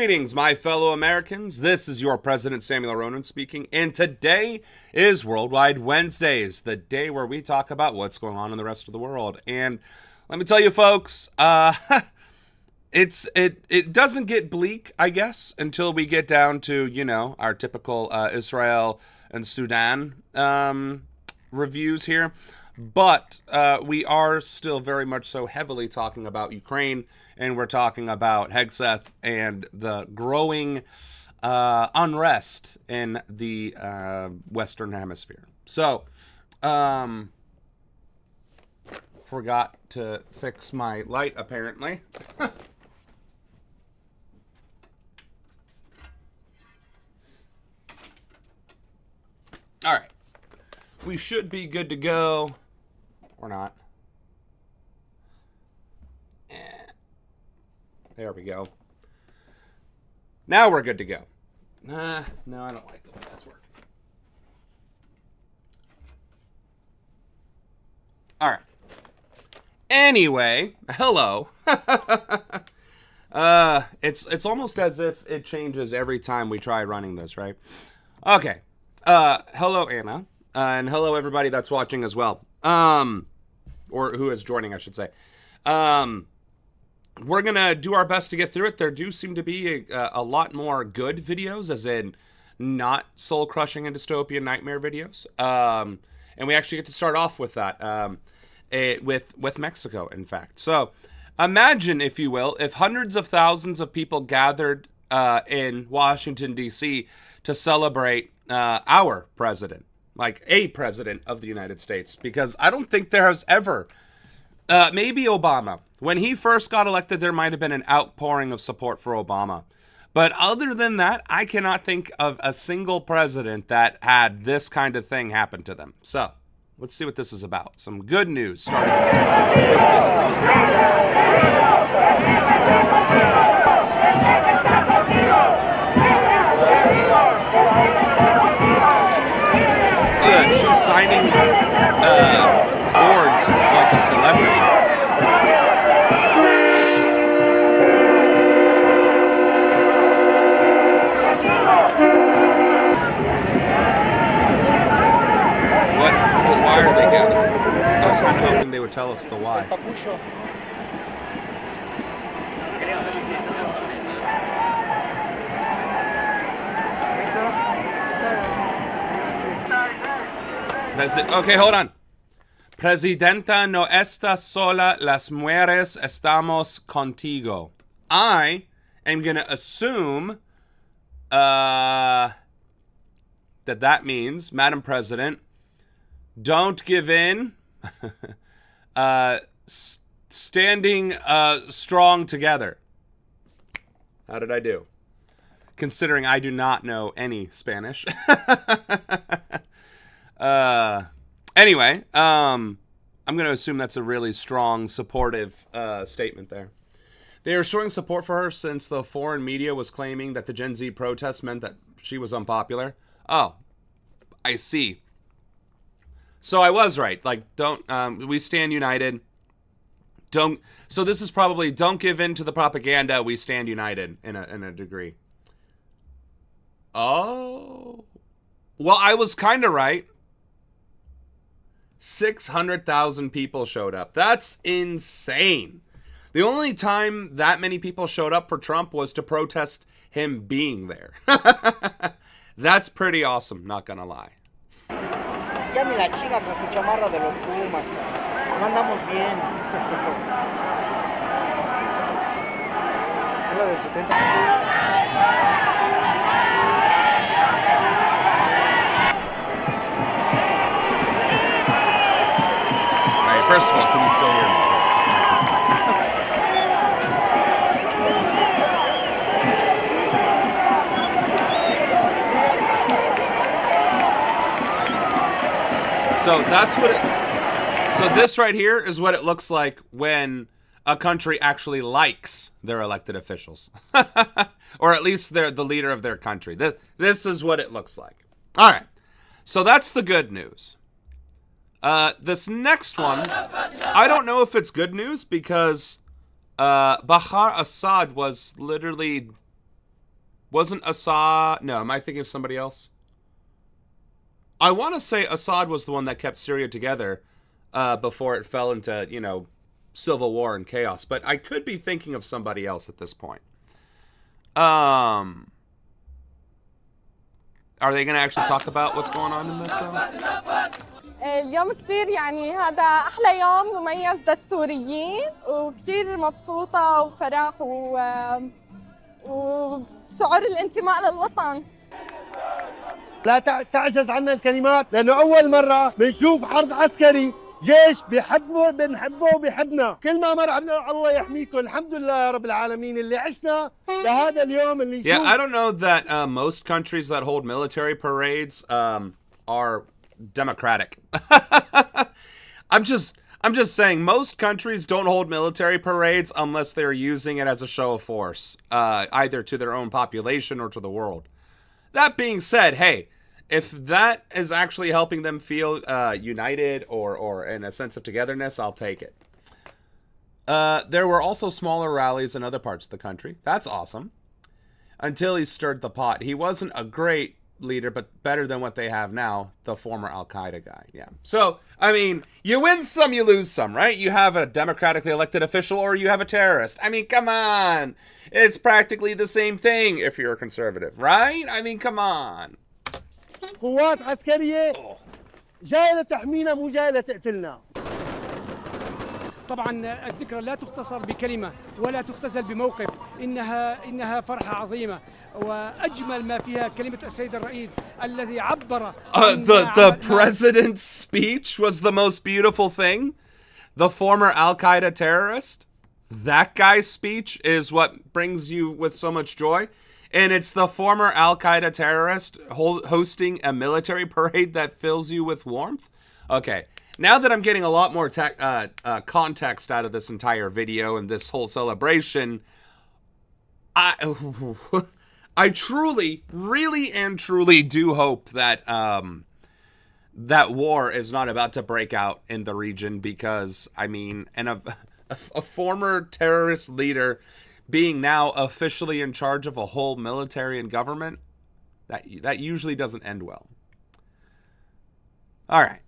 Greetings, my fellow Americans. This is your President Samuel Ronan speaking, and today is Worldwide Wednesdays, the day where we talk about what's going on in the rest of the world. And let me tell you, folks, it doesn't get bleak, I guess, until we get down to, you know, our typical Israel and Sudan reviews here. But we are still very much so heavily talking about Ukraine, and we're talking about Hegseth and the growing unrest in the Western Hemisphere. So, forgot to fix my light, apparently. All right. We should be good to go. Or not. There we go. Now we're good to go. No, I don't like the way that's working. All right. Anyway, hello. It's almost as if it changes every time we try running this, right? Okay. Hello, Anna. And hello, everybody that's watching as well. Or who is joining, I should say. We're going to do our best to get through it. There do seem to be a lot more good videos, as in not soul-crushing and dystopian nightmare videos. And we actually get to start off with that, with Mexico, in fact. So imagine, if you will, if hundreds of thousands of people gathered in Washington, D.C. to celebrate our president. Like a president of the United States, because I don't think there has ever, maybe Obama. When he first got elected, there might have been an outpouring of support for Obama. But other than that, I cannot think of a single president that had this kind of thing happen to them. So, let's see what this is about. Some good news starting with she's signing boards like a celebrity. Why are they gathering? I was kind of hoping they would tell us the why. Okay, hold on. Presidenta no está sola, las mujeres estamos contigo. I am going to assume that means, Madam President, don't give in. Standing strong together. How did I do? Considering I do not know any Spanish. Anyway, I'm going to assume that's a really strong, supportive statement there. They are showing support for her since the foreign media was claiming that the Gen Z protests meant that she was unpopular. Oh, I see. So I was right. Like, we stand united. So this is probably, don't give in to the propaganda. We stand united in a degree. Oh. Well, I was kind of right. 600,000 people showed up. That's insane. The only time that many people showed up for Trump was to protest him being there. That's pretty awesome, not gonna lie. Ya ni la chinga con su chamarra de los Pumas, cabrón. No andamos bien. Es la del 70. Alright, first of all, can you still hear me? So that's what so this right here is what it looks like when a country actually likes their elected officials. Or at least they're the leader of their country. This is what it looks like. All right. So that's the good news. This next one, I don't know if it's good news because Bashar Assad was literally Wasn't Assad... No, am I thinking of somebody else? I want to say Assad was the one that kept Syria together before it fell into, you know, civil war and chaos. But I could be thinking of somebody else at this point. Are they going to actually talk about what's going on in this, though? اليوم كتير يعني هذا أحلى يوم مميز للسوريين وكتير مبسوطة وفرح وشعور الانتماء للوطن. لا تعجز عنا الكلمات لأنه أول مرة بنشوف عرض عسكري جيش بنحبه وبيحبنا. كل ما مر عنا الله يحميكم. الحمد لله يا رب العالمين اللي عشنا لهذا اليوم اللي Yeah, I don't know that most countries that hold military parades are democratic. I'm just saying most countries don't hold military parades unless they're using it as a show of force, either to their own population or to the world. That being said, hey, if that is actually helping them feel united or in a sense of togetherness, I'll take it. There were also smaller rallies in other parts of the country. That's awesome. Until he stirred the pot. He wasn't a great leader, but better than what they have now, the former Al-Qaeda guy. Yeah. So, I mean, you win some, you lose some, right? You have a democratically elected official or you have a terrorist. I mean, come on. It's practically the same thing if you're a conservative, right? I mean, come on. قوات عسكرية جاية لتحمينا مو جاية لتقتلنا. طبعا الذكرى لا تختصر بكلمة ولا تختزل بموقف. إنها فرحة عظيمة وأجمل ما فيها كلمة السيد الرئيس الذي عبر. The president's speech was the most beautiful thing. The former Al-Qaeda terrorist, that guy's speech is what brings you with so much joy. And it's the former Al-Qaeda terrorist hosting a military parade that fills you with warmth. Okay, now that I'm getting a lot more context out of this entire video and this whole celebration, I truly, really and truly do hope that that war is not about to break out in the region because, I mean, and a former terrorist leader being now officially in charge of a whole military and government, that usually doesn't end well. All right.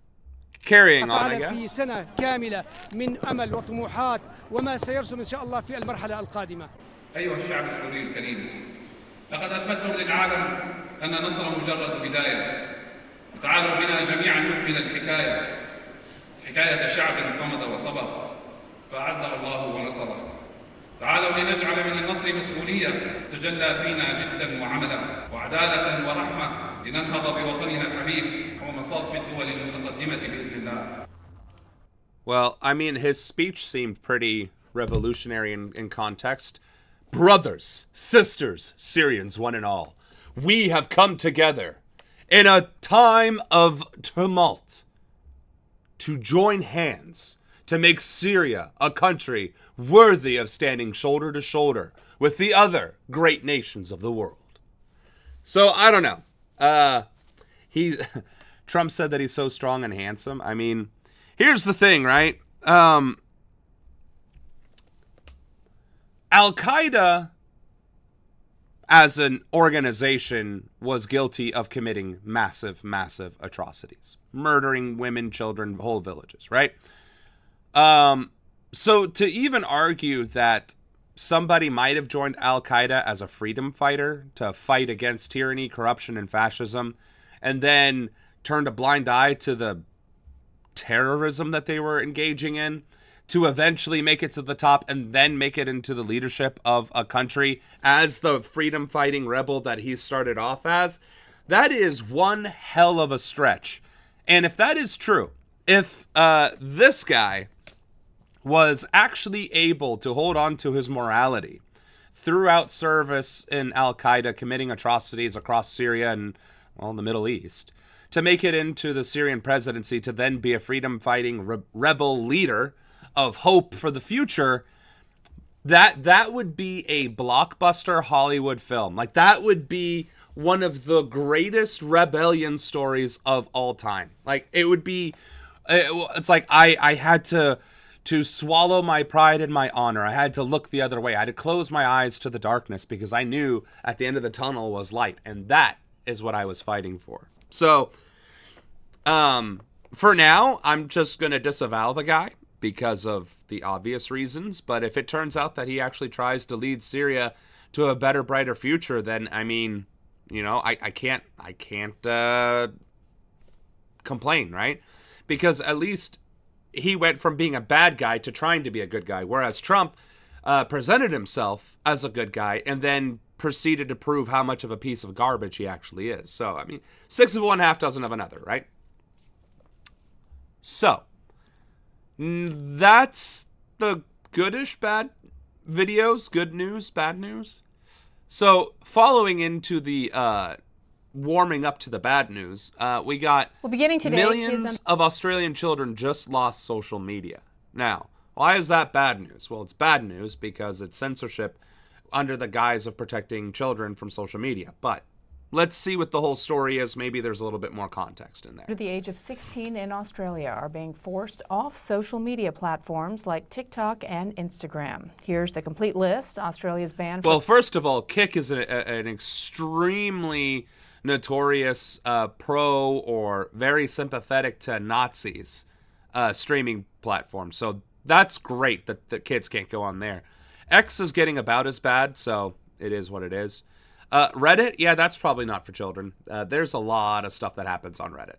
Carrying on, I guess. في سنة كاملة من أمل وطموحات وما سيرسم إن شاء الله في المرحلة القادمة. أيها الشعب السوري الكريم، لقد أثبتتم للعالم أن النصر مجرد بداية. تعالوا بنا جميعا نكمل الحكاية، حكاية شعب صمد وصبر فأعزه الله ونصره. تعالوا لنجعل من النصر مسؤولية تجلى فينا جدا وعملا وعدالة ورحمة لننهض بوطننا الحبيب ومصاف الدول المتقدمة بإذن الله. Well, I mean, his speech seemed pretty revolutionary in context. Brothers, sisters, Syrians, one and all, we have come together in a time of tumult to join hands to make Syria a country worthy of standing shoulder to shoulder with the other great nations of the world. So, I don't know. Trump said that he's so strong and handsome. I mean, here's the thing, right? Al-Qaeda, as an organization, was guilty of committing massive, massive atrocities. Murdering women, children, whole villages, right? So to even argue that somebody might have joined Al-Qaeda as a freedom fighter to fight against tyranny, corruption, and fascism, and then turned a blind eye to the terrorism that they were engaging in, to eventually make it to the top and then make it into the leadership of a country as the freedom fighting rebel that he started off as, that is one hell of a stretch. And if that is true, if this guy was actually able to hold on to his morality throughout service in Al-Qaeda, committing atrocities across Syria and, well, the Middle East, to make it into the Syrian presidency, to then be a freedom-fighting rebel leader of hope for the future, that would be a blockbuster Hollywood film. Like, that would be one of the greatest rebellion stories of all time. Like, it would be, it's like I had to to swallow my pride and my honor. I had to look the other way. I had to close my eyes to the darkness because I knew at the end of the tunnel was light. And that is what I was fighting for. So, for now, I'm just going to disavow the guy because of the obvious reasons. But if it turns out that he actually tries to lead Syria to a better, brighter future, then, I mean, you know, I can't complain, right? Because at least he went from being a bad guy to trying to be a good guy, whereas Trump presented himself as a good guy and then proceeded to prove how much of a piece of garbage he actually is. So, I mean, 6 of one, half dozen of another, right? So, that's the goodish bad videos. Good news, bad news. So, following into the warming up to the bad news, we got beginning today, millions of Australian children just lost social media. Now, why is that bad news? Well, it's bad news because it's censorship under the guise of protecting children from social media. But let's see what the whole story is. Maybe there's a little bit more context in there. Under the age of 16 in Australia are being forced off social media platforms like TikTok and Instagram. Here's the complete list. Australia's ban. Well, first of all, Kick is an extremely notorious pro or very sympathetic to Nazis streaming platform. So that's great that the kids can't go on there. X is getting about as bad, so it is what it is. Reddit, yeah, that's probably not for children. There's a lot of stuff that happens on Reddit.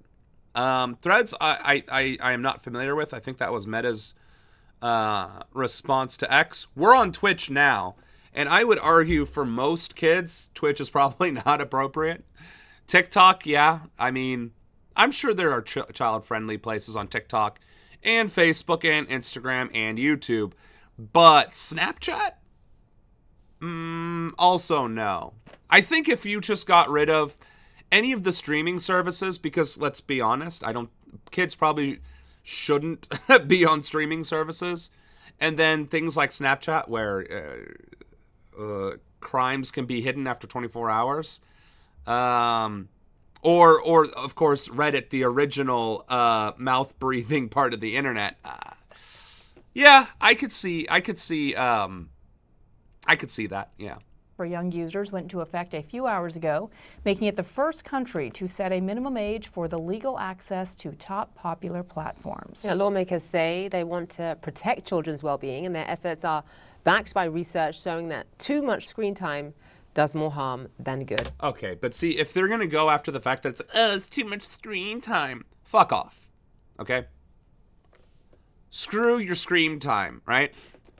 Threads, I am not familiar with. I think that was Meta's response to X. We're on Twitch now, and I would argue for most kids, Twitch is probably not appropriate. TikTok, yeah, I mean, I'm sure there are child-friendly places on TikTok and Facebook and Instagram and YouTube, but Snapchat? Also no. I think if you just got rid of any of the streaming services, because let's be honest, kids probably shouldn't be on streaming services, and then things like Snapchat where crimes can be hidden after 24 hours, or of course Reddit, the original mouth-breathing part of the internet. Yeah, I could see that, yeah. For young users went into effect a few hours ago, making it the first country to set a minimum age for the legal access to top popular platforms. You know, lawmakers say they want to protect children's well-being, and their efforts are backed by research showing that too much screen time does more harm than good. Okay, but see, if they're going to go after the fact that it's too much screen time, fuck off, okay? Screw your screen time, right?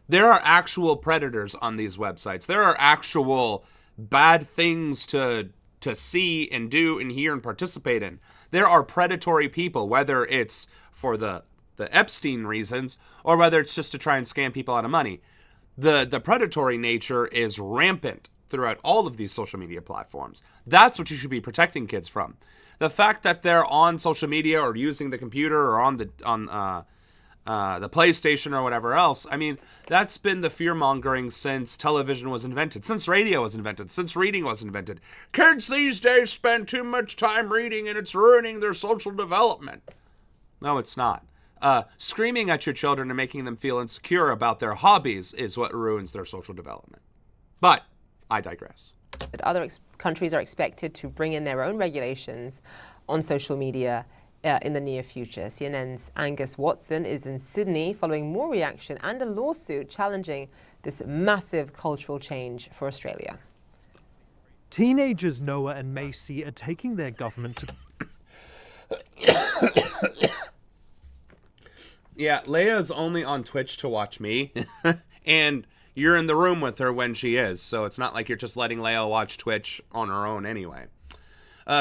There are actual predators on these websites. There are actual bad things to see and do and hear and participate in. There are predatory people, whether it's for the Epstein reasons or whether it's just to try and scam people out of money. The predatory nature is rampant throughout all of these social media platforms. That's what you should be protecting kids from. The fact that they're on social media or using the computer or on the PlayStation or whatever else, I mean, that's been the fear-mongering since television was invented, since radio was invented, since reading was invented. Kids these days spend too much time reading and it's ruining their social development. No, it's not. Screaming at your children and making them feel insecure about their hobbies is what ruins their social development. But I digress. Other countries are expected to bring in their own regulations on social media in the near future. CNN's Angus Watson is in Sydney following more reaction and a lawsuit challenging this massive cultural change for Australia. Teenagers Noah and Macy are taking their government to... Yeah, Leia's only on Twitch to watch me, and you're in the room with her when she is, so it's not like you're just letting Leia watch Twitch on her own anyway.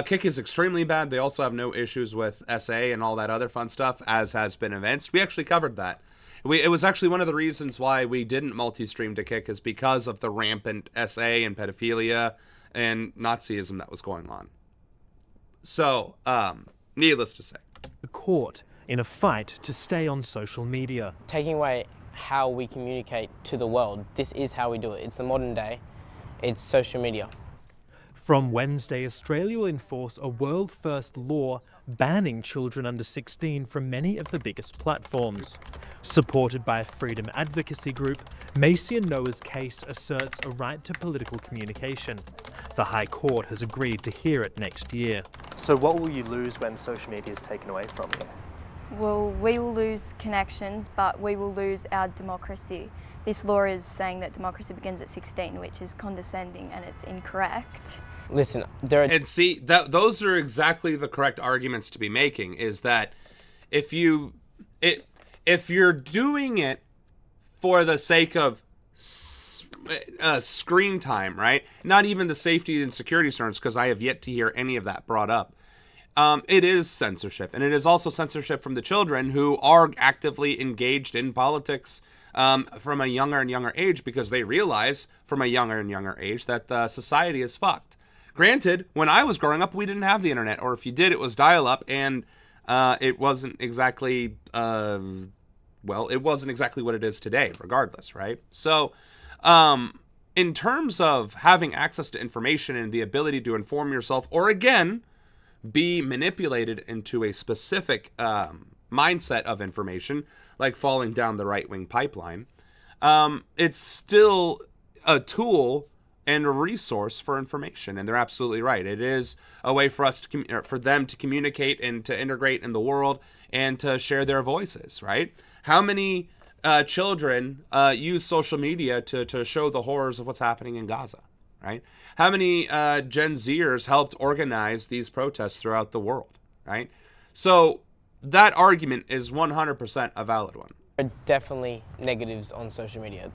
Kick is extremely bad. They also have no issues with SA and all that other fun stuff, as has been evinced. We actually covered that. It was actually one of the reasons why we didn't multi-stream to Kick is because of the rampant SA and pedophilia and Nazism that was going on. So, needless to say. The court in a fight to stay on social media. Taking away how we communicate to the world, this is how we do it. It's the modern day. It's social media. From Wednesday, Australia will enforce a world-first law banning children under 16 from many of the biggest platforms. Supported by a freedom advocacy group, Macy and Noah's case asserts a right to political communication. The High Court has agreed to hear it next year. So what will you lose when social media is taken away from you? Well, we will lose connections, but we will lose our democracy. This law is saying that democracy begins at 16, which is condescending and it's incorrect. Listen, there are... And see, those are exactly the correct arguments to be making, is that if you're doing it for the sake of screen time, right? Not even the safety and security concerns, because I have yet to hear any of that brought up. It is censorship, and it is also censorship from the children who are actively engaged in politics from a younger and younger age, because they realize from a younger and younger age that the society is fucked. Granted, when I was growing up, we didn't have the internet, or if you did, it was dial-up, and it wasn't exactly, it wasn't exactly what it is today, regardless, right? So, in terms of having access to information and the ability to inform yourself, or again, be manipulated into a specific mindset of information, like falling down the right-wing pipeline, it's still a tool and a resource for information, and they're absolutely right. It is a way for us to for them to communicate and to integrate in the world and to share their voices, right? How many children use social media to show the horrors of what's happening in Gaza, right? How many Gen Zers helped organize these protests throughout the world, right? So that argument is 100% a valid one. There are definitely negatives on social media.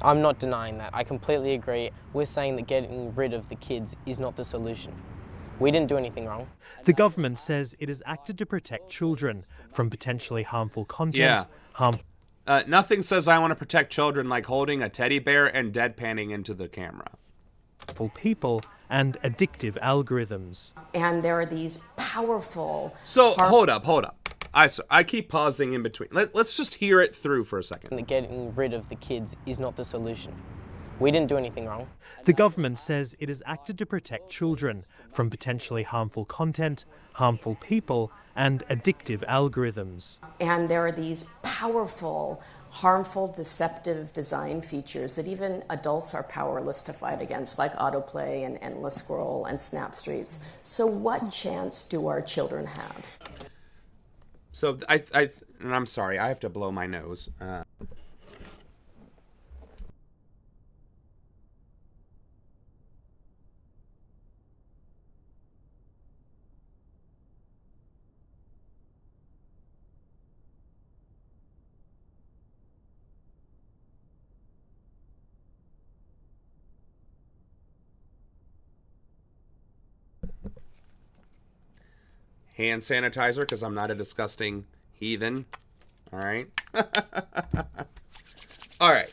I'm not denying that. I completely agree. We're saying that getting rid of the kids is not the solution. We didn't do anything wrong. The government says it has acted to protect children from potentially harmful content. Nothing says I want to protect children like holding a teddy bear and deadpanning into the camera. People and addictive algorithms. And there are these powerful... So, hold up. I keep pausing in between. Let's just hear it through for a second. That getting rid of the kids is not the solution. We didn't do anything wrong. The government says it has acted to protect children from potentially harmful content, harmful people, and addictive algorithms. And there are these powerful, harmful, deceptive design features that even adults are powerless to fight against, like autoplay and endless scroll and snap streaks. So what chance do our children have? So and I'm sorry, I have to blow my nose. Hand sanitizer, because I'm not a disgusting heathen. All right. All right.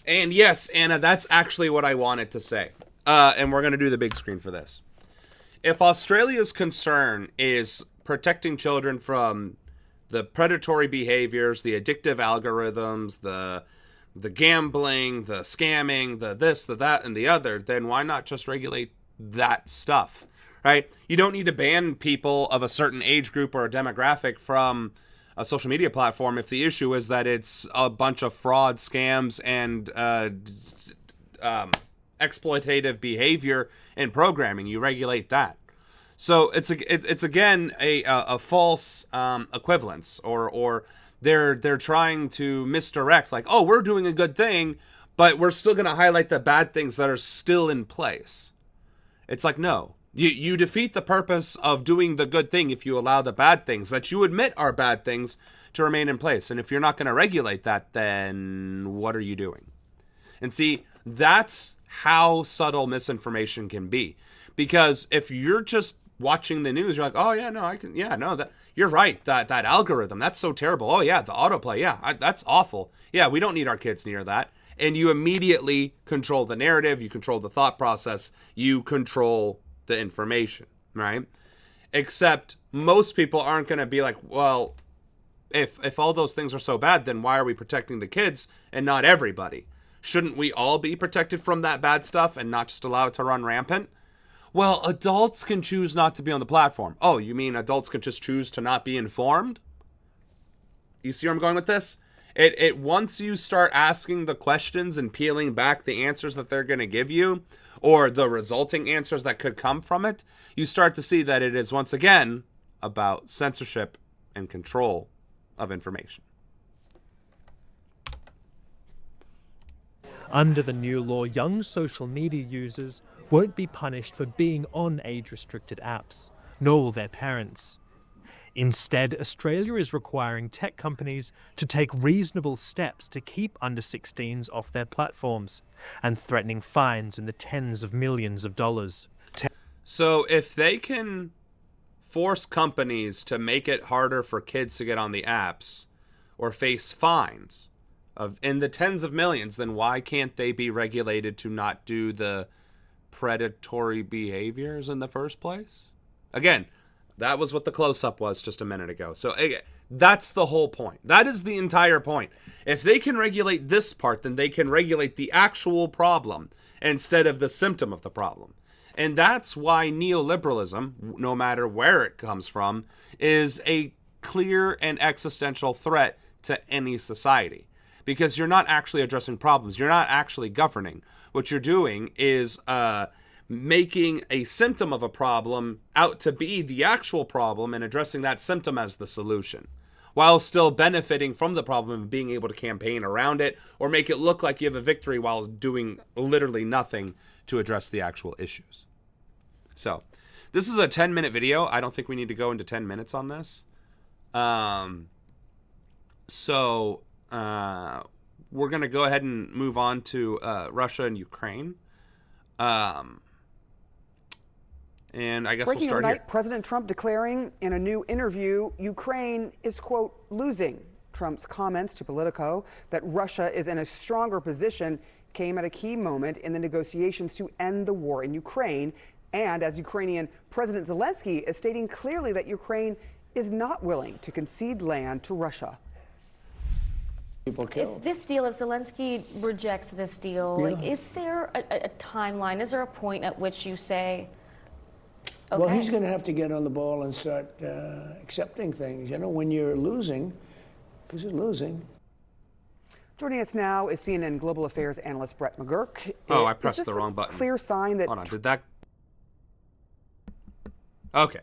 And yes, Anna, that's actually what I wanted to say. And we're going to do the big screen for this. If Australia's concern is protecting children from the predatory behaviors, the addictive algorithms, the gambling, the scamming, the this, the that, and the other, then why not just regulate that stuff? Right? You don't need to ban people of a certain age group or a demographic from a social media platform if the issue is that it's a bunch of fraud, scams, and exploitative behavior in programming. You regulate that. So it's again a false equivalence, or they're trying to misdirect, like, oh, we're doing a good thing, but we're still going to highlight the bad things that are still in place. It's like, no. You defeat the purpose of doing the good thing if you allow the bad things that you admit are bad things to remain in place. And if you're not going to regulate that, then what are you doing? And see, that's how subtle misinformation can be. Because if you're just watching the news, you're like, oh, yeah, no, that you're right. That algorithm, that's so terrible. Oh, yeah, the autoplay, yeah, that's awful. Yeah, we don't need our kids near that. And you immediately control the narrative. You control the thought process. You control the information, right? Except most people aren't going to be like, well, if all those things are so bad, then why are we protecting the kids and not everybody? Shouldn't we all be protected from that bad stuff and not just allow it to run rampant? Well, adults can choose not to be on the platform. Oh, you mean adults can just choose to not be informed? You see where I'm going with this? It once you start asking the questions and peeling back the answers that they're going to give you, or the resulting answers that could come from it, you start to see that it is once again about censorship and control of information. Under the new law, young social media users won't be punished for being on age-restricted apps, nor will their parents. Instead, Australia is requiring tech companies to take reasonable steps to keep under-16s off their platforms, and threatening fines in the tens of millions of dollars. So if they can force companies to make it harder for kids to get on the apps or face fines in the tens of millions, then why can't they be regulated to not do the predatory behaviors in the first place? Again, that was what the close-up was just a minute ago. So that's the whole point. That is the entire point. If they can regulate this part, then they can regulate the actual problem instead of the symptom of the problem. And that's why neoliberalism, no matter where it comes from, is a clear and existential threat to any society. Because you're not actually addressing problems. You're not actually governing. What you're doing is making a symptom of a problem out to be the actual problem and addressing that symptom as the solution, while still benefiting from the problem and being able to campaign around it or make it look like you have a victory while doing literally nothing to address the actual issues. So this is a 10-minute video. I don't think we need to go into 10 minutes on this. We're going to go ahead and move on to Russia and Ukraine. And I guess Breaking we'll start overnight, here. President Trump declaring in a new interview, Ukraine is, quote, losing. Trump's comments to Politico that Russia is in a stronger position came at a key moment in the negotiations to end the war in Ukraine. And as Ukrainian President Zelensky is stating clearly that Ukraine is not willing to concede land to Russia. If this deal, if Zelensky rejects this deal, like, is there a timeline? Is there a point at which you say, okay? Well, he's going to have to get on the ball and start accepting things, you know, when you're losing, because you're losing. Joining us now is CNN Global Affairs analyst Brett McGurk. Oh, I pressed the wrong button. Clear sign that... Hold on, did that... Okay.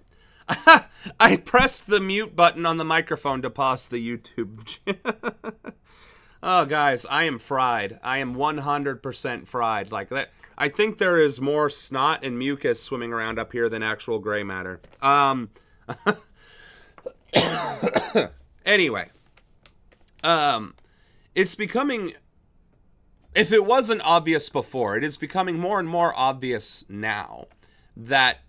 I pressed the mute button on the microphone to pause the YouTube. Oh, guys, I am fried. I am 100% fried. Like that. I think there is more snot and mucus swimming around up here than actual gray matter. Anyway. It's becoming... If it wasn't obvious before, it is becoming more and more obvious now that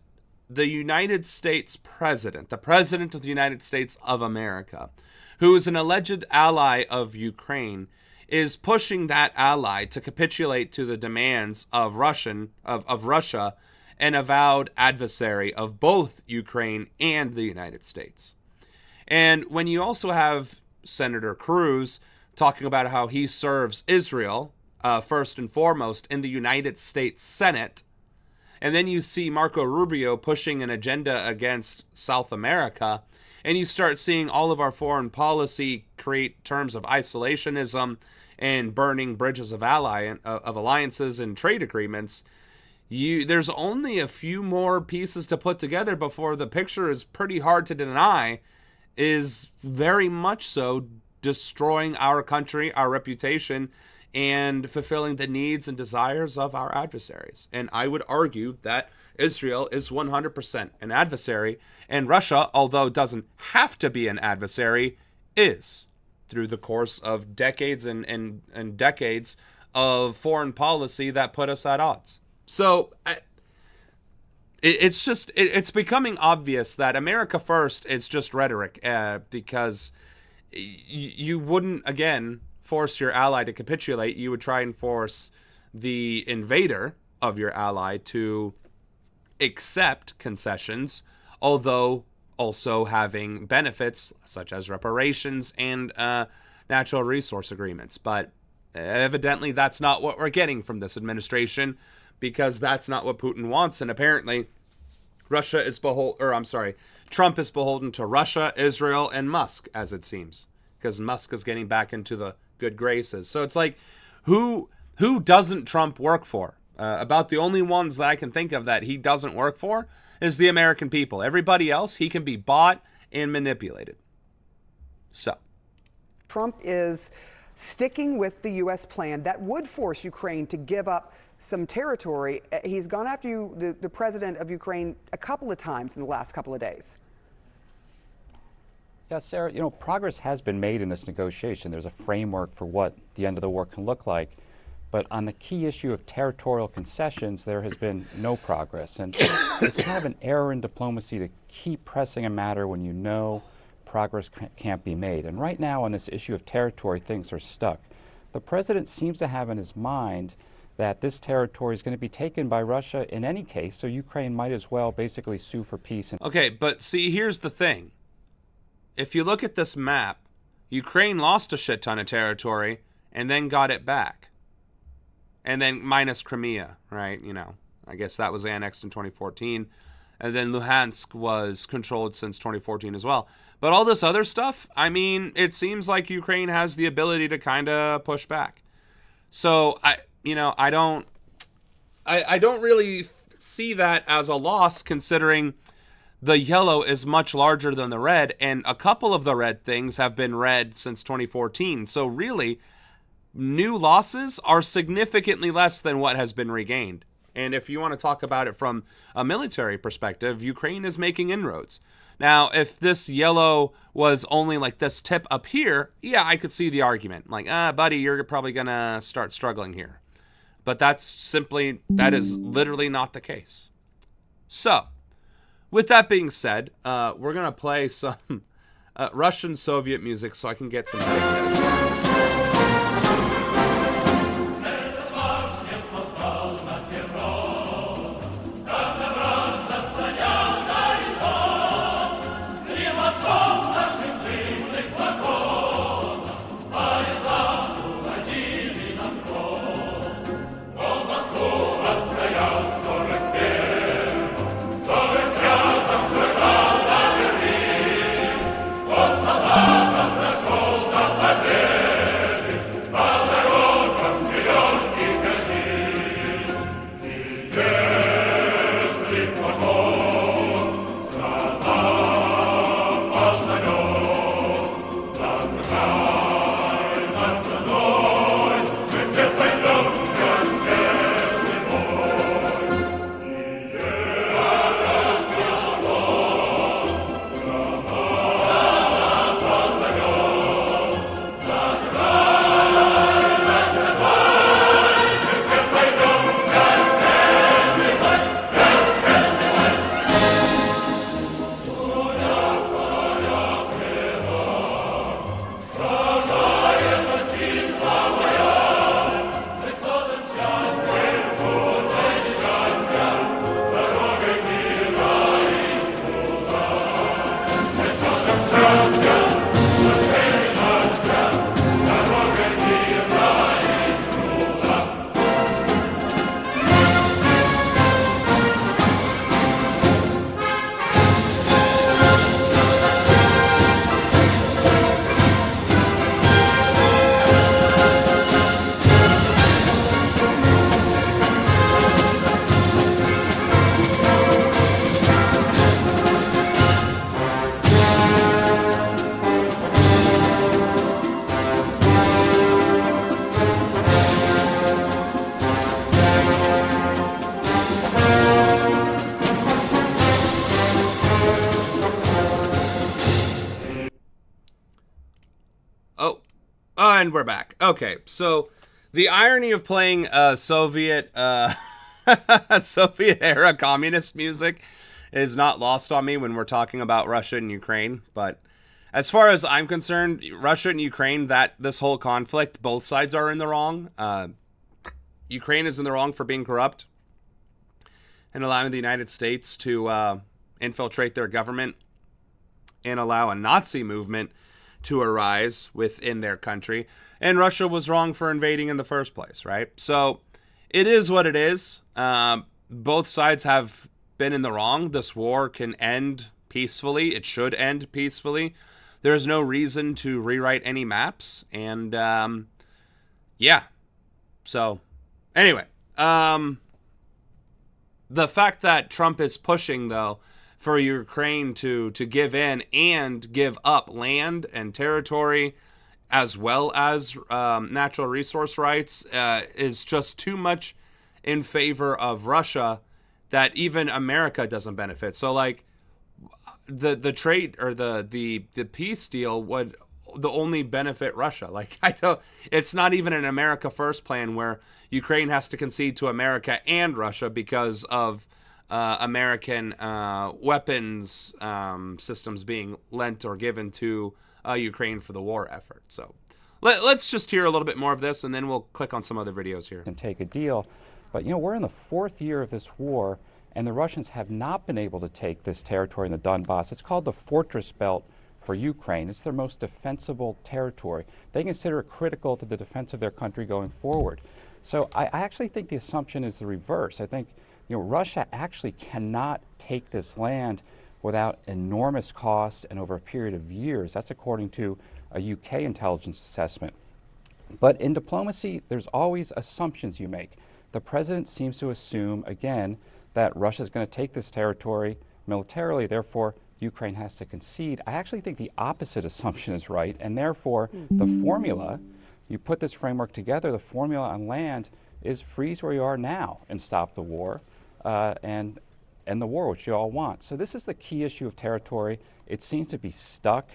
the United States president, the president of the United States of America, who is an alleged ally of Ukraine, is pushing that ally to capitulate to the demands of Russia, an avowed adversary of both Ukraine and the United States. And when you also have Senator Cruz talking about how he serves Israel, first and foremost, in the United States Senate, and then you see Marco Rubio pushing an agenda against South America, and you start seeing all of our foreign policy create terms of isolationism and burning bridges of alliances and trade agreements. There's only a few more pieces to put together before the picture is pretty hard to deny is very much so destroying our country, our reputation, and fulfilling the needs and desires of our adversaries. And I would argue that Israel is 100% an adversary, and Russia, although it doesn't have to be an adversary, is, through the course of decades and decades of foreign policy that put us at odds. So it's becoming obvious that America first is just rhetoric, because you wouldn't, again, force your ally to capitulate. You would try and force the invader of your ally to accept concessions, although also having benefits such as reparations and natural resource agreements. But evidently that's not what we're getting from this administration, because that's not what Putin wants. And apparently Trump is beholden to Russia, Israel, and Musk, as it seems, because Musk is getting back into the good graces. So it's like, who doesn't Trump work for? About the only ones that I can think of that he doesn't work for is the American people. Everybody else, he can be bought and manipulated. So Trump is sticking with the U.S. plan that would force Ukraine to give up some territory. He's gone after you, the president of Ukraine, a couple of times in the last couple of days. Yeah, Sarah, progress has been made in this negotiation. There's a framework for what the end of the war can look like. But on the key issue of territorial concessions, there has been no progress. And it's kind of an error in diplomacy to keep pressing a matter when you know progress can't be made. And right now on this issue of territory, things are stuck. The president seems to have in his mind that this territory is going to be taken by Russia in any case, so Ukraine might as well basically sue for peace. Okay, but see, here's the thing. If you look at this map, Ukraine lost a shit ton of territory and then got it back. And then minus Crimea, right? I guess that was annexed in 2014. And then Luhansk was controlled since 2014 as well. But all this other stuff, it seems like Ukraine has the ability to kind of push back. So I don't really see that as a loss, considering the yellow is much larger than the red, and a couple of the red things have been red since 2014. So really, new losses are significantly less than what has been regained. And if you want to talk about it from a military perspective, Ukraine is making inroads. Now, if this yellow was only like this tip up here, yeah, I could see the argument. Like, buddy, you're probably going to start struggling here. But that is literally not the case. So, with that being said, we're going to play some Russian Soviet music so I can get some ideas. And we're back. Okay, so the irony of playing Soviet era communist music is not lost on me when we're talking about Russia and Ukraine. But as far as I'm concerned, Russia and Ukraine, this whole conflict, both sides are in the wrong. Ukraine is in the wrong for being corrupt and allowing the United States to infiltrate their government and allow a Nazi movement to arise within their country, and Russia was wrong for invading in the first place, right? So it is what it is. Both sides have been in the wrong. This war can end peacefully. It should end peacefully. There's no reason to rewrite any maps. And yeah. So anyway, the fact that Trump is pushing, though, for Ukraine to give in and give up land and territory as well as natural resource rights is just too much in favor of Russia that even America doesn't benefit. So like the trade or the peace deal would the only benefit Russia. Like it's not even an America first plan where Ukraine has to concede to America and Russia because of American weapons systems being lent or given to Ukraine for the war effort. So let's just hear a little bit more of this, and then we'll click on some other videos here. And take a deal. But, we're in the 4th year of this war, and the Russians have not been able to take this territory in the Donbass. It's called the Fortress Belt for Ukraine. It's their most defensible territory. They consider it critical to the defense of their country going forward. So I actually think the assumption is the reverse. I think, Russia actually cannot take this land without enormous costs and over a period of years. That's according to a UK intelligence assessment. But in diplomacy, there's always assumptions you make. The president seems to assume, again, that Russia is going to take this territory militarily, therefore Ukraine has to concede. I actually think the opposite assumption is right, and therefore the formula, you put this framework together, the formula on land is freeze where you are now and stop the war, and end the war, which you all want. So this is the key issue of territory. It seems to be stuck.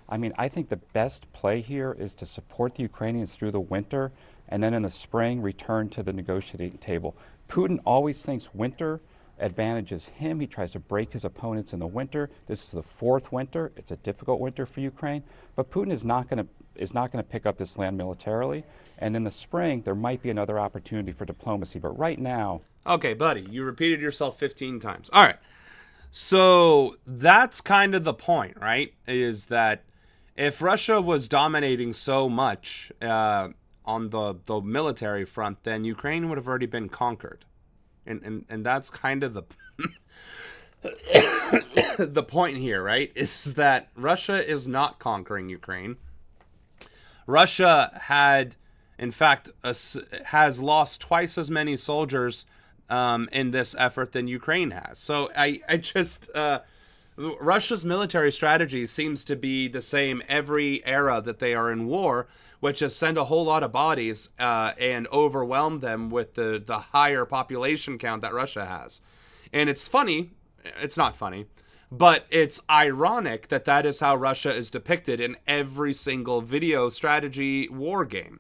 I mean, I think the best play here is to support the Ukrainians through the winter, and then in the spring return to the negotiating table. Putin always thinks winter advantages him. He tries to break his opponents in the winter. This is the 4th winter. It's a difficult winter for Ukraine, but Putin is not going to pick up this land militarily. And in the spring, there might be another opportunity for diplomacy. But right now, okay, buddy, you repeated yourself 15 times. All right, so that's kind of the point, right? Is that if Russia was dominating so much on the military front, then Ukraine would have already been conquered. And that's kind of the the point here, right? Is that Russia is not conquering Ukraine. Russia had, in fact, has lost twice as many soldiers in this effort than Ukraine has. So I just Russia's military strategy seems to be the same every era that they are in war, which is send a whole lot of bodies and overwhelm them with the higher population count that Russia has. And it's funny, it's not funny, but it's ironic that that is how Russia is depicted in every single video strategy war game.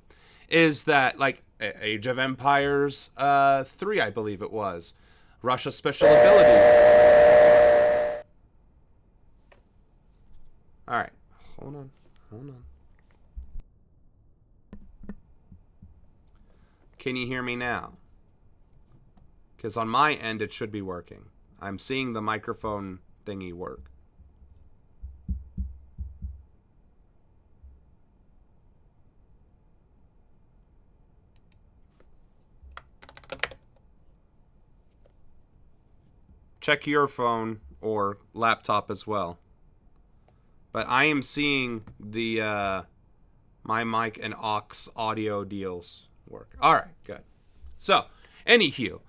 Is that, like, Age of Empires 3, I believe it was, Russia's special ability. All right, hold on. Can you hear me now? Because on my end, it should be working. I'm seeing the microphone thingy work. Check your phone or laptop as well. But I am seeing the my mic and aux audio deals work. All right, good. So, anywho,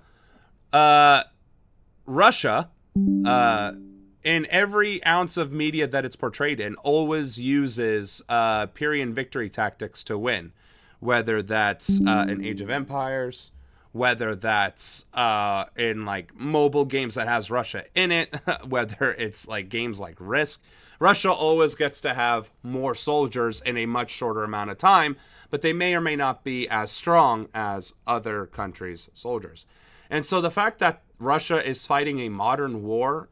Russia, in every ounce of media that it's portrayed in, always uses Pyrrhian victory tactics to win. Whether that's in Age of Empires, whether that's in like mobile games that has Russia in it, whether it's like games like Risk. Russia always gets to have more soldiers in a much shorter amount of time, but they may or may not be as strong as other countries' soldiers. And so the fact that Russia is fighting a modern war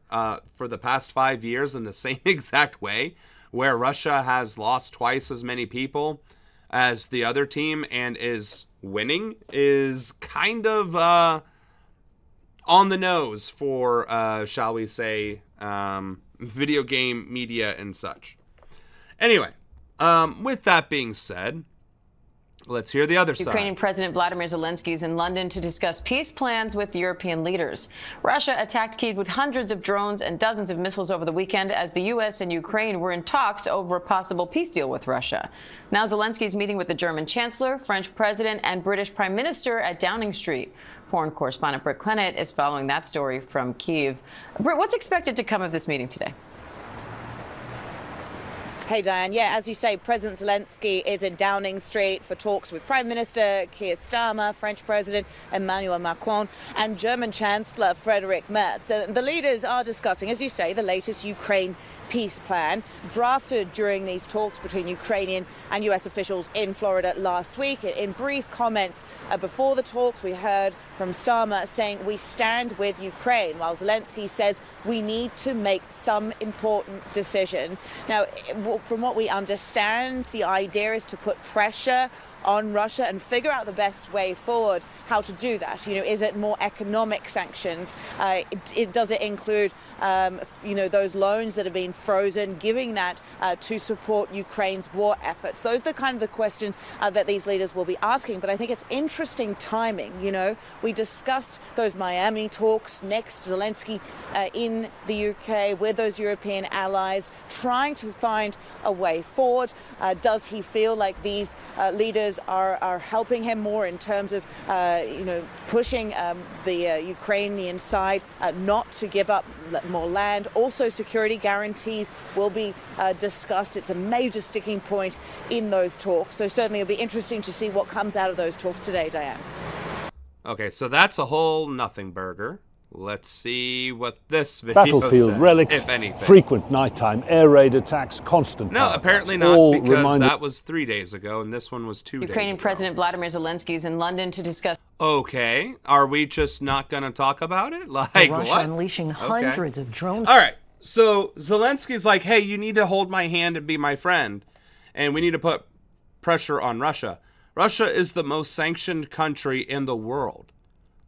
for the past 5 years in the same exact way, where Russia has lost twice as many people as the other team and is winning, is kind of on the nose for, shall we say, video game media and such. Anyway, With that being said, let's hear the other side. Ukrainian President Vladimir Zelensky is in London to discuss peace plans with European leaders. Russia attacked Kyiv with hundreds of drones and dozens of missiles over the weekend as the U.S. and Ukraine were in talks over a possible peace deal with Russia. Now Zelensky is meeting with the German Chancellor, French President, and British Prime Minister at Downing Street. Foreign correspondent Britt Clennett is following that story from Kyiv. Britt, what's expected to come of this meeting today? Hey, Diane. Yeah, as you say, President Zelensky is in Downing Street for talks with Prime Minister Keir Starmer, French President Emmanuel Macron, and German Chancellor Friedrich Merz. And the leaders are discussing, as you say, the latest Ukraine peace plan drafted during these talks between Ukrainian and U.S. officials in Florida last week. In brief comments before the talks, we heard from Starmer saying we stand with Ukraine, while Zelensky says we need to make some important decisions. Now, from what we understand, the idea is to put pressure on Russia and figure out the best way forward, how to do that. You know, is it more economic sanctions? Does it include, those loans that have been frozen, giving that to support Ukraine's war efforts? Those are the kind of the questions that these leaders will be asking. But I think it's interesting timing. You know, we discussed those Miami talks, next Zelensky in the UK with those European allies, trying to find a way forward. Does he feel like these leaders are helping him more in terms of, pushing the Ukrainian side not to give up more land? Also, security guarantees will be discussed. It's a major sticking point in those talks. So certainly it'll be interesting to see what comes out of those talks today, Diane. Okay, so that's a whole nothing burger. Let's see what this video Battlefield says, relics, if anything. frequent nighttime air raid attacks, constant No, power apparently cuts, not, all because reminded- that was 3 days ago, and this one was 2 days Ukrainian ago. President Vladimir Zelensky is in London to discuss. Okay, are we just not going to talk about it? Like, Russia what? unleashing hundreds of drones. All right, so Zelensky's like, hey, you need to hold my hand and be my friend, and we need to put pressure on Russia. Russia is the most sanctioned country in the world.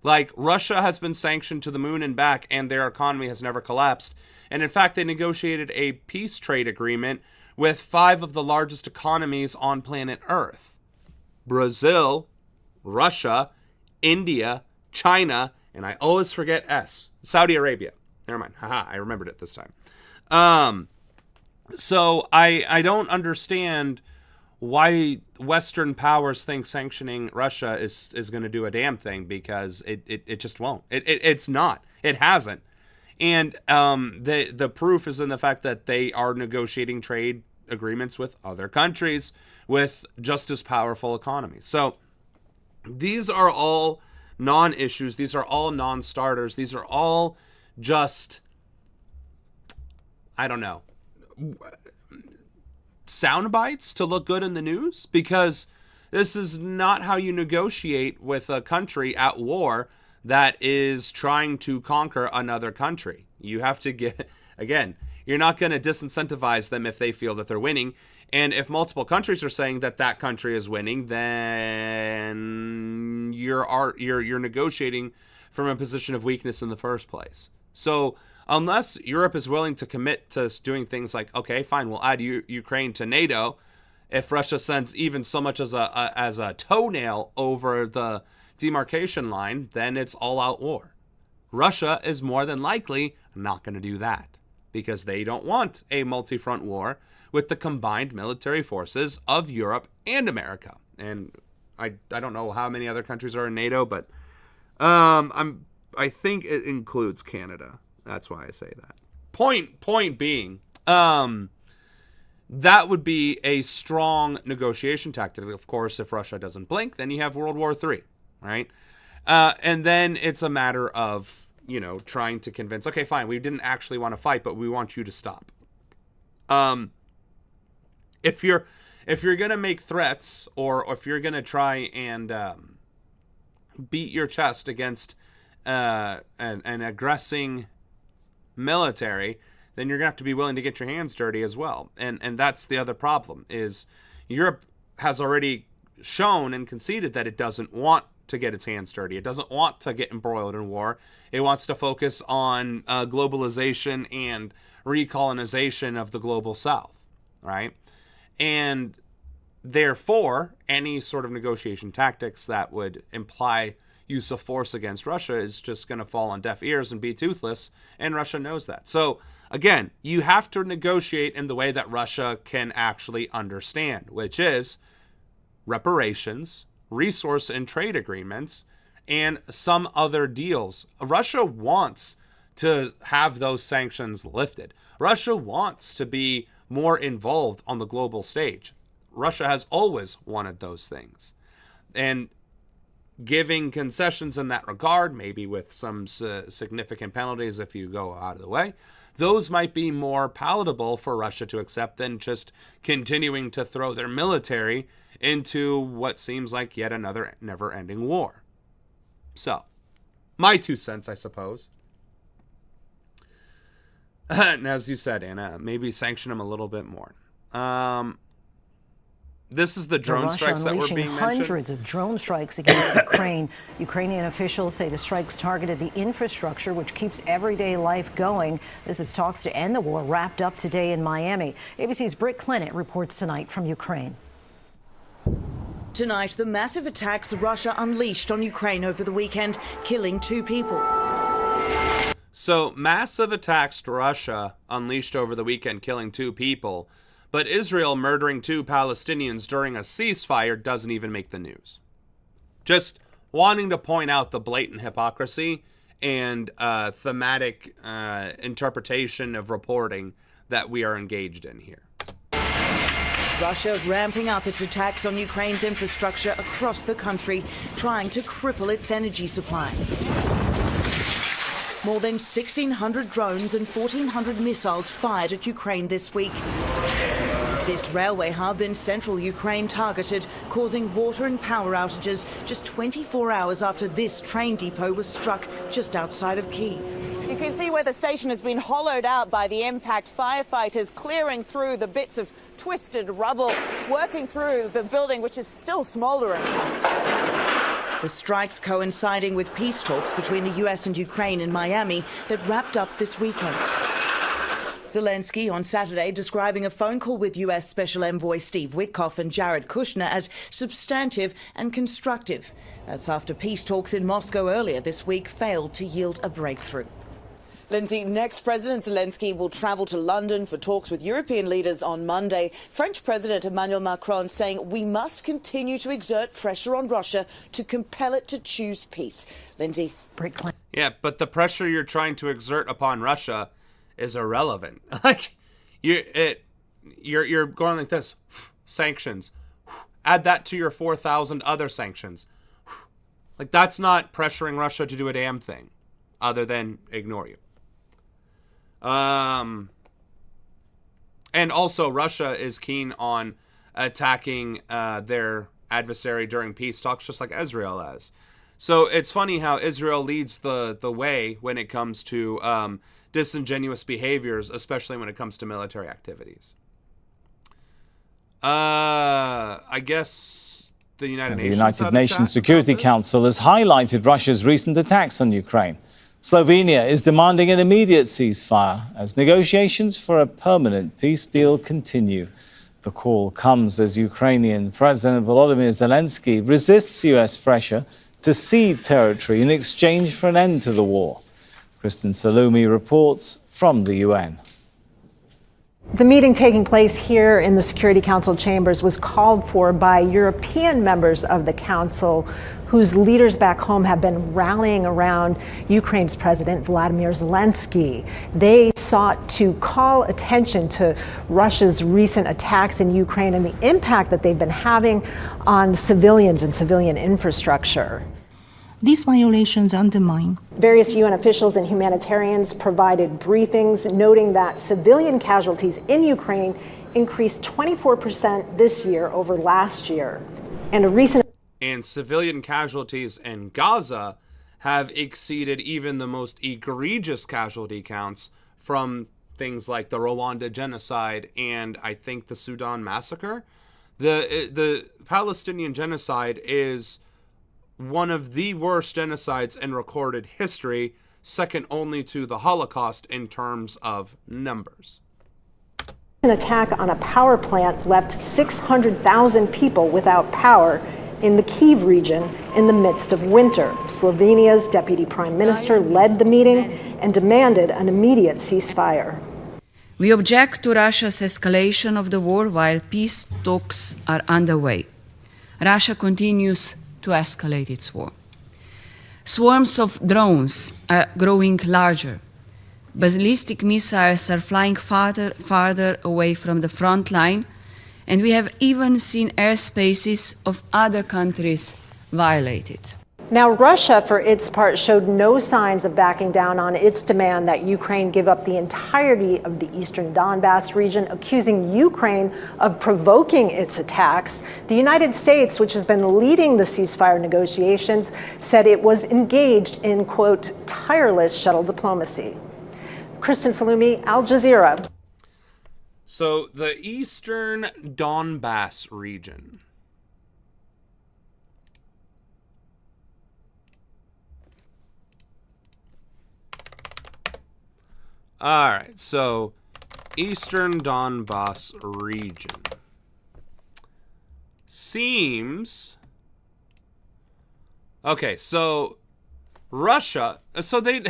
Like, Russia has been sanctioned to the moon and back, and their economy has never collapsed. And in fact, they negotiated a peace trade agreement with 5 of the largest economies on planet Earth: Brazil, Russia, India, China, and I always forget Saudi Arabia. Never mind. Haha, I remembered it this time. So I don't understand why Western powers think sanctioning Russia is going to do a damn thing, because it just won't. It's not. It hasn't. And the proof is in the fact that they are negotiating trade agreements with other countries with just as powerful economies. So these are all non-issues. These are all non-starters. These are all just, I don't know, sound bites to look good in the news, because this is not how you negotiate with a country at war that is trying to conquer another country. You have to get, again, you're not going to disincentivize them if they feel that they're winning. And if multiple countries are saying that that country is winning, then you're negotiating from a position of weakness in the first place. So unless Europe is willing to commit to doing things like, okay, fine, we'll add Ukraine to NATO, if Russia sends even so much as a toenail over the demarcation line, then it's all-out war. Russia is more than likely not going to do that, because they don't want a multi-front war with the combined military forces of Europe and America. And I don't know how many other countries are in NATO, but I think it includes Canada. That's why I say that. Point being, that would be a strong negotiation tactic. Of course, if Russia doesn't blink, then you have World War III, right? And then it's a matter of, trying to convince, okay, fine, we didn't actually want to fight, but we want you to stop. If you're going to make threats, or if you're going to try and beat your chest against an aggressing military, then you're going to have to be willing to get your hands dirty as well. And that's the other problem, is Europe has already shown and conceded that it doesn't want to get its hands dirty. It doesn't want to get embroiled in war. It wants to focus on globalization and recolonization of the global south, right? And therefore, any sort of negotiation tactics that would imply use of force against Russia is just going to fall on deaf ears and be toothless, and Russia knows that. So, again, you have to negotiate in the way that Russia can actually understand, which is reparations, resource and trade agreements, and some other deals. Russia wants to have those sanctions lifted. Russia wants to be more involved on the global stage. Russia has always wanted those things. And giving concessions in that regard, maybe with some significant penalties if you go out of the way, those might be more palatable for Russia to accept than just continuing to throw their military into what seems like yet another never-ending war. So, my 2 cents, I suppose. And as you said, Anna, maybe sanction them a little bit more. This is the drone strikes that were being mentioned. Hundreds of drone strikes against Ukraine. Ukrainian officials say the strikes targeted the infrastructure, which keeps everyday life going. This is talks to end the war wrapped up today in Miami. ABC's Britt Clinton reports tonight from Ukraine. Tonight, the massive attacks Russia unleashed on Ukraine over the weekend, killing 2 people. So, massive attacks to Russia unleashed over the weekend, killing 2 people. But Israel murdering 2 Palestinians during a ceasefire doesn't even make the news. Just wanting to point out the blatant hypocrisy and thematic interpretation of reporting that we are engaged in here. Russia ramping up its attacks on Ukraine's infrastructure across the country, trying to cripple its energy supply. More than 1,600 drones and 1,400 missiles fired at Ukraine this week. This railway hub in central Ukraine targeted, causing water and power outages just 24 hours after this train depot was struck just outside of Kyiv. You can see where the station has been hollowed out by the impact. Firefighters clearing through the bits of twisted rubble, working through the building, which is still smouldering. The strikes coinciding with peace talks between the US and Ukraine in Miami that wrapped up this weekend. Zelensky on Saturday describing a phone call with US Special Envoy Steve Witkoff and Jared Kushner as substantive and constructive. That's after peace talks in Moscow earlier this week failed to yield a breakthrough. Lindsay, next President Zelensky will travel to London for talks with European leaders on Monday. French President Emmanuel Macron saying we must continue to exert pressure on Russia to compel it to choose peace. Lindsay. Yeah, but the pressure you're trying to exert upon Russia is irrelevant. Like, you're going like this. Sanctions. Add that to your 4,000 other sanctions. Like, that's not pressuring Russia to do a damn thing other than ignore you. And also, Russia is keen on attacking their adversary during peace talks, just like Israel is. So it's funny how Israel leads the way when it comes to disingenuous behaviors, especially when it comes to military activities. I guess the United Nations Security Council has highlighted Russia's recent attacks on Ukraine. Slovenia is demanding an immediate ceasefire as negotiations for a permanent peace deal continue. The call comes as Ukrainian President Volodymyr Zelensky resists US pressure to cede territory in exchange for an end to the war. Kristen Salumi reports from the UN. The meeting taking place here in the Security Council chambers was called for by European members of the Council whose leaders back home have been rallying around Ukraine's President Vladimir Zelensky. They sought to call attention to Russia's recent attacks in Ukraine and the impact that they've been having on civilians and civilian infrastructure. These violations undermine. Various UN officials and humanitarians provided briefings noting that civilian casualties in Ukraine increased 24% this year over last year. And civilian casualties in Gaza have exceeded even the most egregious casualty counts from things like the Rwanda genocide and I think the Sudan massacre. The Palestinian genocide is one of the worst genocides in recorded history, second only to the Holocaust in terms of numbers. An attack on a power plant left 600,000 people without power in the Kyiv region in the midst of winter. Slovenia's deputy prime minister led the meeting and demanded an immediate ceasefire. We object to Russia's escalation of the war while peace talks are underway. Russia continues to escalate its war. Swarms of drones are growing larger. Ballistic missiles are flying farther away from the front line, and we have even seen airspaces of other countries violated. Now, Russia, for its part, showed no signs of backing down on its demand that Ukraine give up the entirety of the eastern Donbass region, accusing Ukraine of provoking its attacks. The United States, which has been leading the ceasefire negotiations, said it was engaged in, quote, tireless shuttle diplomacy. Kristen Salumi, Al Jazeera. So the eastern Donbass region. All right, so eastern Donbass region seems okay. So Russia, so they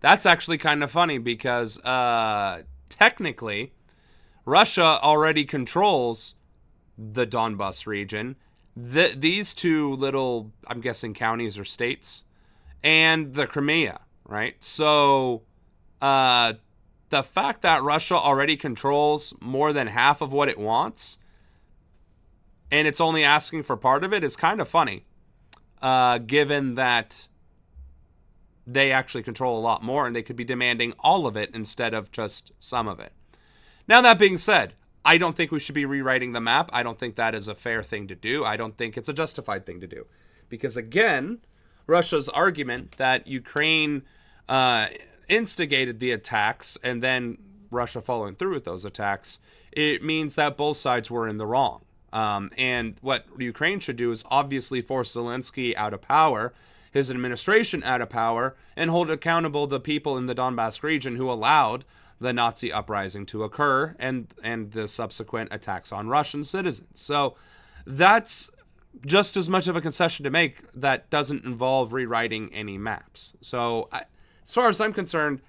that's actually kind of funny because technically Russia already controls the Donbass region. These two little, I'm guessing, counties or states, and the Crimea, right? So the fact that Russia already controls more than half of what it wants, and it's only asking for part of it, is kind of funny, given that they actually control a lot more, and they could be demanding all of it instead of just some of it. Now, that being said, I don't think we should be rewriting the map. I don't think that is a fair thing to do. I don't think it's a justified thing to do. Because, again, Russia's argument that Ukraine instigated the attacks and then Russia following through with those attacks, it means that both sides were in the wrong. And what Ukraine should do is obviously force Zelensky out of power, his administration out of power, and hold accountable the people in the Donbass region who allowed the Nazi uprising to occur and the subsequent attacks on Russian citizens. So that's just as much of a concession to make that doesn't involve rewriting any maps. So as far as I'm concerned,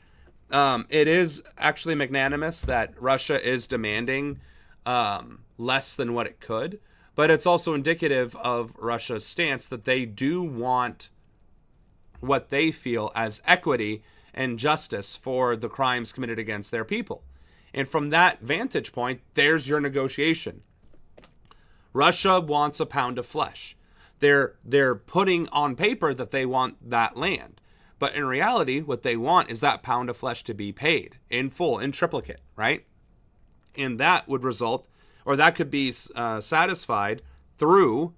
it is actually magnanimous that Russia is demanding less than what it could, but it's also indicative of Russia's stance that they do want what they feel as equity and justice for the crimes committed against their people. And from that vantage point, there's your negotiation. Russia wants a pound of flesh. They're putting on paper that they want that land. But in reality, what they want is that pound of flesh to be paid in full, in triplicate, right? And that would result, or that could be satisfied through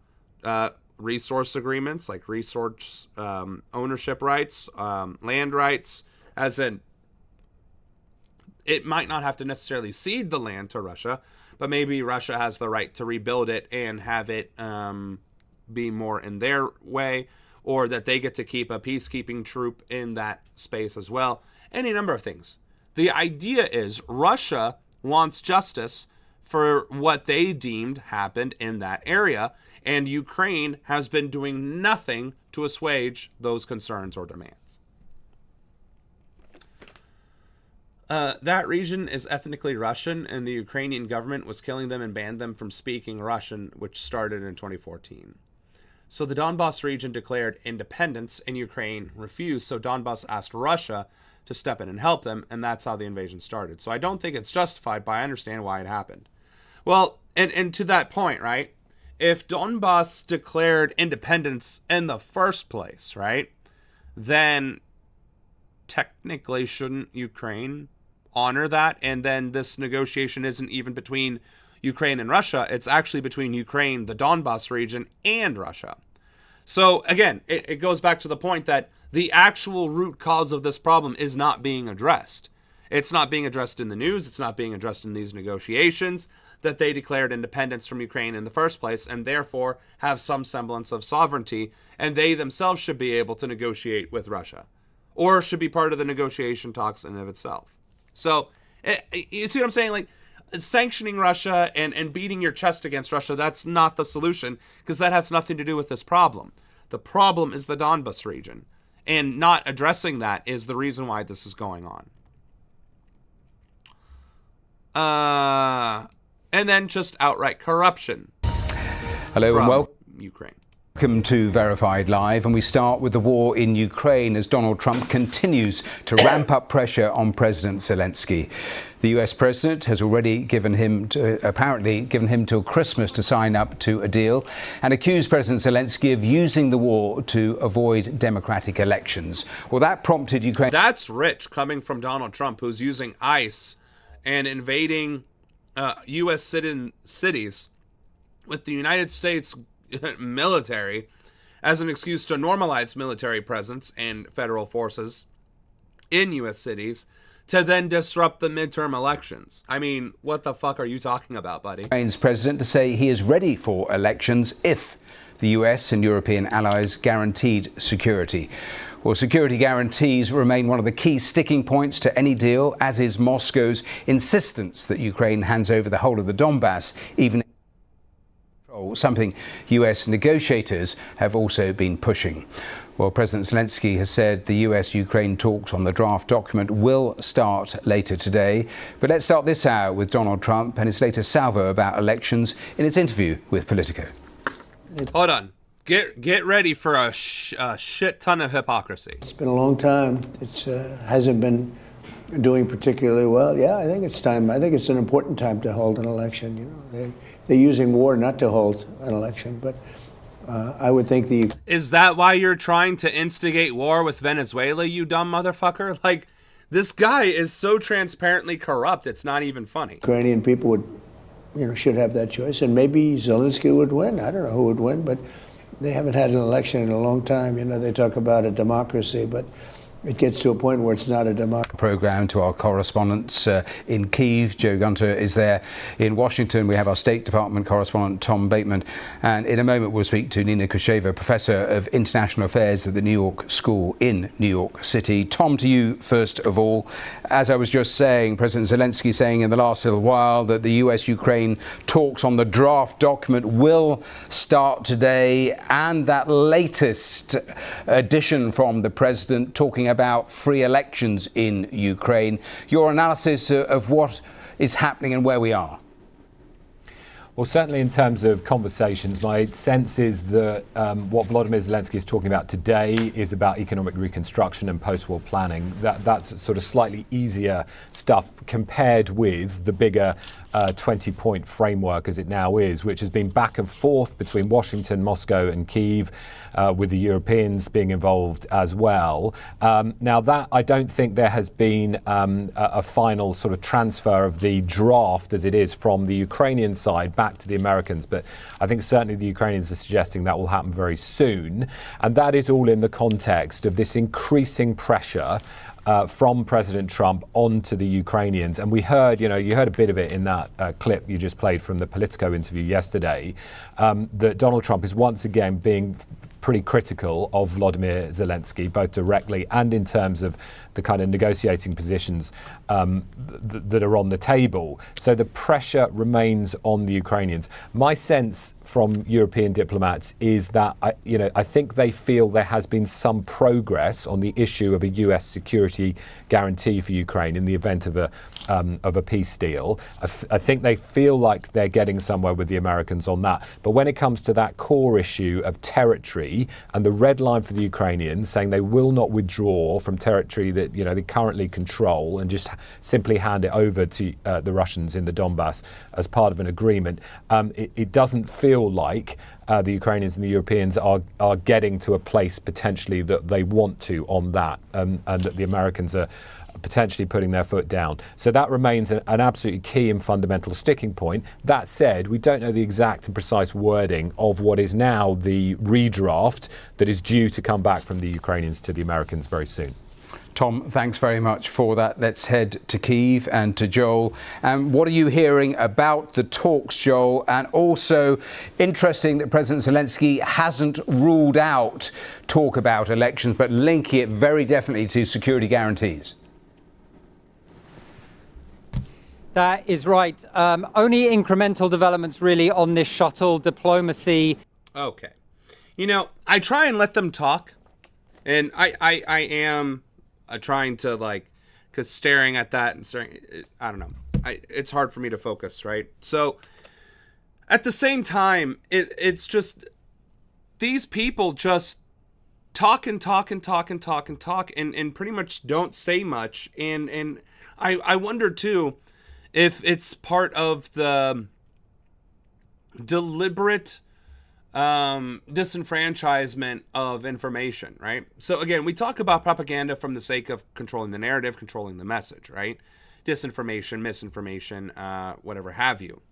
resource agreements, like resource ownership rights, land rights, as in it might not have to necessarily cede the land to Russia, but maybe Russia has the right to rebuild it and have it be more in their way, or that they get to keep a peacekeeping troop in that space as well. Any number of things. The idea is Russia wants justice for what they deemed happened in that area, and Ukraine has been doing nothing to assuage those concerns or demands. That region is ethnically Russian, and the Ukrainian government was killing them and banned them from speaking Russian, which started in 2014. So the Donbass region declared independence, and Ukraine refused, so Donbass asked Russia to step in and help them, and that's how the invasion started. So I don't think it's justified, but I understand why it happened. Well, and to that point, right, if Donbass declared independence in the first place, right, then technically shouldn't Ukraine honor that? And then this negotiation isn't even between Ukraine and Russia. It's actually between Ukraine, the Donbass region, and Russia. So again, it goes back to the point that the actual root cause of this problem is not being addressed. It's not being addressed in the news. It's not being addressed in these negotiations, that they declared independence from Ukraine in the first place and therefore have some semblance of sovereignty, and they themselves should be able to negotiate with Russia, or should be part of the negotiation talks in and of itself. So you see what I'm saying? Like, sanctioning Russia and beating your chest against Russia, that's not the solution, because that has nothing to do with this problem. The problem is the Donbas region, and not addressing that is the reason why this is going on. And then just outright corruption. Hello and welcome. Ukraine. Welcome to Verified Live, and we start with the war in Ukraine as Donald Trump continues to ramp up pressure on President Zelensky. The US president has already apparently given him till Christmas to sign up to a deal and accused President Zelensky of using the war to avoid democratic elections. Well, that prompted Ukraine. That's rich coming from Donald Trump, who's using ICE and invading U.S. cities with the United States military as an excuse to normalize military presence and federal forces in U.S. cities to then disrupt the midterm elections. I mean, what the fuck are you talking about, buddy? Ukraine's president to say he is ready for elections if the US and European allies guaranteed security. Well, security guarantees remain one of the key sticking points to any deal, as is Moscow's insistence that Ukraine hands over the whole of the Donbass, even something US negotiators have also been pushing. Well, President Zelensky has said the US-Ukraine talks on the draft document will start later today. But let's start this hour with Donald Trump and his latest salvo about elections in his interview with Politico. Hold on. Get ready for a shit ton of hypocrisy. It's been a long time. It hasn't been doing particularly well. Yeah, I think it's time. I think it's an important time to hold an election. You know, they're using war not to hold an election, but I would think Is that why you're trying to instigate war with Venezuela, you dumb motherfucker? Like, this guy is so transparently corrupt, it's not even funny. Ukrainian people would, should have that choice, and maybe Zelensky would win. I don't know who would win, but they haven't had an election in a long time. They talk about a democracy, but it gets to a point where it's not a democracy. Program to our correspondents in Kyiv. Joe Gunter is there. In Washington, we have our State Department correspondent, Tom Bateman. And in a moment, we'll speak to Nina Kusheva, Professor of International Affairs at the New York School in New York City. Tom, to you first of all. As I was just saying, President Zelensky saying in the last little while that the US-Ukraine talks on the draft document will start today. And that latest addition from the president talking about free elections in Ukraine. Your analysis of what is happening and where we are? Well, certainly in terms of conversations, my sense is that what Volodymyr Zelensky is talking about today is about economic reconstruction and post-war planning. That's sort of slightly easier stuff compared with the bigger 20-point framework as it now is, which has been back and forth between Washington, Moscow and Kyiv, with the Europeans being involved as well. Now that I don't think there has been a final sort of transfer of the draft as it is from the Ukrainian side back to the Americans, but I think certainly the Ukrainians are suggesting that will happen very soon. And that is all in the context of this increasing pressure from President Trump onto the Ukrainians. And we heard, you heard a bit of it in that clip you just played from the Politico interview yesterday, that Donald Trump is once again being pretty critical of Volodymyr Zelensky, both directly and in terms of the kind of negotiating positions that are on the table. So the pressure remains on the Ukrainians. My sense from European diplomats is that, I think they feel there has been some progress on the issue of a US security guarantee for Ukraine in the event of a peace deal. I think they feel like they're getting somewhere with the Americans on that. But when it comes to that core issue of territory and the red line for the Ukrainians, saying they will not withdraw from territory that they currently control and just simply hand it over to the Russians in the Donbass as part of an agreement, it doesn't feel like the Ukrainians and the Europeans are getting to a place potentially that they want to on that, and that the Americans are potentially putting their foot down. So that remains an absolutely key and fundamental sticking point. That said, we don't know the exact and precise wording of what is now the redraft that is due to come back from the Ukrainians to the Americans very soon. Tom, thanks very much for that. Let's head to Kyiv and to Joel. And what are you hearing about the talks, Joel? And also interesting that President Zelensky hasn't ruled out talk about elections, but linking it very definitely to security guarantees. That is right. Only incremental developments really on this shuttle diplomacy. Okay. You know, I try and let them talk. And I am trying to, like, because staring at that and staring, I don't know. It's hard for me to focus, right? So at the same time, it's just these people just talk and pretty much don't say much. And I wonder, too, if it's part of the deliberate disenfranchisement of information, right? So again, we talk about propaganda from the sake of controlling the narrative, controlling the message, right? Disinformation, misinformation, whatever have you.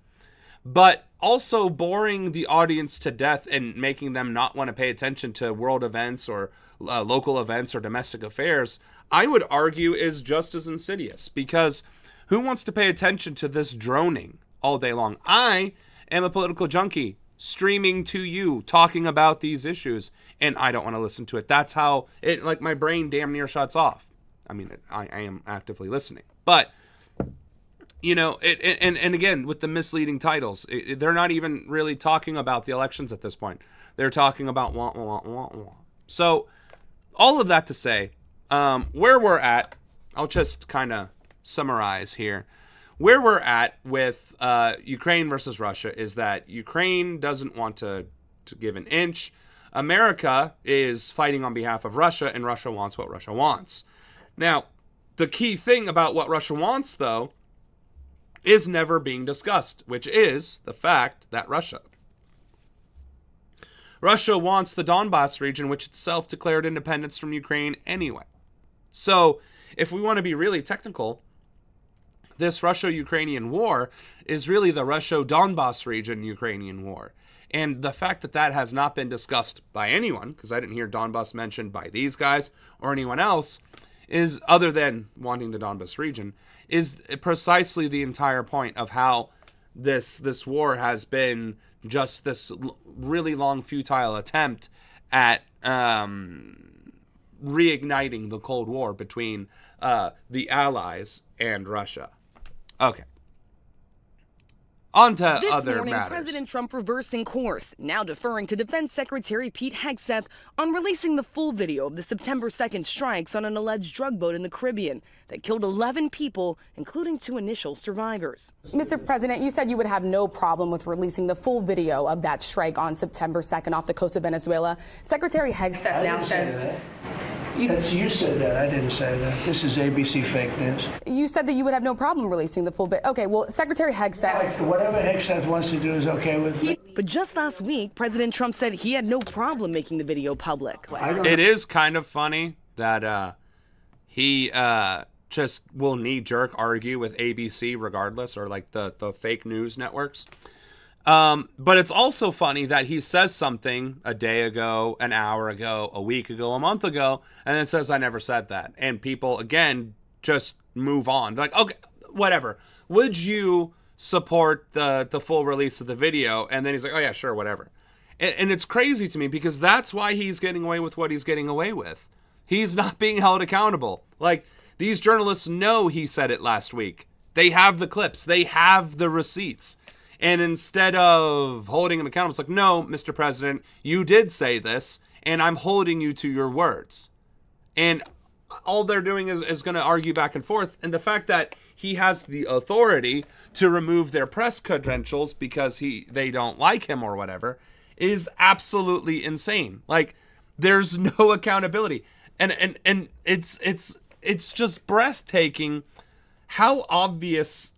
But also boring the audience to death and making them not want to pay attention to world events or local events or domestic affairs, I would argue is just as insidious, because who wants to pay attention to this droning all day long? I am a political junkie streaming to you, talking about these issues, and I don't want to listen to it. That's how it, like, my brain damn near shuts off. I mean, I am actively listening, but you know, and again, with the misleading titles, they're not even really talking about the elections at this point. They're talking about wah, wah, wah, wah. So all of that to say, where we're at, I'll just kind of summarize here. Where we're at with Ukraine versus Russia is that Ukraine doesn't want to give an inch. America is fighting on behalf of Russia, and Russia wants what Russia wants. Now, the key thing about what Russia wants, though, is never being discussed, which is the fact that Russia wants the Donbass region, which itself declared independence from Ukraine anyway. So, if we want to be really technical, this Russo-Ukrainian war is really the Russo-Donbass region Ukrainian war. And the fact that that has not been discussed by anyone, because I didn't hear Donbass mentioned by these guys or anyone else, is, other than wanting the Donbass region, is precisely the entire point of how this war has been just this really long, futile attempt at reigniting the Cold War between the Allies and Russia. Okay. On to this other morning, matters. President Trump reversing course, now deferring to Defense Secretary Pete Hegseth on releasing the full video of the September 2nd strikes on an alleged drug boat in the Caribbean that killed 11 people, including 2 initial survivors. Mr. President, you said you would have no problem with releasing the full video of that strike on September 2nd off the coast of Venezuela. Secretary Hegseth now says... You said that. I didn't say that. This is ABC fake news. You said that you would have no problem releasing the full bit. Okay, well, Secretary Hegseth... Whatever Hegseth wants to do is okay with me. But just last week, President Trump said he had no problem making the video public. It is kind of funny that he just will knee-jerk argue with ABC regardless, or like the fake news networks. But it's also funny that he says something a day ago, an hour ago, a week ago, a month ago, and then says, I never said that. And people, again, just move on. They're like, okay, whatever. Would you support the full release of the video? And then he's like, oh yeah, sure, whatever. And it's crazy to me, because that's why he's getting away with what he's getting away with. He's not being held accountable. Like, these journalists know he said it last week. They have the clips. They have the receipts. And instead of holding him accountable, it's like, no, Mr. President, you did say this, and I'm holding you to your words. And all they're doing is going to argue back and forth. And the fact that he has the authority to remove their press credentials because they don't like him or whatever is absolutely insane. Like, there's no accountability. And it's just breathtaking how obvious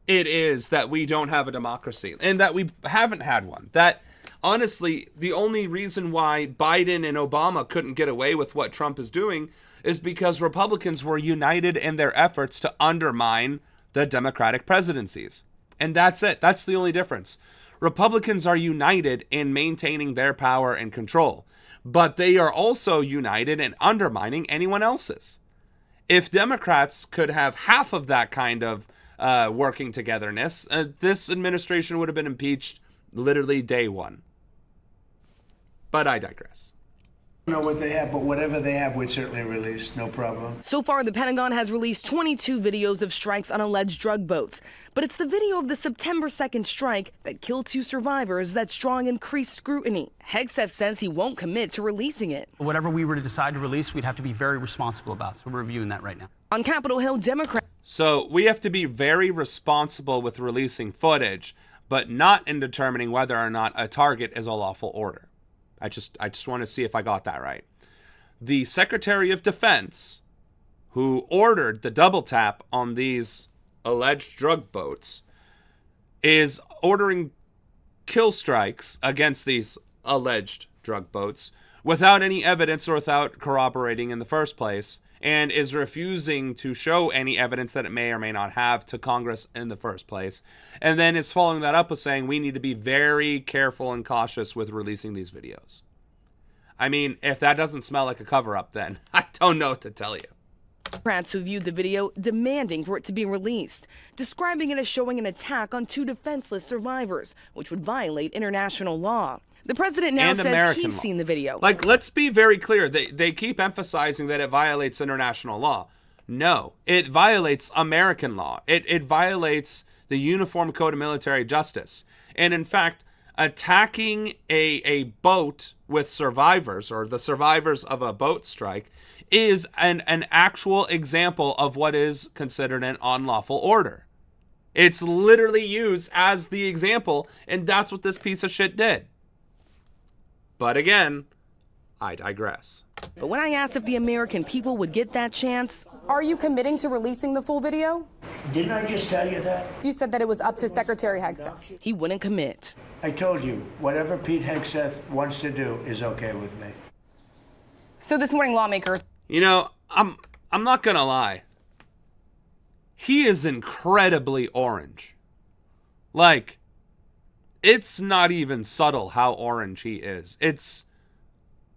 it is that we don't have a democracy and that we haven't had one. That, honestly, the only reason why Biden and Obama couldn't get away with what Trump is doing is because Republicans were united in their efforts to undermine the Democratic presidencies. And that's it. That's the only difference. Republicans are united in maintaining their power and control, but they are also united in undermining anyone else's. If Democrats could have half of that kind of working togetherness, this administration would have been impeached literally day one. But I digress. I don't know what they have, but whatever they have, we'd certainly release, no problem. So far, the Pentagon has released 22 videos of strikes on alleged drug boats. But it's the video of the September 2nd strike that killed 2 survivors that's drawing increased scrutiny. Hegseth says he won't commit to releasing it. Whatever we were to decide to release, we'd have to be very responsible about. So we're reviewing that right now. On Capitol Hill, Democrats. So we have to be very responsible with releasing footage, but not in determining whether or not a target is a lawful order. I just want to see if I got that right. The Secretary of Defense, who ordered the double tap on these alleged drug boats, is ordering kill strikes against these alleged drug boats without any evidence or without corroborating in the first place, and is refusing to show any evidence that it may or may not have to Congress in the first place, and then is following that up with saying we need to be very careful and cautious with releasing these videos. I mean, if that doesn't smell like a cover-up, then I don't know what to tell you. Democrats who viewed the video demanding for it to be released, describing it as showing an attack on 2 defenseless survivors, which would violate international law. The president now says American he's law. seen the video. Like, let's be very clear. They keep emphasizing that it violates international law. No, it violates American law. It violates the Uniform Code of Military Justice. And in fact, attacking a boat with survivors, or the survivors of a boat strike, is an actual example of what is considered an unlawful order. It's literally used as the example, and that's what this piece of shit did. But again, I digress. But when I asked if the American people would get that chance, are you committing to releasing the full video? Didn't I just tell you that? You said that it was up to Secretary Hegseth. He wouldn't commit. I told you, whatever Pete Hegseth wants to do is okay with me. So this morning, lawmakers... You know, I'm not gonna lie. He is incredibly orange. Like, it's not even subtle how orange he is. It's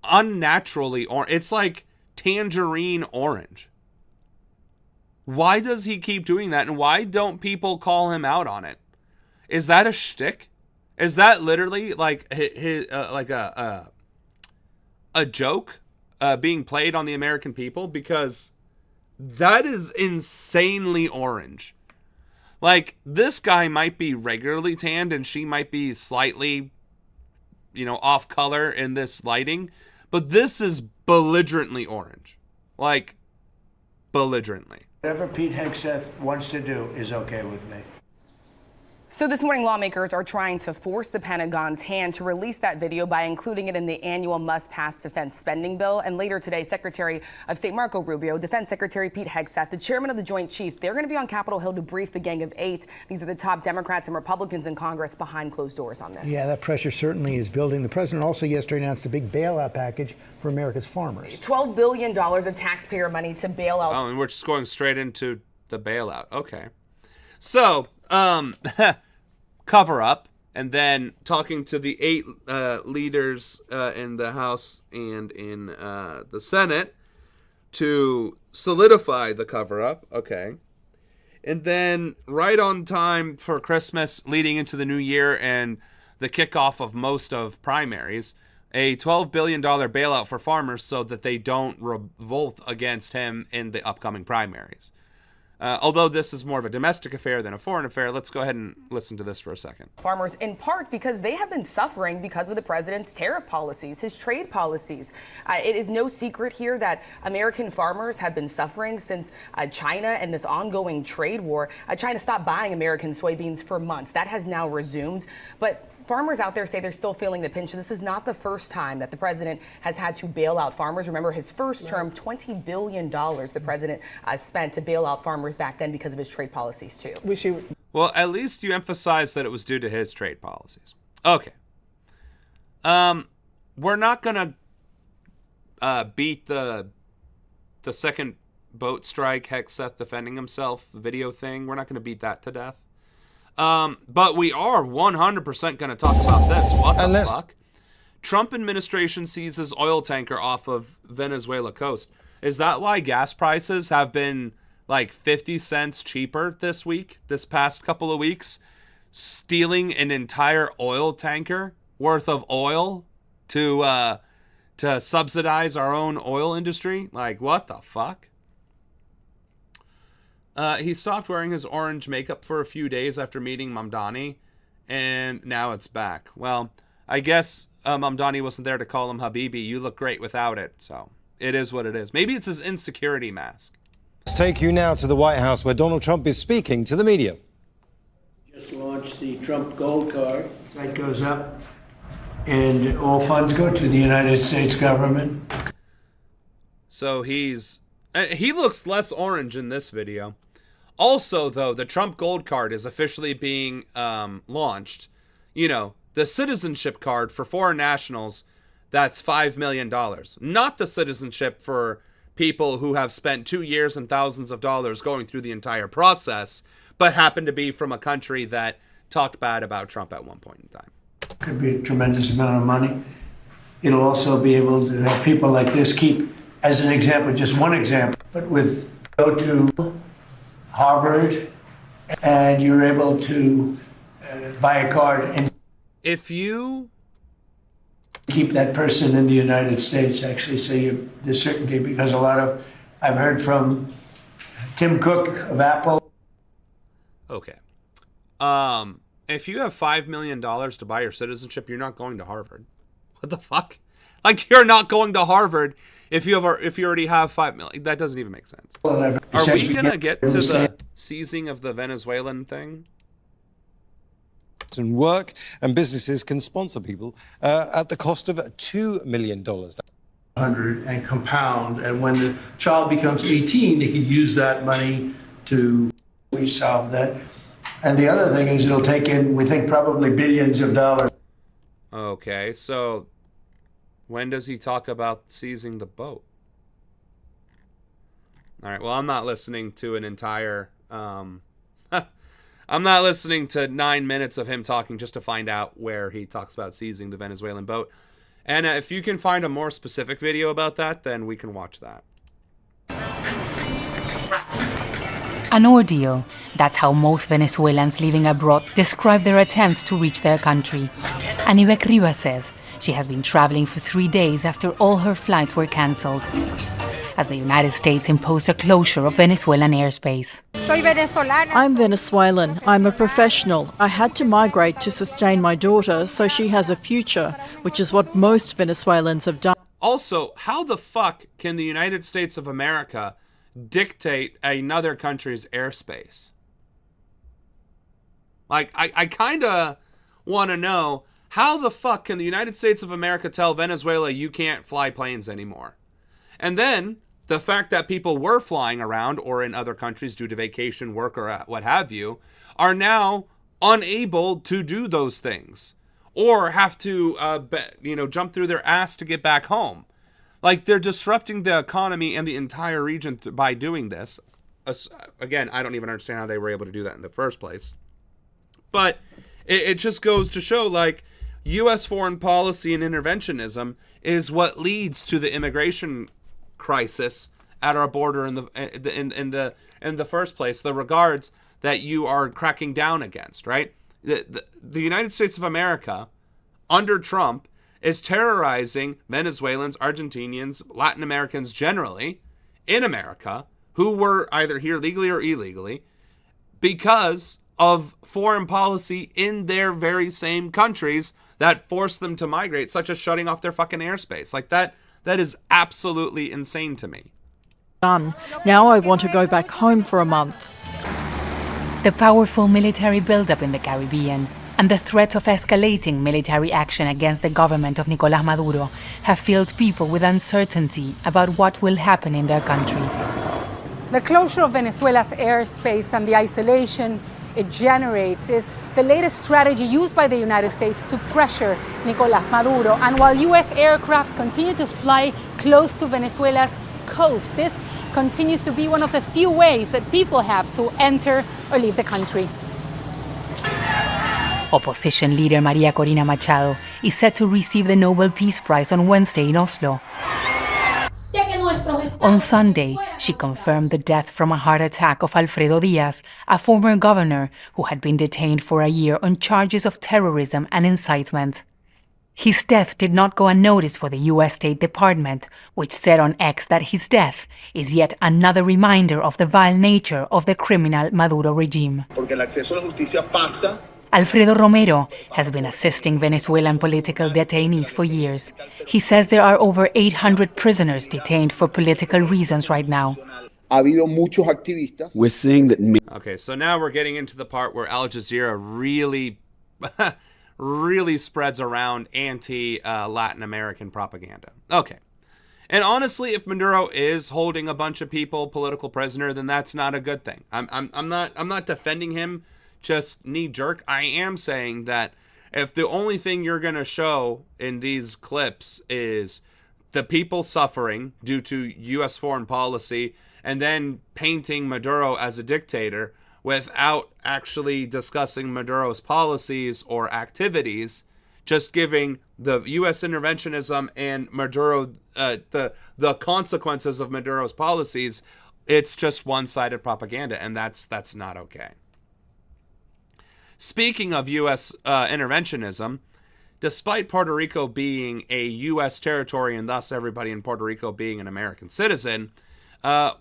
unnaturally orange. It's like tangerine orange. Why does he keep doing that, and why don't people call him out on it? Is that a shtick? Is that literally like like a joke being played on the American people? Because that is insanely orange. Like, this guy might be regularly tanned and she might be slightly, off color in this lighting, but this is belligerently orange. Like, belligerently. Whatever Pete Hegseth wants to do is okay with me. So this morning, lawmakers are trying to force the Pentagon's hand to release that video by including it in the annual must-pass defense spending bill. And later today, Secretary of State Marco Rubio, Defense Secretary Pete Hegseth, the chairman of the Joint Chiefs, they're going to be on Capitol Hill to brief the Gang of 8. These are the top Democrats and Republicans in Congress behind closed doors on this. Yeah, that pressure certainly is building. The president also yesterday announced a big bailout package for America's farmers. $12 billion of taxpayer money to bail out. Oh, and we're just going straight into the bailout. Okay. So, cover up, and then talking to the 8 leaders in the House and in the Senate to solidify the cover up. Okay. And then right on time for Christmas, leading into the new year and the kickoff of most of primaries, a $12 billion bailout for farmers so that they don't revolt against him in the upcoming primaries. Although this is more of a domestic affair than a foreign affair, let's go ahead and listen to this for a second. Farmers, in part because they have been suffering because of the president's tariff policies, his trade policies. It is no secret here that American farmers have been suffering since China and this ongoing trade war. China stopped buying American soybeans for months. That has now resumed. But farmers out there say they're still feeling the pinch. This is not the first time that the president has had to bail out farmers. Remember, his first term, $20 billion the president spent to bail out farmers back then because of his trade policies, too. Well, at least you emphasized that it was due to his trade policies. Okay. We're not going to beat the second boat strike, Hegseth defending himself, video thing. We're not going to beat that to death. But we are 100% going to talk about this. What the fuck? Trump administration seizes oil tanker off of Venezuela coast. Is that why gas prices have been like 50 cents cheaper this past couple of weeks? Stealing an entire oil tanker worth of oil to to subsidize our own oil industry? Like, what the fuck? He stopped wearing his orange makeup for a few days after meeting Mamdani, and now it's back. Well, I guess Mamdani wasn't there to call him Habibi. You look great without it, so it is what it is. Maybe it's his insecurity mask. Let's take you now to the White House, where Donald Trump is speaking to the media. Just launched the Trump Gold Card. Site goes up, and all funds go to the United States government. So he looks less orange in this video. Also, though, the Trump Gold Card is officially being launched. You know, the citizenship card for foreign nationals, that's $5 million. Not the citizenship for people who have spent 2 years and thousands of dollars going through the entire process, but happen to be from a country that talked bad about Trump at one point in time. Could be a tremendous amount of money. It'll also be able to have people like this keep, as an example, just one example, but go to Harvard, and you're able to buy a card and if you keep that person in the United States, actually, so there's certainty, because I've heard from Tim Cook of Apple. Okay. If you have $5 million to buy your citizenship, you're not going to Harvard. What the fuck? Like, you're not going to Harvard if you already have $5 million. That doesn't even make sense. Are we gonna get to the seizing of the Venezuelan thing? And work and businesses can sponsor people at the cost of $2 million. 100 and compound, and when the child becomes 18, they could use that money to solve that. And the other thing is, it'll take in, we think, probably billions of dollars. Okay, so when does he talk about seizing the boat? All right, well, I'm not listening to an entire I'm not listening to 9 minutes of him talking just to find out where he talks about seizing the Venezuelan boat. And if you can find a more specific video about that, then we can watch that. An ordeal. That's how most Venezuelans living abroad describe their attempts to reach their country. Anibek Rivas says she has been traveling for 3 days after all her flights were cancelled, as the United States imposed a closure of Venezuelan airspace. I'm Venezuelan. I'm a professional. I had to migrate to sustain my daughter so she has a future, which is what most Venezuelans have done. Also, how the fuck can the United States of America dictate another country's airspace? Like, I kind of want to know, how the fuck can the United States of America tell Venezuela you can't fly planes anymore? And then the fact that people were flying around or in other countries due to vacation, work, or what have you, are now unable to do those things or have to, jump through their ass to get back home. Like, they're disrupting the economy and the entire region by doing this. Again, I don't even understand how they were able to do that in the first place. But it just goes to show, like, U.S. foreign policy and interventionism is what leads to the immigration crisis at our border in the first place, the regards that you are cracking down against, right? The United States of America under Trump is terrorizing Venezuelans, Argentinians, Latin Americans generally in America who were either here legally or illegally because of foreign policy in their very same countries that forced them to migrate, such as shutting off their fucking airspace. Like, that is absolutely insane to me. Done. Now I want to go back home for a month. The powerful military buildup in the Caribbean and the threat of escalating military action against the government of Nicolás Maduro have filled people with uncertainty about what will happen in their country. The closure of Venezuela's airspace and the isolation it generates is the latest strategy used by the United States to pressure Nicolás Maduro. And while U.S. aircraft continue to fly close to Venezuela's coast, this continues to be one of the few ways that people have to enter or leave the country. Opposition leader Maria Corina Machado is set to receive the Nobel Peace Prize on Wednesday in Oslo. On Sunday, she confirmed the death from a heart attack of Alfredo Diaz, a former governor who had been detained for a year on charges of terrorism and incitement. His death did not go unnoticed for the U.S. State Department, which said on X that his death is yet another reminder of the vile nature of the criminal Maduro regime. Alfredo Romero has been assisting Venezuelan political detainees for years. He says there are over 800 prisoners detained for political reasons right now. We're seeing that. Okay, so now we're getting into the part where Al Jazeera really spreads around anti-Latin American propaganda. Okay. And honestly, if Maduro is holding a bunch of people political prisoner, then that's not a good thing. I'm not defending him just knee jerk. I am saying that if the only thing you're going to show in these clips is the people suffering due to US foreign policy and then painting Maduro as a dictator without actually discussing Maduro's policies or activities, just giving the U.S. interventionism and Maduro the consequences of Maduro's policies, it's just one-sided propaganda, and that's not okay. Speaking of U.S. interventionism, despite Puerto Rico being a U.S. territory and thus everybody in Puerto Rico being an American citizen,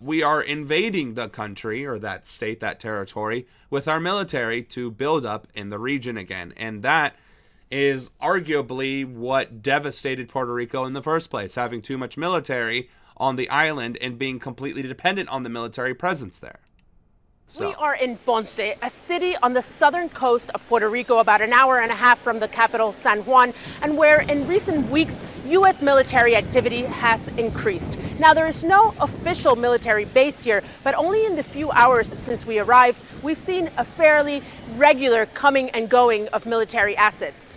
we are invading the country, or that state, that territory, with our military to build up in the region again. And that is arguably what devastated Puerto Rico in the first place, having too much military on the island and being completely dependent on the military presence there. So. We are in Ponce, a city on the southern coast of Puerto Rico, about an hour and a half from the capital, San Juan, and where in recent weeks, U.S. military activity has increased. Now, there is no official military base here, but only in the few hours since we arrived, we've seen a fairly regular coming and going of military assets.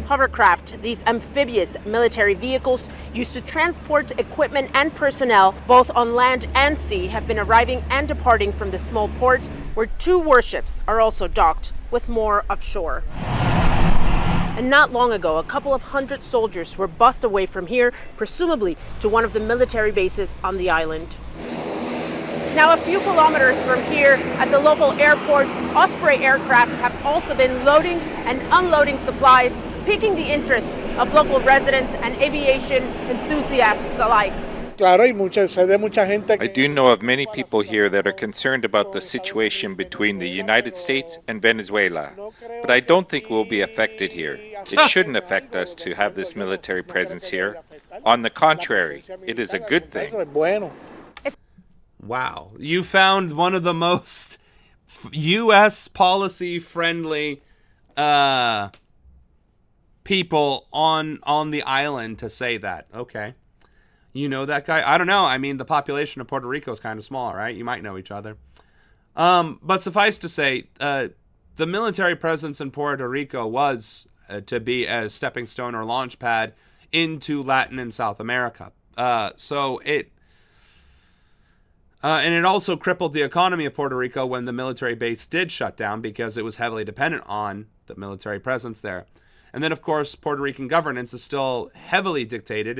Hovercraft, these amphibious military vehicles used to transport equipment and personnel both on land and sea, have been arriving and departing from the small port, where 2 warships are also docked, with more offshore. And not long ago, a couple of hundred soldiers were bussed away from here, presumably to one of the military bases on the island. Now, a few kilometers from here at the local airport, Osprey aircraft have also been loading and unloading supplies, piquing the interest of local residents and aviation enthusiasts alike. I do know of many people here that are concerned about the situation between the United States and Venezuela, but I don't think we'll be affected here. It shouldn't affect us to have this military presence here. On the contrary, it is a good thing. Wow, you found one of the most U.S. policy-friendly people on the island to say that. Okay. You know that guy? I don't know. I mean, the population of Puerto Rico is kind of small, right? You might know each other. But suffice to say, the military presence in Puerto Rico was to be a stepping stone or launch pad into Latin and South America. And it also crippled the economy of Puerto Rico when the military base did shut down, because it was heavily dependent on the military presence there. And then, of course, Puerto Rican governance is still heavily dictated,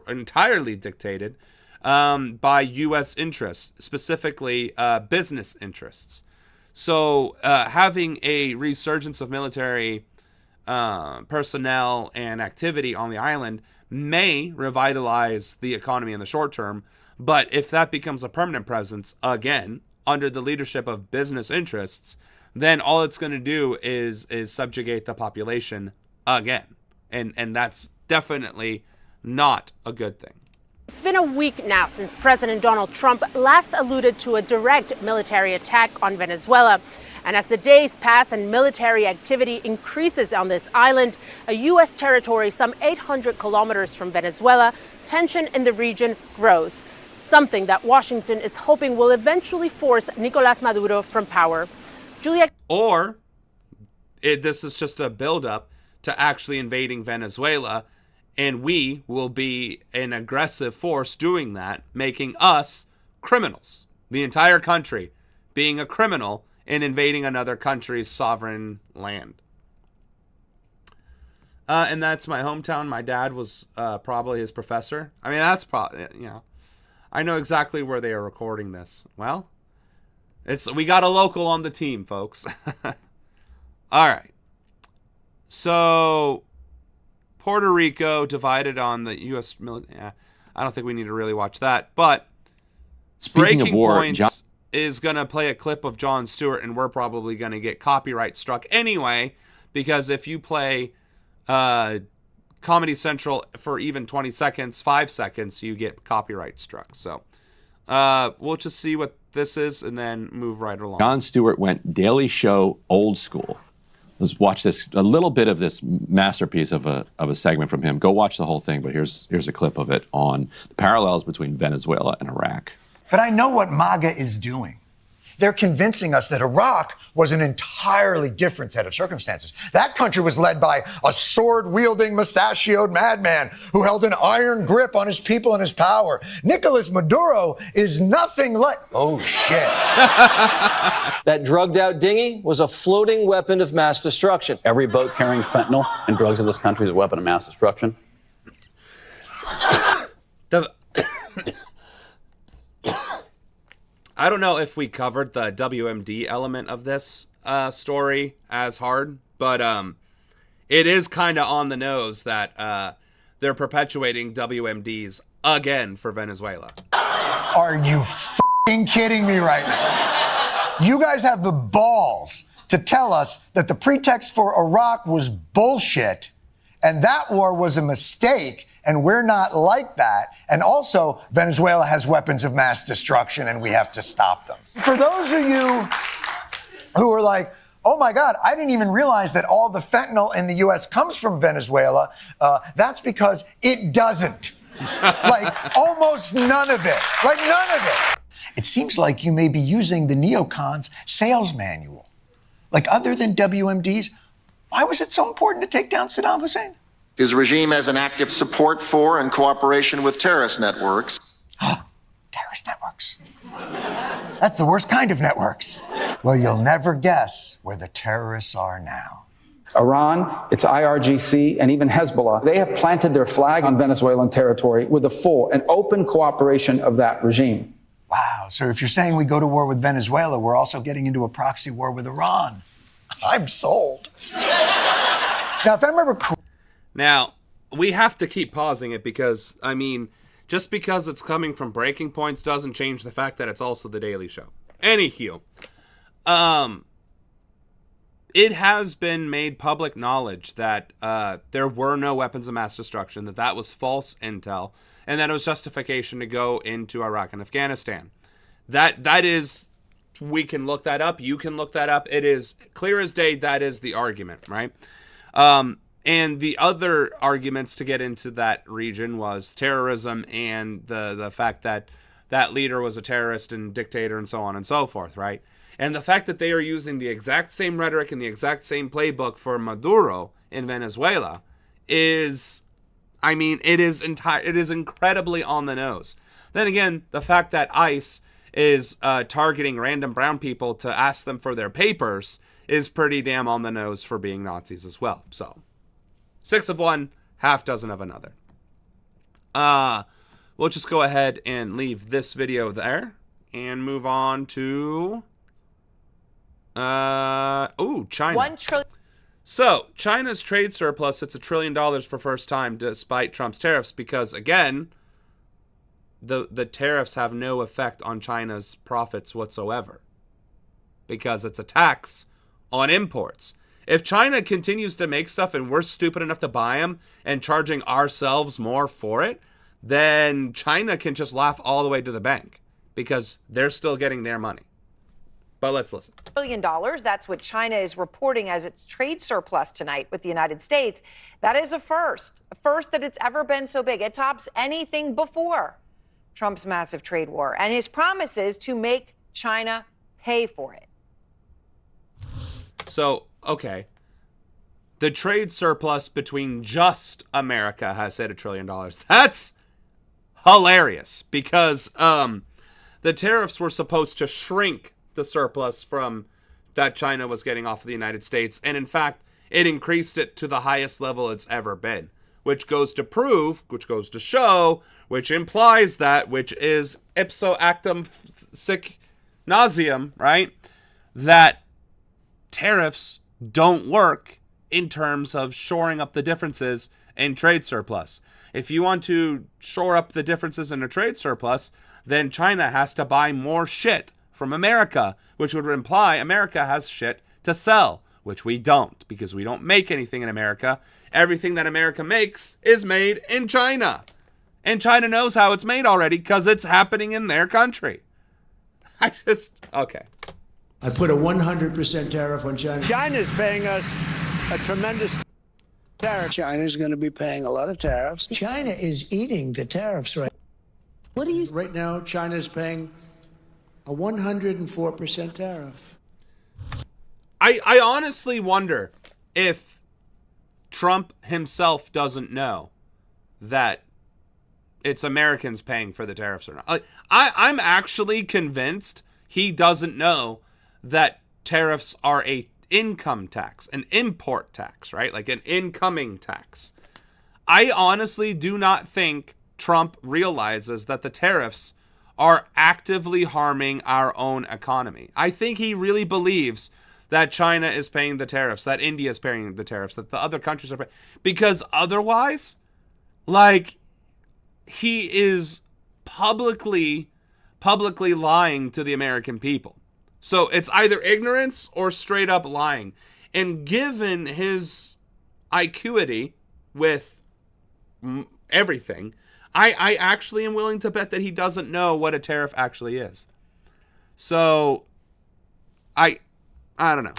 entirely dictated by U.S. interests, specifically business interests. So having a resurgence of military personnel and activity on the island may revitalize the economy in the short term, but if that becomes a permanent presence, again, under the leadership of business interests, then all it's going to do is subjugate the population again. And that's definitely not a good thing. It's been a week now since President Donald Trump last alluded to a direct military attack on Venezuela. And as the days pass and military activity increases on this island, a U.S. territory some 800 kilometers from Venezuela, tension in the region grows, something that Washington is hoping will eventually force Nicolás Maduro from power. Or this is just a buildup to actually invading Venezuela, and we will be an aggressive force doing that, making us criminals. The entire country being a criminal in invading another country's sovereign land. And that's my hometown. My dad was probably his professor. I mean, that's probably, I know exactly where they are recording this. Well, we got a local on the team, folks. All right. So Puerto Rico divided on the U.S. military. Yeah, I don't think we need to really watch that. But Speaking Breaking of war, Points is going to play a clip of Jon Stewart, and we're probably going to get copyright struck anyway, because if you play Comedy Central for even 20 seconds, 5 seconds, you get copyright struck. So we'll just see what this is and then move right along. Jon Stewart went Daily Show old school. Let's watch this, a little bit of this masterpiece of a segment from him. Go watch the whole thing, but here's a clip of it on the parallels between Venezuela and Iraq. But I know what MAGA is doing. They're convincing us that Iraq was an entirely different set of circumstances. That country was led by a sword-wielding, mustachioed madman who held an iron grip on his people and his power. Nicolas Maduro is nothing like... Oh, shit. That drugged-out dinghy was a floating weapon of mass destruction. Every boat carrying fentanyl and drugs in this country is a weapon of mass destruction. I don't know if we covered the WMD element of this story as hard, but it is kind of on the nose that they're perpetuating WMDs again for Venezuela. Are you f***ing kidding me right now? You guys have the balls to tell us that the pretext for Iraq was bullshit and that war was a mistake, and we're not like that. And also, Venezuela has weapons of mass destruction, and we have to stop them. For those of you who are like, oh my God, I didn't even realize that all the fentanyl in the U.S. comes from Venezuela, that's because it doesn't. Like, almost none of it. Like, none of it. It seems like you may be using the neocons' sales manual. Like, other than WMDs, why was it so important to take down Saddam Hussein? His regime has an active support for and cooperation with terrorist networks. Terrorist networks. That's the worst kind of networks. Well, you'll never guess where the terrorists are now. Iran, its IRGC, and even Hezbollah, they have planted their flag on Venezuelan territory with the full and open cooperation of that regime. Wow, so if you're saying we go to war with Venezuela, we're also getting into a proxy war with Iran. I'm sold. Now, if I remember correctly... Now, we have to keep pausing it because, I mean, just because it's coming from Breaking Points doesn't change the fact that it's also The Daily Show. Anywho, it has been made public knowledge that there were no weapons of mass destruction, that was false intel, and that it was justification to go into Iraq and Afghanistan. That is... We can look that up. You can look that up. It is clear as day. That is the argument, right? And the other arguments to get into that region was terrorism and the fact that that leader was a terrorist and dictator and so on and so forth, right? And the fact that they are using the exact same rhetoric and the exact same playbook for Maduro in Venezuela is, I mean, it is incredibly on the nose. Then again, the fact that ICE is targeting random brown people to ask them for their papers is pretty damn on the nose for being Nazis as well. So, 6 of one, half dozen of another. We'll just go ahead and leave this video there and move on to China. $1 trillion. So, China's trade surplus hits $1 trillion for first time despite Trump's tariffs because, again, the tariffs have no effect on China's profits whatsoever because it's a tax on imports. If China continues to make stuff and we're stupid enough to buy them and charging ourselves more for it, then China can just laugh all the way to the bank because they're still getting their money. But let's listen. $1 billion. That's what China is reporting as its trade surplus tonight with the United States. That is a first that it's ever been so big. It tops anything before Trump's massive trade war and his promises to make China pay for it. So, okay. The trade surplus between just America has hit $1 trillion. That's hilarious because the tariffs were supposed to shrink the surplus from that China was getting off of the United States. And in fact, it increased it to the highest level it's ever been, which goes to prove, which goes to show, which implies that, which is ipso actum sic nauseam, right? That tariffs don't work in terms of shoring up the differences in trade surplus. If you want to shore up the differences in a trade surplus, then China has to buy more shit from America, which would imply America has shit to sell, which we don't, because we don't make anything in America. Everything that America makes is made in China. And China knows how it's made already because it's happening in their country. Okay. I put a 100% tariff on China. China's paying us a tremendous tariff. China's going to be paying a lot of tariffs. China is eating the tariffs right. What do you... Right now, China's paying a 104% tariff. I honestly wonder if Trump himself doesn't know that it's Americans paying for the tariffs or not. I'm actually convinced he doesn't know that tariffs are a income tax, an import tax, right? Like an incoming tax. I honestly do not think Trump realizes that the tariffs are actively harming our own economy. I think he really believes that China is paying the tariffs, that India is paying the tariffs, that the other countries are paying. Because otherwise, like, he is publicly lying to the American people. So it's either ignorance or straight up lying. And given his IQity with everything, I actually am willing to bet that he doesn't know what a tariff actually is. So I don't know.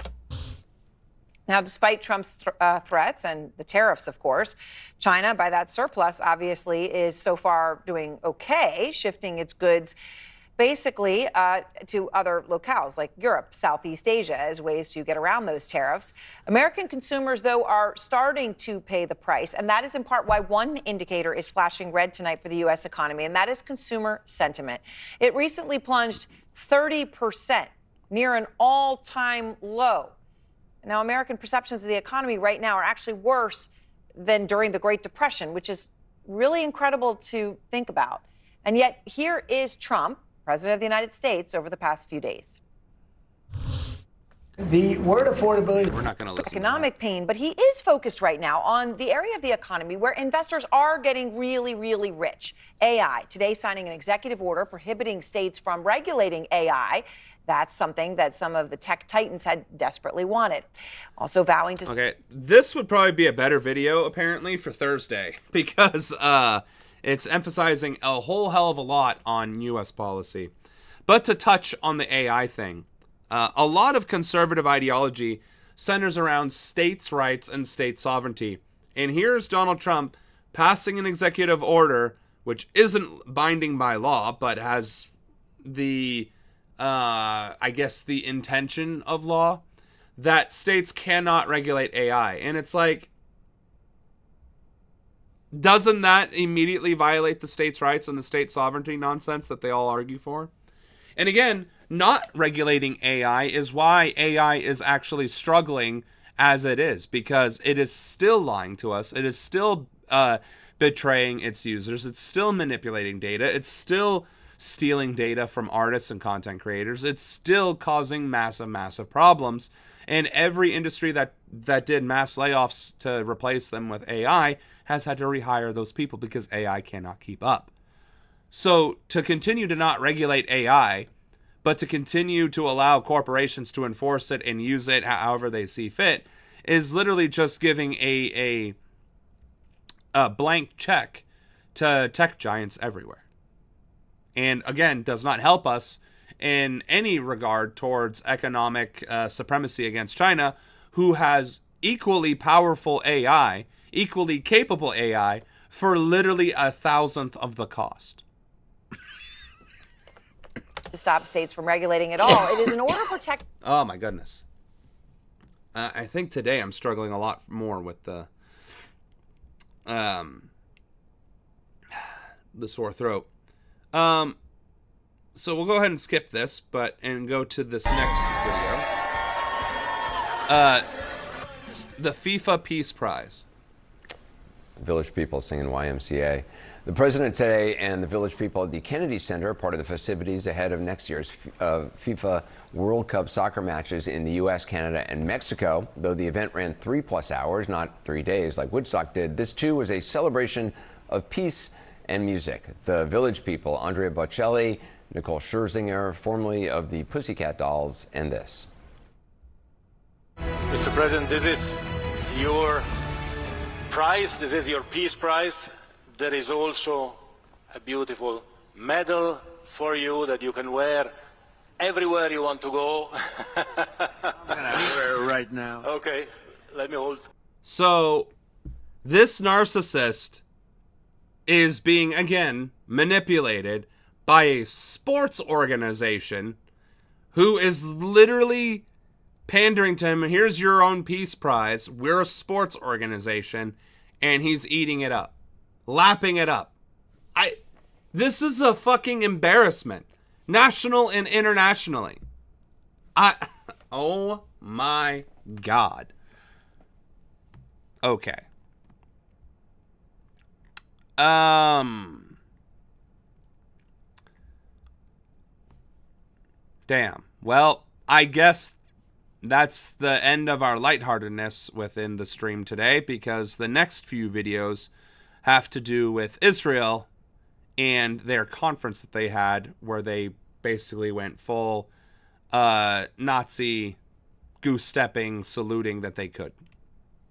Now, despite Trump's threats and the tariffs, of course, China, by that surplus, obviously, is so far doing okay, shifting its goods basically to other locales like Europe, Southeast Asia, as ways to get around those tariffs. American consumers, though, are starting to pay the price, and that is in part why one indicator is flashing red tonight for the U.S. economy, and that is consumer sentiment. It recently plunged 30%, near an all-time low. Now, American perceptions of the economy right now are actually worse than during the Great Depression, which is really incredible to think about. And yet, here is Trump, President of the United States, over the past few days. The word affordability. We're not going to listen. Economic pain, but he is focused right now on the area of the economy where investors are getting really, really rich. AI, today signing an executive order prohibiting states from regulating AI. That's something that some of the tech titans had desperately wanted. Also vowing to... Okay, this would probably be a better video, apparently, for Thursday, because it's emphasizing a whole hell of a lot on U.S. policy. But to touch on the AI thing, a lot of conservative ideology centers around states' rights and state sovereignty. And here's Donald Trump passing an executive order, which isn't binding by law, but has the... I guess the intention of law, that states cannot regulate AI. And it's like, doesn't that immediately violate the states' rights and the state sovereignty nonsense that they all argue for? And again, not regulating AI is why AI is actually struggling as it is, because it is still lying to us. It is still betraying its users. It's still manipulating data. It's still stealing data from artists and content creators. It's still causing massive problems. And every industry that did mass layoffs to replace them with AI has had to rehire those people because AI cannot keep up. So to continue to not regulate AI, but to continue to allow corporations to enforce it and use it however they see fit, is literally just giving a blank check to tech giants everywhere. And again, does not help us in any regard towards economic supremacy against China, who has equally powerful AI, equally capable AI, for literally 1,000th of the cost. To stop states from regulating at all. It is an order to protect... Oh, my goodness. I think today I'm struggling a lot more with the sore throat. So we'll go ahead and skip this, and go to this next video. The FIFA Peace Prize. Village People singing YMCA. The president today and the Village People at the Kennedy Center are part of the festivities ahead of next year's FIFA World Cup soccer matches in the U.S., Canada, and Mexico. Though the event ran 3+ hours, not 3 days like Woodstock did, this too was a celebration of peace and music. The Village People, Andrea Bocelli, Nicole Scherzinger, formerly of the Pussycat Dolls, and this. Mr. President, this is your prize. This is your Peace Prize. There is also a beautiful medal for you that you can wear everywhere you want to go. I'm gonna wear it right now. Okay, let me hold. So, this narcissist is being, again, manipulated by a sports organization who is literally pandering to him. Here's your own Peace Prize. We're a sports organization. And he's eating it up. Lapping it up. This is a fucking embarrassment. National and internationally. Oh my God. Okay. Damn. Well, I guess that's the end of our lightheartedness within the stream today, because the next few videos have to do with Israel and their conference that they had, where they basically went full Nazi goose-stepping, saluting that they could.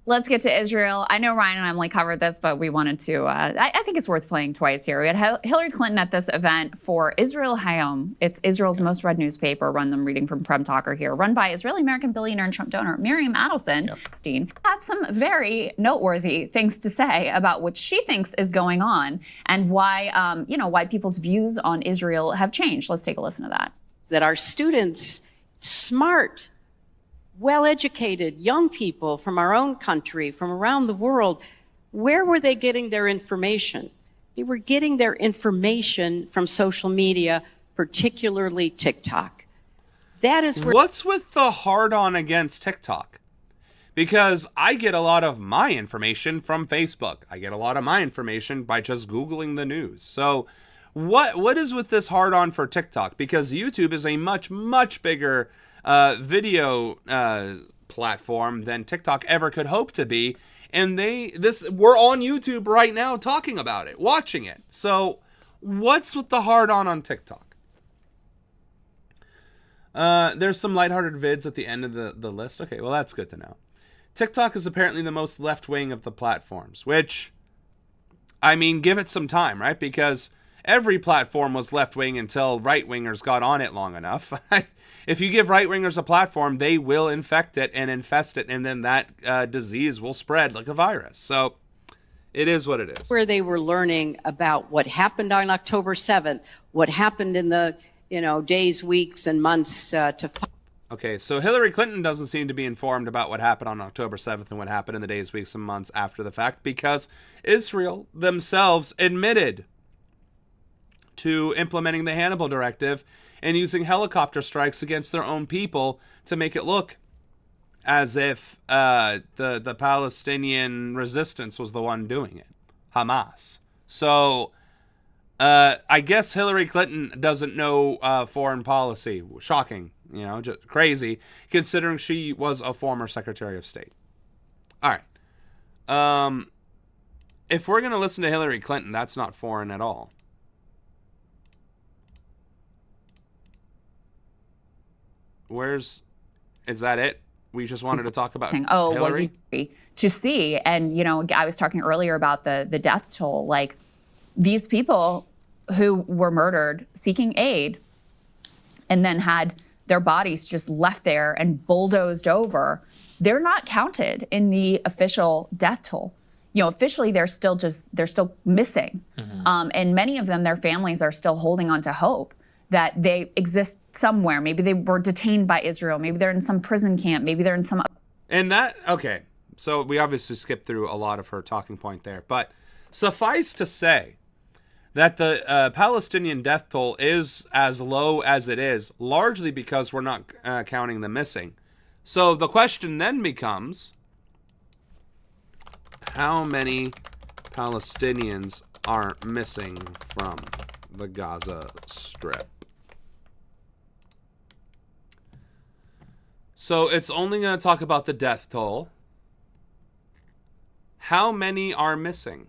Let's get to Israel. I know Ryan and Emily covered this, but we wanted to, I think it's worth playing twice here. We had Hillary Clinton at this event for Israel Hayom. It's Israel's most read newspaper. I'm reading from Prem Talker here. Run by Israeli-American billionaire and Trump donor Miriam Adelson. Had some very noteworthy things to say about what she thinks is going on and why, why people's views on Israel have changed. Let's take a listen to that. That our students, smart, well-educated young people from our own country, from around the world, where were they getting their information? They were getting their information from social media, particularly TikTok. That is where... What's with the hard-on against TikTok? Because I get a lot of my information from Facebook. I get a lot of my information by just Googling the news. So what is with this hard-on for TikTok? Because YouTube is a much, much bigger video platform than TikTok ever could hope to be, and we're on YouTube right now talking about it, watching it. So what's with the hard on TikTok? There's some lighthearted vids at the end of the list. Okay, well, that's good to know. TikTok is apparently the most left-wing of the platforms, which, I mean, give it some time, right? Because every platform was left-wing until right-wingers got on it long enough. If you give right-wingers a platform, they will infect it and infest it, and then that disease will spread like a virus. So it is what it is. Where they were learning about what happened on October 7th, what happened in the days, weeks, and months Okay, so Hillary Clinton doesn't seem to be informed about what happened on October 7th and what happened in the days, weeks, and months after the fact, because Israel themselves admitted to implementing the Hannibal Directive and using helicopter strikes against their own people to make it look as if the Palestinian resistance was the one doing it, Hamas. So I guess Hillary Clinton doesn't know foreign policy. Shocking, just crazy, considering she was a former Secretary of State. All right. If we're going to listen to Hillary Clinton, that's not foreign at all. Is that it? We just wanted to talk about Hillary? To see, and I was talking earlier about the death toll. Like, these people who were murdered seeking aid and then had their bodies just left there and bulldozed over, they're not counted in the official death toll. Officially they're still missing. Mm-hmm. And many of them, their families are still holding on to hope that they exist somewhere. Maybe they were detained by Israel. Maybe they're in some prison camp. Maybe they're in some... Okay, so we obviously skipped through a lot of her talking point there. But suffice to say that the Palestinian death toll is as low as it is, largely because we're not counting the missing. So the question then becomes, how many Palestinians are missing from the Gaza Strip. So it's only going to talk about the death toll. How many are missing?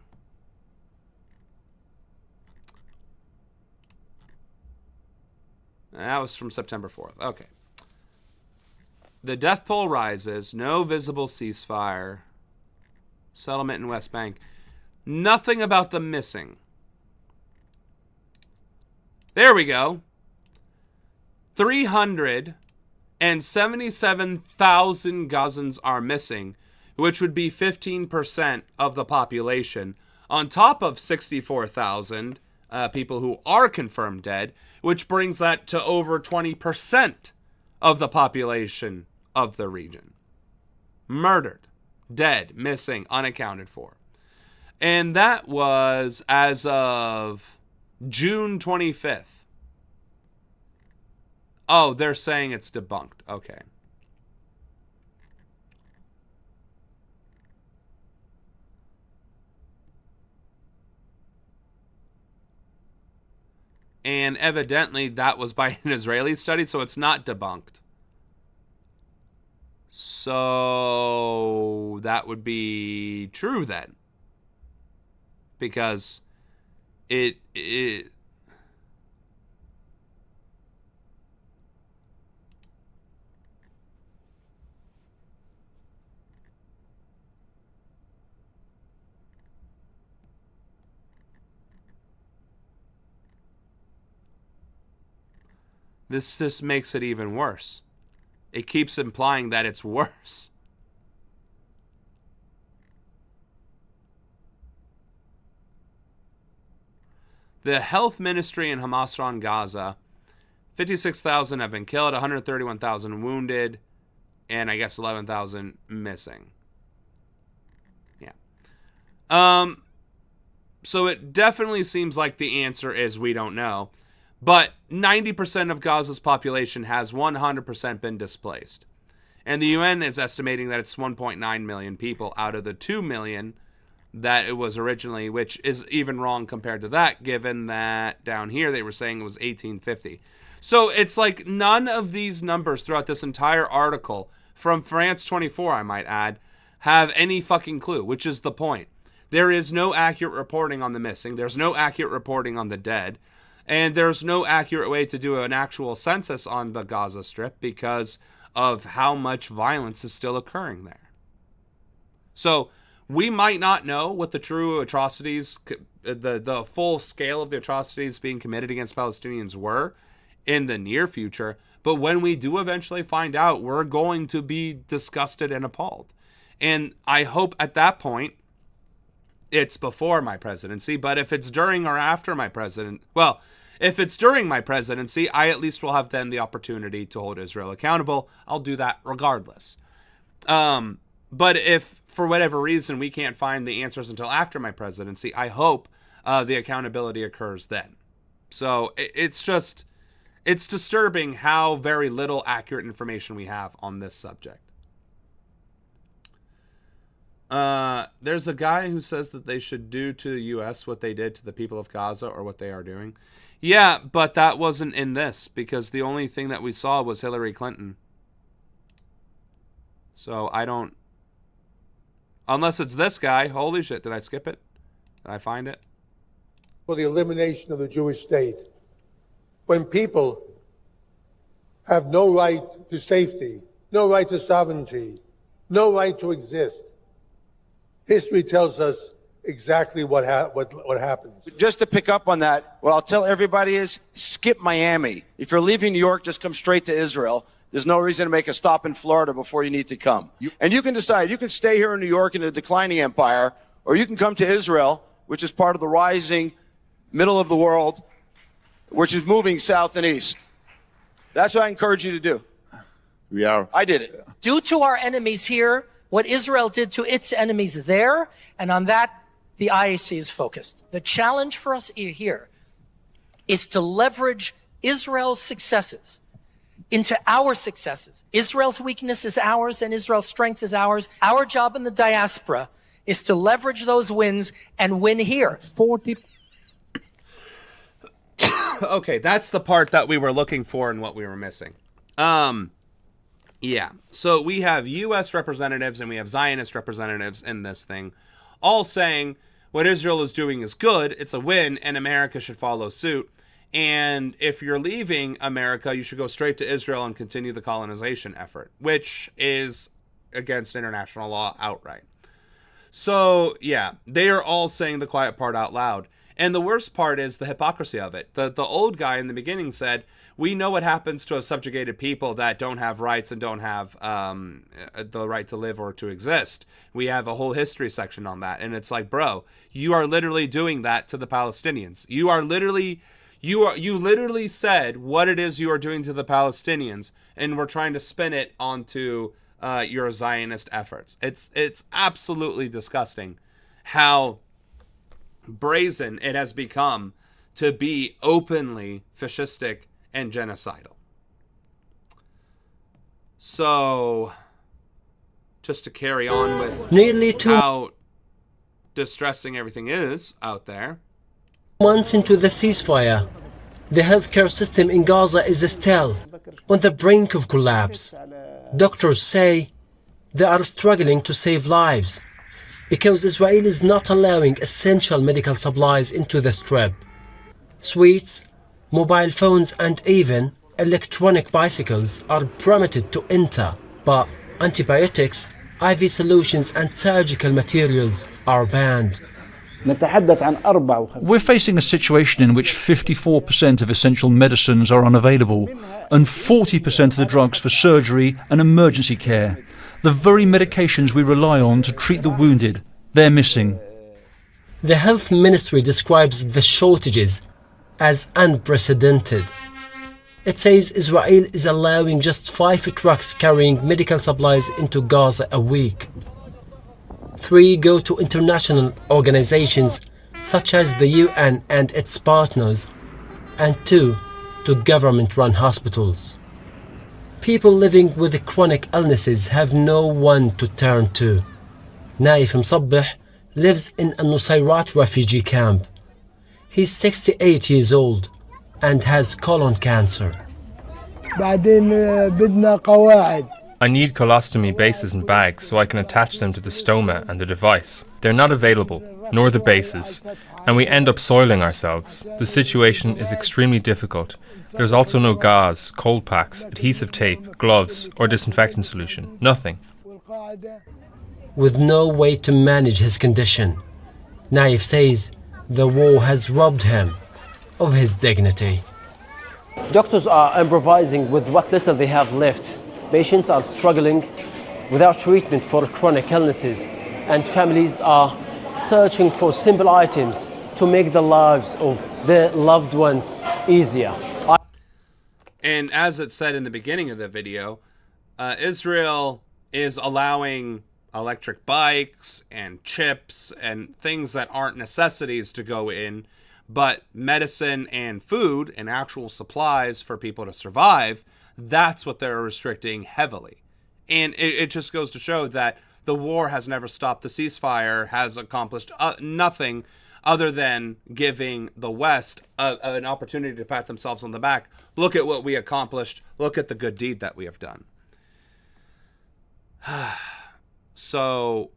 That was from September 4th. Okay. The death toll rises. No visible ceasefire. Settlement in West Bank. Nothing about the missing. There we go. 377,000 Gazans are missing, which would be 15% of the population, on top of 64,000 people who are confirmed dead, which brings that to over 20% of the population of the region. Murdered, dead, missing, unaccounted for. And that was as of June 25th. Oh, they're saying it's debunked. Okay. And evidently that was by an Israeli study, so it's not debunked. So that would be true then. Because it this just makes it even worse. It keeps implying that it's worse. The health ministry in Hamas on Gaza, 56,000 have been killed, 131,000 wounded, and I guess 11,000 missing. Yeah. So it definitely seems like the answer is we don't know. But 90% of Gaza's population has 100% been displaced. And the UN is estimating that it's 1.9 million people out of the 2 million that it was originally, which is even wrong compared to that, given that down here they were saying it was 1850. So it's like none of these numbers throughout this entire article, from France 24, I might add, have any fucking clue, which is the point. There is no accurate reporting on the missing. There's no accurate reporting on the dead. And there's no accurate way to do an actual census on the Gaza Strip because of how much violence is still occurring there. So we might not know what the true atrocities, the full scale of the atrocities being committed against Palestinians were in the near future. But when we do eventually find out, we're going to be disgusted and appalled. And I hope at that point, it's before my presidency, but if it's during or after my if it's during my presidency, I at least will have then the opportunity to hold Israel accountable. I'll do that regardless. But if for whatever reason we can't find the answers until after my presidency, I hope the accountability occurs then. So it's disturbing how very little accurate information we have on this subject. There's a guy who says that they should do to the U.S. what they did to the people of Gaza, or what they are doing. Yeah, but that wasn't in this, because the only thing that we saw was Hillary Clinton. So I don't... Unless it's this guy. Holy shit, did I skip it? Did I find it? For the elimination of the Jewish state. When people have no right to safety, no right to sovereignty, no right to exist, history tells us exactly what happens. Just to pick up on that, what I'll tell everybody is skip Miami. If you're leaving New York, just come straight to Israel. There's no reason to make a stop in Florida before you need to come. And you can decide, you can stay here in New York in a declining empire, or you can come to Israel, which is part of the rising middle of the world, which is moving south and east. That's what I encourage you to do. I did it. Do to our enemies here what Israel did to its enemies there, and on that, the IAC is focused. The challenge for us here is to leverage Israel's successes into our successes. Israel's weakness is ours, and Israel's strength is ours. Our job in the diaspora is to leverage those wins and win here. 40. Okay, that's the part that we were looking for and what we were missing. Yeah, so we have U.S. representatives and we have Zionist representatives in this thing, all saying what Israel is doing is good, it's a win, and America should follow suit. And if you're leaving America, you should go straight to Israel and continue the colonization effort, which is against international law outright. So, yeah, they are all saying the quiet part out loud. And the worst part is the hypocrisy of it. The old guy in the beginning said, we know what happens to a subjugated people that don't have rights and don't have the right to live or to exist. We have a whole history section on that. And it's like, bro, you are literally doing that to the Palestinians. You literally said what it is you are doing to the Palestinians, and we're trying to spin it onto your Zionist efforts. It's absolutely disgusting how brazen it has become to be openly fascistic and genocidal. So, just to carry on with how distressing everything is out there. Months into the ceasefire, the healthcare system in Gaza is still on the brink of collapse. Doctors say they are struggling to save lives because Israel is not allowing essential medical supplies into the Strip. Sweets, mobile phones, and even electronic bicycles are permitted to enter, but antibiotics, IV solutions, and surgical materials are banned. We're facing a situation in which 54% of essential medicines are unavailable and 40% of the drugs for surgery and emergency care. The very medications we rely on to treat the wounded, they're missing. The health ministry describes the shortages as unprecedented. It says Israel is allowing just 5 trucks carrying medical supplies into Gaza a week. 3 go to international organizations such as the UN and its partners, and 2 to government-run hospitals. People living with chronic illnesses have no one to turn to. Naif Msabbih lives in a Nusayrat refugee camp. He's 68 years old and has colon cancer. I need colostomy bases and bags so I can attach them to the stoma and the device. They're not available, nor the bases, and we end up soiling ourselves. The situation is extremely difficult. There's also no gauze, cold packs, adhesive tape, gloves, or disinfectant solution. Nothing. With no way to manage his condition, Naif says the war has robbed him of his dignity. Doctors are improvising with what little they have left. Patients are struggling without treatment for chronic illnesses, and families are searching for simple items to make the lives of their loved ones easier. And as it said in the beginning of the video, Israel is allowing electric bikes and chips and things that aren't necessities to go in, but medicine and food and actual supplies for people to survive, that's what they're restricting heavily. And it just goes to show that the war has never stopped. The ceasefire has accomplished nothing other than giving the West an opportunity to pat themselves on the back. Look at what we accomplished. Look at the good deed that we have done. So,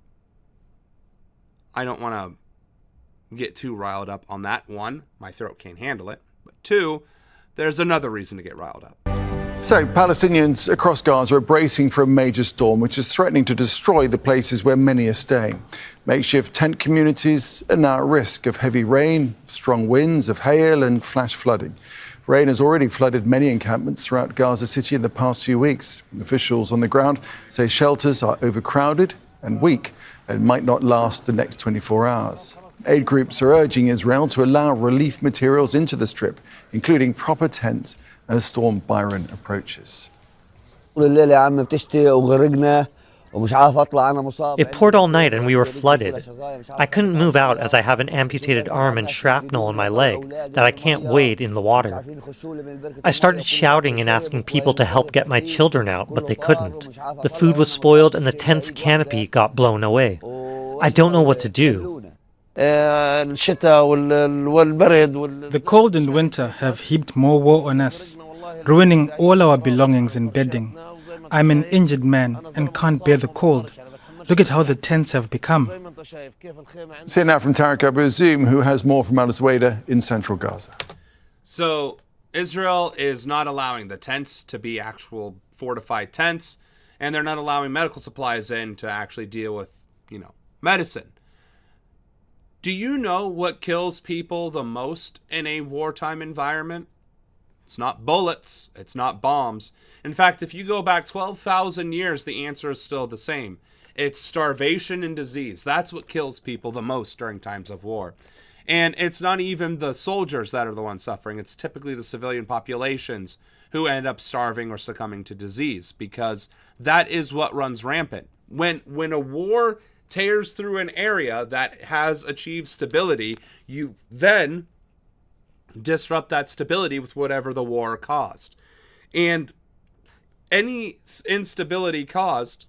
I don't want to get too riled up on that. 1, my throat can't handle it. But 2, there's another reason to get riled up. So, Palestinians across Gaza are bracing for a major storm which is threatening to destroy the places where many are staying. Makeshift tent communities are now at risk of heavy rain, strong winds, of hail and flash flooding. Rain has already flooded many encampments throughout Gaza City in the past few weeks. Officials on the ground say shelters are overcrowded and weak and might not last the next 24 hours. Aid groups are urging Israel to allow relief materials into the Strip, including proper tents, as Storm Byron approaches. It poured all night and we were flooded. I couldn't move out as I have an amputated arm and shrapnel in my leg that I can't wade in the water. I started shouting and asking people to help get my children out, but they couldn't. The food was spoiled and the tent's canopy got blown away. I don't know what to do. The cold and winter have heaped more woe on us, ruining all our belongings and bedding. I'm an injured man and can't bear the cold. Look at how the tents have become. See now from Tarek Abu Zoom, who has more from Al Zuwaida in central Gaza. So Israel is not allowing the tents to be actual fortified tents, and they're not allowing medical supplies in to actually deal with, medicine. Do you know what kills people the most in a wartime environment? It's not bullets. It's not bombs. In fact, if you go back 12,000 years, the answer is still the same. It's starvation and disease. That's what kills people the most during times of war. And it's not even the soldiers that are the ones suffering. It's typically the civilian populations who end up starving or succumbing to disease, because that is what runs rampant. When a war tears through an area that has achieved stability, you then disrupt that stability with whatever the war caused. And any instability caused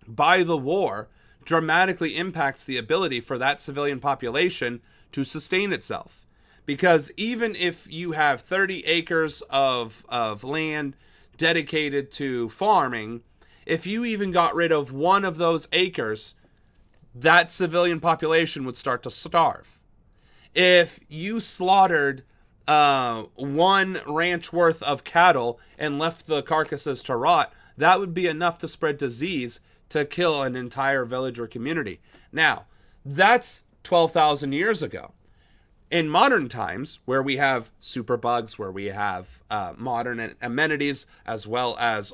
by the war dramatically impacts the ability for that civilian population to sustain itself. Because even if you have 30 acres of land dedicated to farming, if you even got rid of one of those acres, that civilian population would start to starve. If you slaughtered one ranch worth of cattle and left the carcasses to rot, that would be enough to spread disease to kill an entire village or community. Now, that's 12,000 years ago. In modern times, where we have superbugs, where we have modern amenities, as well as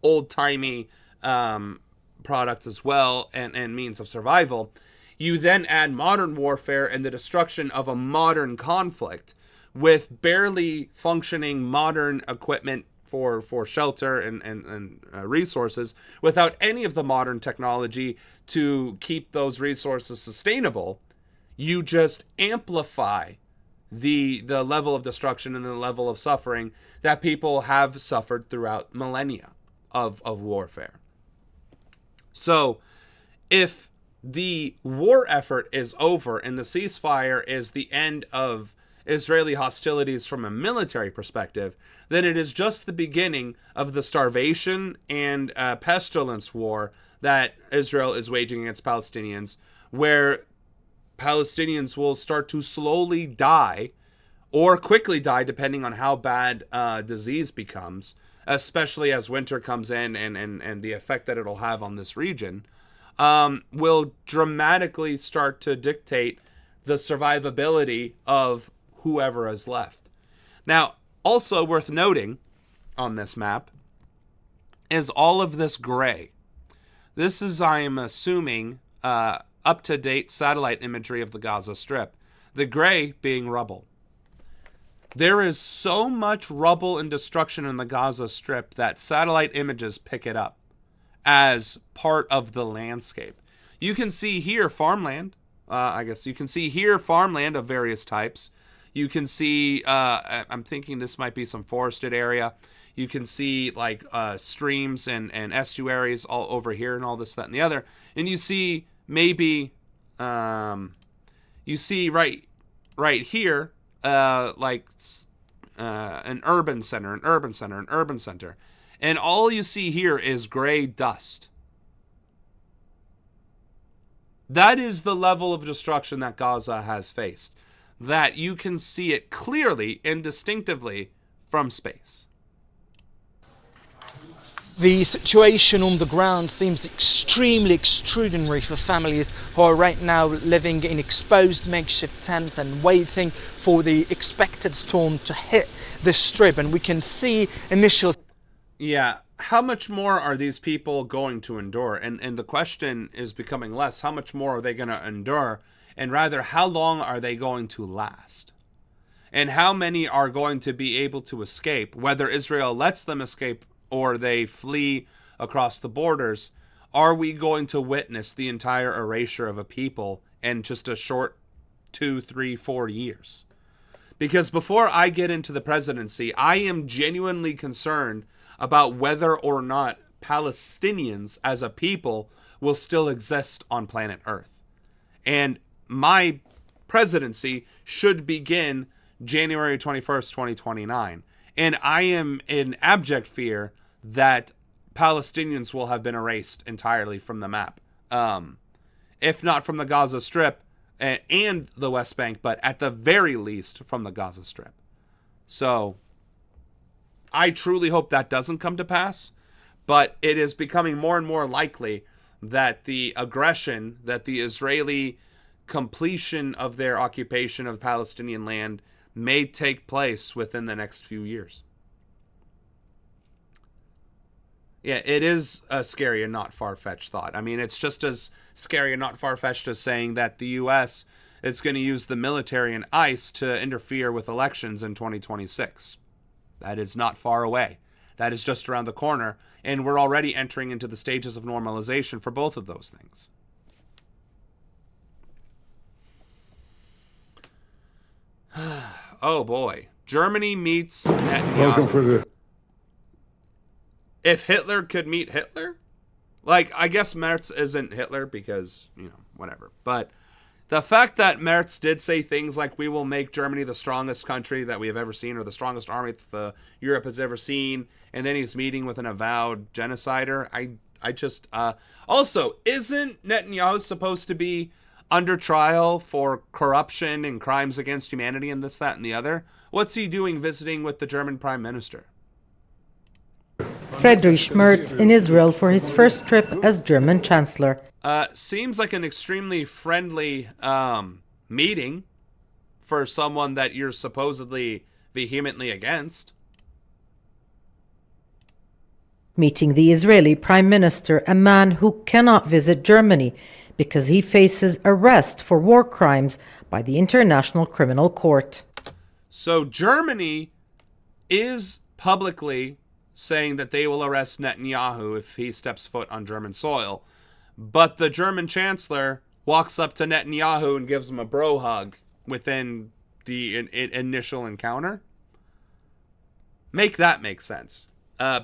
old-timey products as well, and means of survival, you then add modern warfare and the destruction of a modern conflict with barely functioning modern equipment for shelter and resources, without any of the modern technology to keep those resources sustainable. You just amplify the level of destruction and the level of suffering that people have suffered throughout millennia of warfare. So if the war effort is over and the ceasefire is the end of Israeli hostilities from a military perspective, then it is just the beginning of the starvation and pestilence war that Israel is waging against Palestinians, where Palestinians will start to slowly die or quickly die, depending on how bad disease becomes, especially as winter comes in and the effect that it'll have on this region, will dramatically start to dictate the survivability of whoever is left. Now, also worth noting on this map is all of this gray. This is, I am assuming, up-to-date satellite imagery of the Gaza Strip. The gray being rubble. There is so much rubble and destruction in the Gaza Strip that satellite images pick it up as part of the landscape. You can see here farmland. You can see here farmland of various types. You can see, I'm thinking this might be some forested area. You can see like streams and estuaries all over here and all this, that, and the other. And you see maybe, you see right here, an urban center. And all you see here is gray dust. That is the level of destruction that Gaza has faced. That you can see it clearly and distinctively from space. The situation on the ground seems extremely extraordinary for families who are right now living in exposed makeshift tents and waiting for the expected storm to hit the strip. And we can see initial... Yeah, how much more are these people going to endure? And the question is becoming less, how much more are they going to endure? And rather, how long are they going to last? And how many are going to be able to escape, whether Israel lets them escape or they flee across the borders? Are we going to witness the entire erasure of a people in just a short 2, 3, 4 years? Because before I get into the presidency, I am genuinely concerned about whether or not Palestinians as a people will still exist on planet Earth. And my presidency should begin January 21st, 2029. And I am in abject fear that Palestinians will have been erased entirely from the map. If not from the Gaza Strip and the West Bank, but at the very least from the Gaza Strip. So I truly hope that doesn't come to pass, but it is becoming more and more likely that the aggression, that the Israeli completion of their occupation of Palestinian land may take place within the next few years. Yeah, it is a scary and not far-fetched thought. I mean, it's just as scary and not far-fetched as saying that the U.S. is going to use the military and ICE to interfere with elections in 2026. That is not far away. That is just around the corner, and we're already entering into the stages of normalization for both of those things. Oh boy. Germany meets Netanyahu. If Hitler could meet Hitler? Like, I guess Merz isn't Hitler because, whatever. But the fact that Merz did say things like, we will make Germany the strongest country that we have ever seen, or the strongest army that Europe has ever seen, and then he's meeting with an avowed genocider, I just... Also, isn't Netanyahu supposed to be under trial for corruption and crimes against humanity and this, that, and the other? What's he doing visiting with the German Prime Minister? Friedrich Merz in Israel for his first trip as German Chancellor. Seems like an extremely friendly meeting for someone that you're supposedly vehemently against. Meeting the Israeli Prime Minister, a man who cannot visit Germany because he faces arrest for war crimes by the International Criminal Court. So Germany is publicly saying that they will arrest Netanyahu if he steps foot on German soil. But the German Chancellor walks up to Netanyahu and gives him a bro hug within the initial encounter. Make that make sense.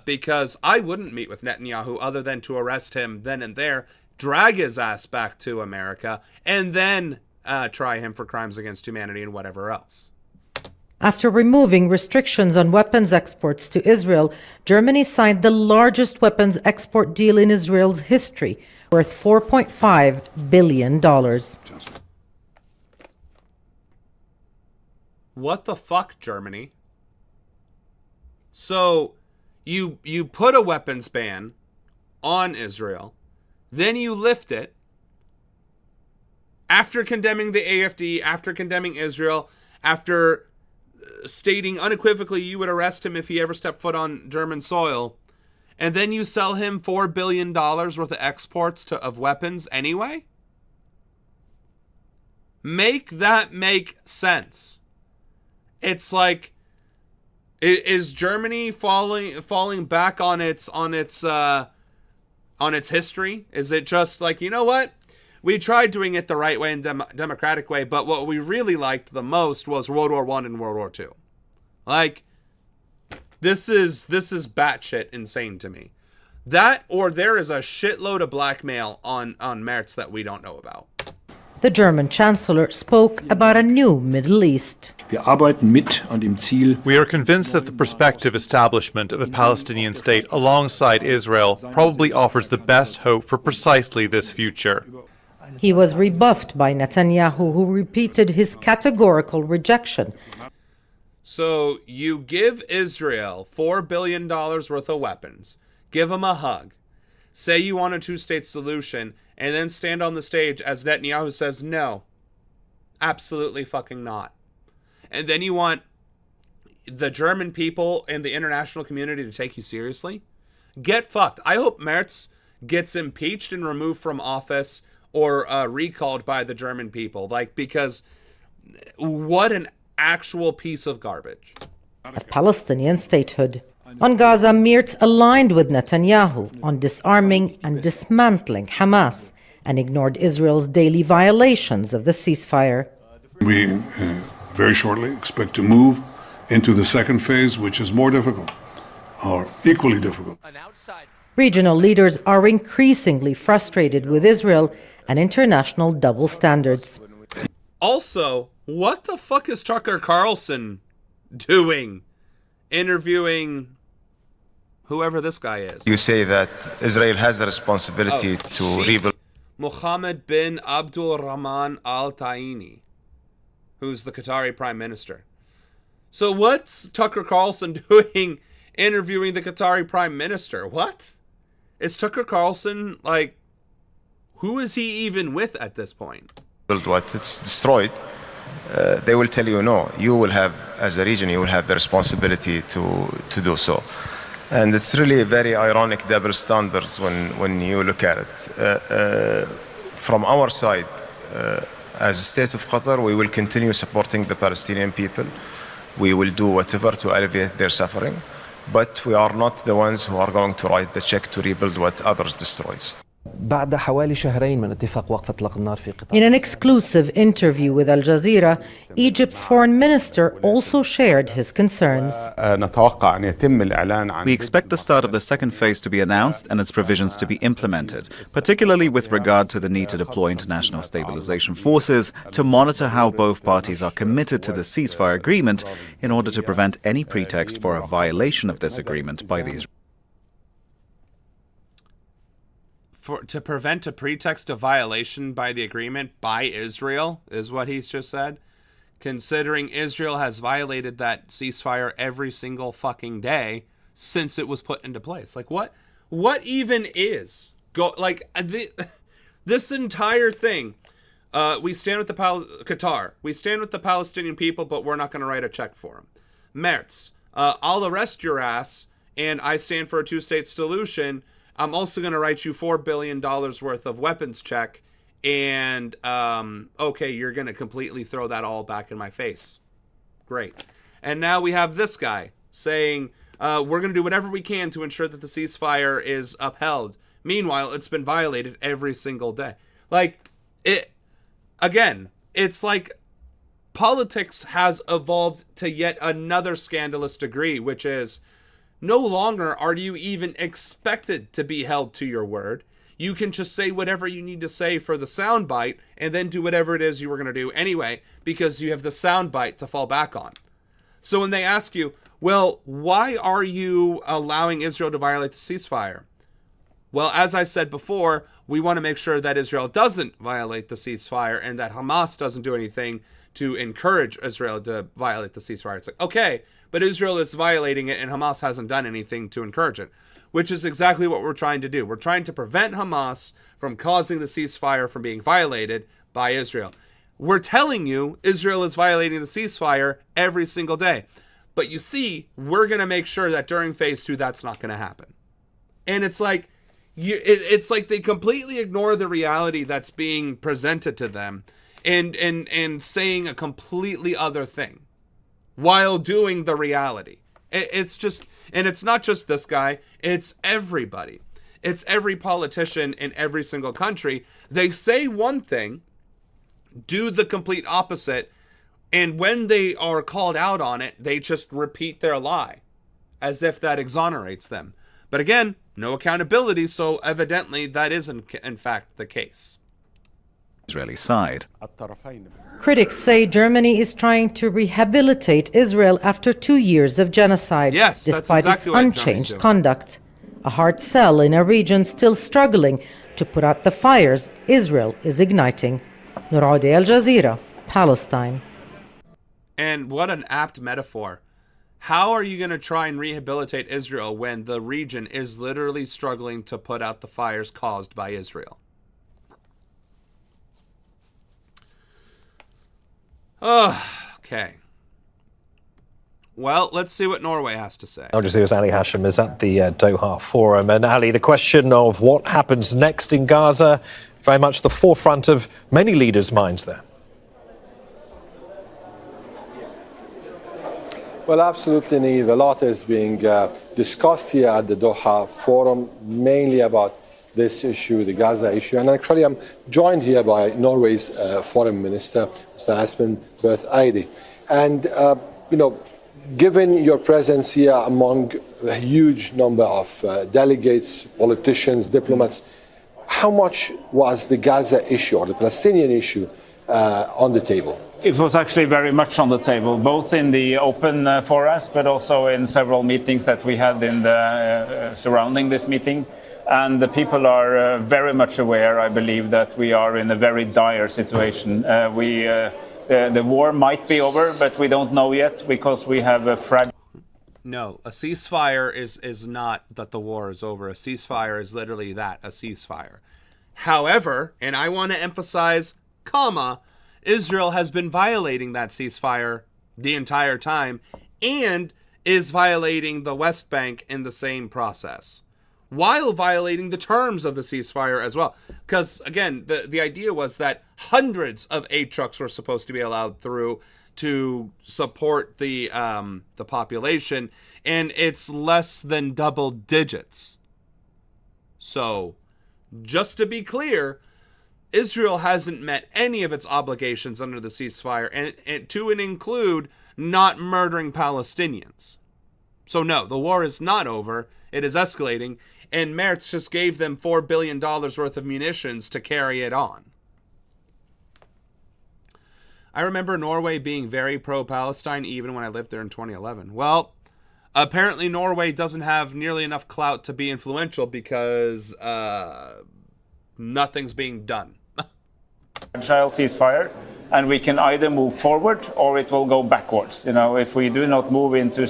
Because I wouldn't meet with Netanyahu other than to arrest him then and there, drag his ass back to America, and then try him for crimes against humanity and whatever else. After removing restrictions on weapons exports to Israel, Germany signed the largest weapons export deal in Israel's history, worth $4.5 billion. What the fuck, Germany? So, you put a weapons ban on Israel, then you lift it, after condemning the AfD, after condemning Israel, after stating unequivocally you would arrest him if he ever stepped foot on German soil, and then you sell him $4 billion worth of exports of weapons anyway? Make that make sense. It's like, is Germany falling back on its history? Is it just like, you know what? We tried doing it the right way and democratic way, but what we really liked the most was World War I and World War II. Like, this is batshit insane to me. That, or there is a shitload of blackmail on Merz that we don't know about. The German Chancellor spoke about a new Middle East. We are convinced that the prospective establishment of a Palestinian state alongside Israel probably offers the best hope for precisely this future. He was rebuffed by Netanyahu, who repeated his categorical rejection. So you give Israel $4 billion worth of weapons, give them a hug, say you want a two-state solution, and then stand on the stage as Netanyahu says, no, absolutely fucking not. And then you want the German people and the international community to take you seriously? Get fucked. I hope Merz gets impeached and removed from office or recalled by the German people. Because what an actual piece of garbage. Of Palestinian statehood. On Gaza, Merz aligned with Netanyahu on disarming and dismantling Hamas and ignored Israel's daily violations of the ceasefire. We very shortly expect to move into the second phase, which is more difficult, or equally difficult. Regional leaders are increasingly frustrated with Israel and international double standards. Also, what the fuck is Tucker Carlson doing interviewing whoever this guy is? You say that Israel has the responsibility to rebuild. Mohammed bin Abdul Rahman Al Thani, who's the Qatari Prime Minister. So what's Tucker Carlson doing interviewing the Qatari Prime Minister? What? Is Tucker Carlson, like, who is he even with at this point? Build what it's destroyed. They will tell you no. You will have, as a region, you will have the responsibility to do so. And it's really very ironic double standards when you look at it. From our side, as a state of Qatar, we will continue supporting the Palestinian people. We will do whatever to alleviate their suffering. But we are not the ones who are going to write the check to rebuild what others destroys. بعد حوالي شهرين من اتفاق وقف إطلاق النار في قطاع. In an exclusive interview with Al Jazeera, Egypt's foreign minister also shared his concerns. نتوقع أن يتم الإعلان عن. We expect the start of the second phase to be announced and its provisions to be implemented, particularly with regard to the need to deploy international stabilization forces to monitor how both parties are committed to the ceasefire agreement in order to prevent any pretext for a violation of this agreement by the To prevent a pretext of violation by the agreement by Israel, is what he's just said. Considering Israel has violated that ceasefire every single fucking day since it was put into place. Like, what even is this entire thing? We stand with the Qatar. We stand with the Palestinian people, but we're not going to write a check for them. Mertz, I'll arrest your ass, and I stand for a two-state solution. I'm also going to write you $4 billion worth of weapons check, and, okay, you're going to completely throw that all back in my face. Great. And now we have this guy saying, we're going to do whatever we can to ensure that the ceasefire is upheld. Meanwhile, it's been violated every single day. Like, it's like politics has evolved to yet another scandalous degree, which is, no longer are you even expected to be held to your word. You can just say whatever you need to say for the soundbite and then do whatever it is you were going to do anyway because you have the soundbite to fall back on. So when they ask you, well, why are you allowing Israel to violate the ceasefire? Well, as I said before, we want to make sure that Israel doesn't violate the ceasefire and that Hamas doesn't do anything to encourage Israel to violate the ceasefire. It's like, okay, but Israel is violating it and Hamas hasn't done anything to encourage it, which is exactly what we're trying to do. We're trying to prevent Hamas from causing the ceasefire from being violated by Israel. We're telling you Israel is violating the ceasefire every single day. But you see, we're going to make sure that during phase 2, that's not going to happen. And it's like, it's like they completely ignore the reality that's being presented to them and saying a completely other thing while doing the reality. It's just, and it's not just this guy, it's everybody. It's every politician in every single country. They say one thing, do the complete opposite, and when they are called out on it, they just repeat their lie, as if that exonerates them. But again, no accountability, so evidently that is in fact the case. Israeli side. Critics say Germany is trying to rehabilitate Israel after 2 years of genocide, despite its unchanged conduct. A hard sell in a region still struggling to put out the fires Israel is igniting. Noorode, Al Jazeera, Palestine. And what an apt metaphor. How are you going to try and rehabilitate Israel when the region is literally struggling to put out the fires caused by Israel? Oh, okay. Well, let's see what Norway has to say. Al Jazeera's Ali Hashem is at the Doha Forum. And Ali, the question of what happens next in Gaza, very much the forefront of many leaders' minds there. Well, absolutely, Niamh. A lot is being discussed here at the Doha Forum, mainly about this issue, the Gaza issue. And actually, I'm joined here by Norway's Foreign Minister, Mr. Espen Barth Eide. And, given your presence here among a huge number of delegates, politicians, diplomats, how much was the Gaza issue or the Palestinian issue on the table? It was actually very much on the table, both in the open forums, but also in several meetings that we had in the surrounding this meeting. And the people are very much aware, I believe, that we are in a very dire situation. The war might be over, but we don't know yet because we have a fragile... No, a ceasefire is not that the war is over. A ceasefire is literally that, a ceasefire. However, and I want to emphasize, comma, Israel has been violating that ceasefire the entire time and is violating the West Bank in the same process, while violating the terms of the ceasefire as well. Because, again, the idea was that hundreds of aid trucks were supposed to be allowed through to support the population, and it's less than double digits. So, just to be clear, Israel hasn't met any of its obligations under the ceasefire, and to include not murdering Palestinians. So no, the war is not over. It is escalating, and Merz just gave them $4 billion worth of munitions to carry it on. I remember Norway being very pro-Palestine even when I lived there in 2011. Well, apparently Norway doesn't have nearly enough clout to be influential because nothing's being done. Fragile ceasefire, and we can either move forward or it will go backwards. You know, if we do not move into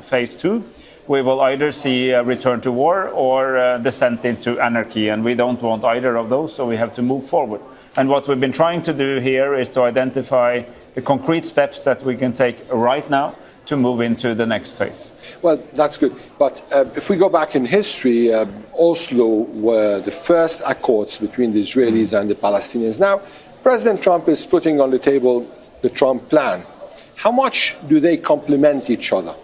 phase 2, we will either see a return to war or descent into anarchy, and we don't want either of those, so we have to move forward. And what we've been trying to do here is to identify the concrete steps that we can take right now to move into the next phase. Well, that's good. But if we go back in history, Oslo were the first accords between the Israelis and the Palestinians. Now, President Trump is putting on the table the Trump plan. How much do they complement each other?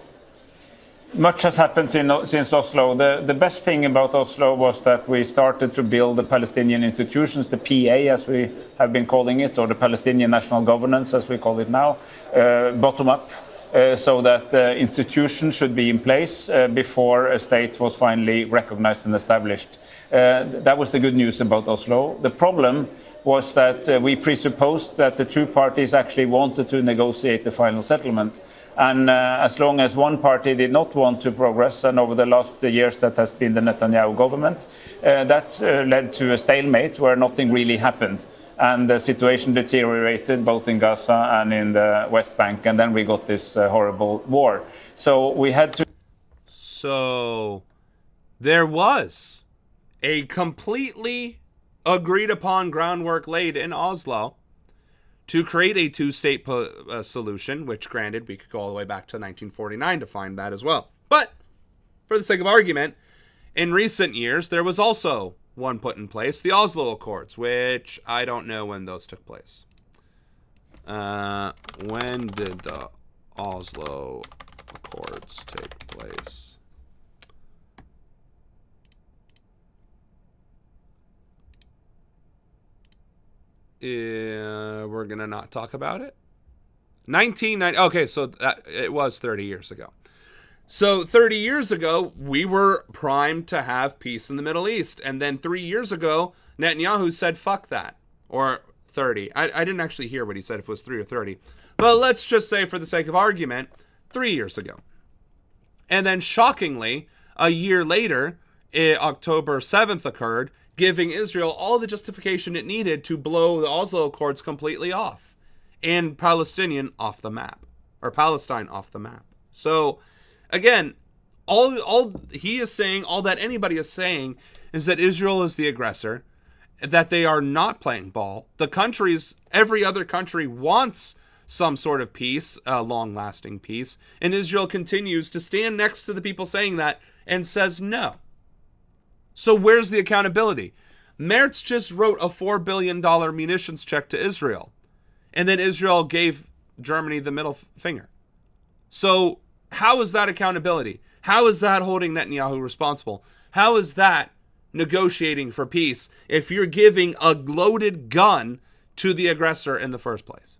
Much has happened since Oslo. The best thing about Oslo was that we started to build the Palestinian institutions, the PA as we have been calling it, or the Palestinian National Governance as we call it now, bottom up. So that institutions should be in place before a state was finally recognized and established. That was the good news about Oslo. The problem was that we presupposed that the two parties actually wanted to negotiate the final settlement. And as long as one party did not want to progress, and over the last years that has been the Netanyahu government, that led to a stalemate where nothing really happened. And the situation deteriorated both in Gaza and in the West Bank, and then we got this horrible war. So we had to... So there was a completely agreed upon groundwork laid in Oslo to create a two-state solution, which granted we could go all the way back to 1949 to find that as well. But for the sake of argument, in recent years there was also one put in place, the Oslo Accords, which I don't know when those took place. When did the Oslo Accords take place? We're gonna not talk about it. 1990. Okay, so it was 30 years ago. So 30 years ago, we were primed to have peace in the Middle East. And then 3 years ago, Netanyahu said, fuck that. Or 30. I didn't actually hear what he said, if it was 3 or 30. But let's just say, for the sake of argument, 3 years ago. And then shockingly, a year later, October 7th occurred, giving Israel all the justification it needed to blow the Oslo Accords completely off. And Palestine off the map. Or Palestine off the map. So... again, all he is saying, all that anybody is saying, is that Israel is the aggressor, that they are not playing ball. The countries, every other country wants some sort of peace, long-lasting peace, and Israel continues to stand next to the people saying that and says no. So where's the accountability? Merz just wrote a $4 billion munitions check to Israel, and then Israel gave Germany the middle finger. So... how is that accountability? How is that holding Netanyahu responsible? How is that negotiating for peace if you're giving a loaded gun to the aggressor in the first place?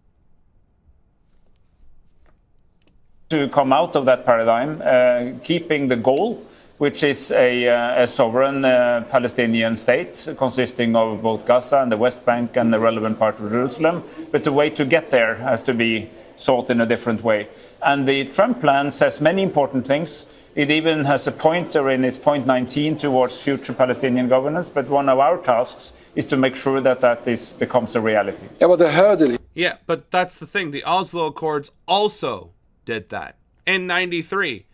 To come out of that paradigm, keeping the goal, which is a sovereign Palestinian state consisting of both Gaza and the West Bank and the relevant part of Jerusalem. But the way to get there has to be sought in a different way. And the Trump plan says many important things. It even has a pointer in its point 19 towards future Palestinian governance. But one of our tasks is to make sure that becomes a reality. Yeah, but that's the thing. The Oslo Accords also did that in '93.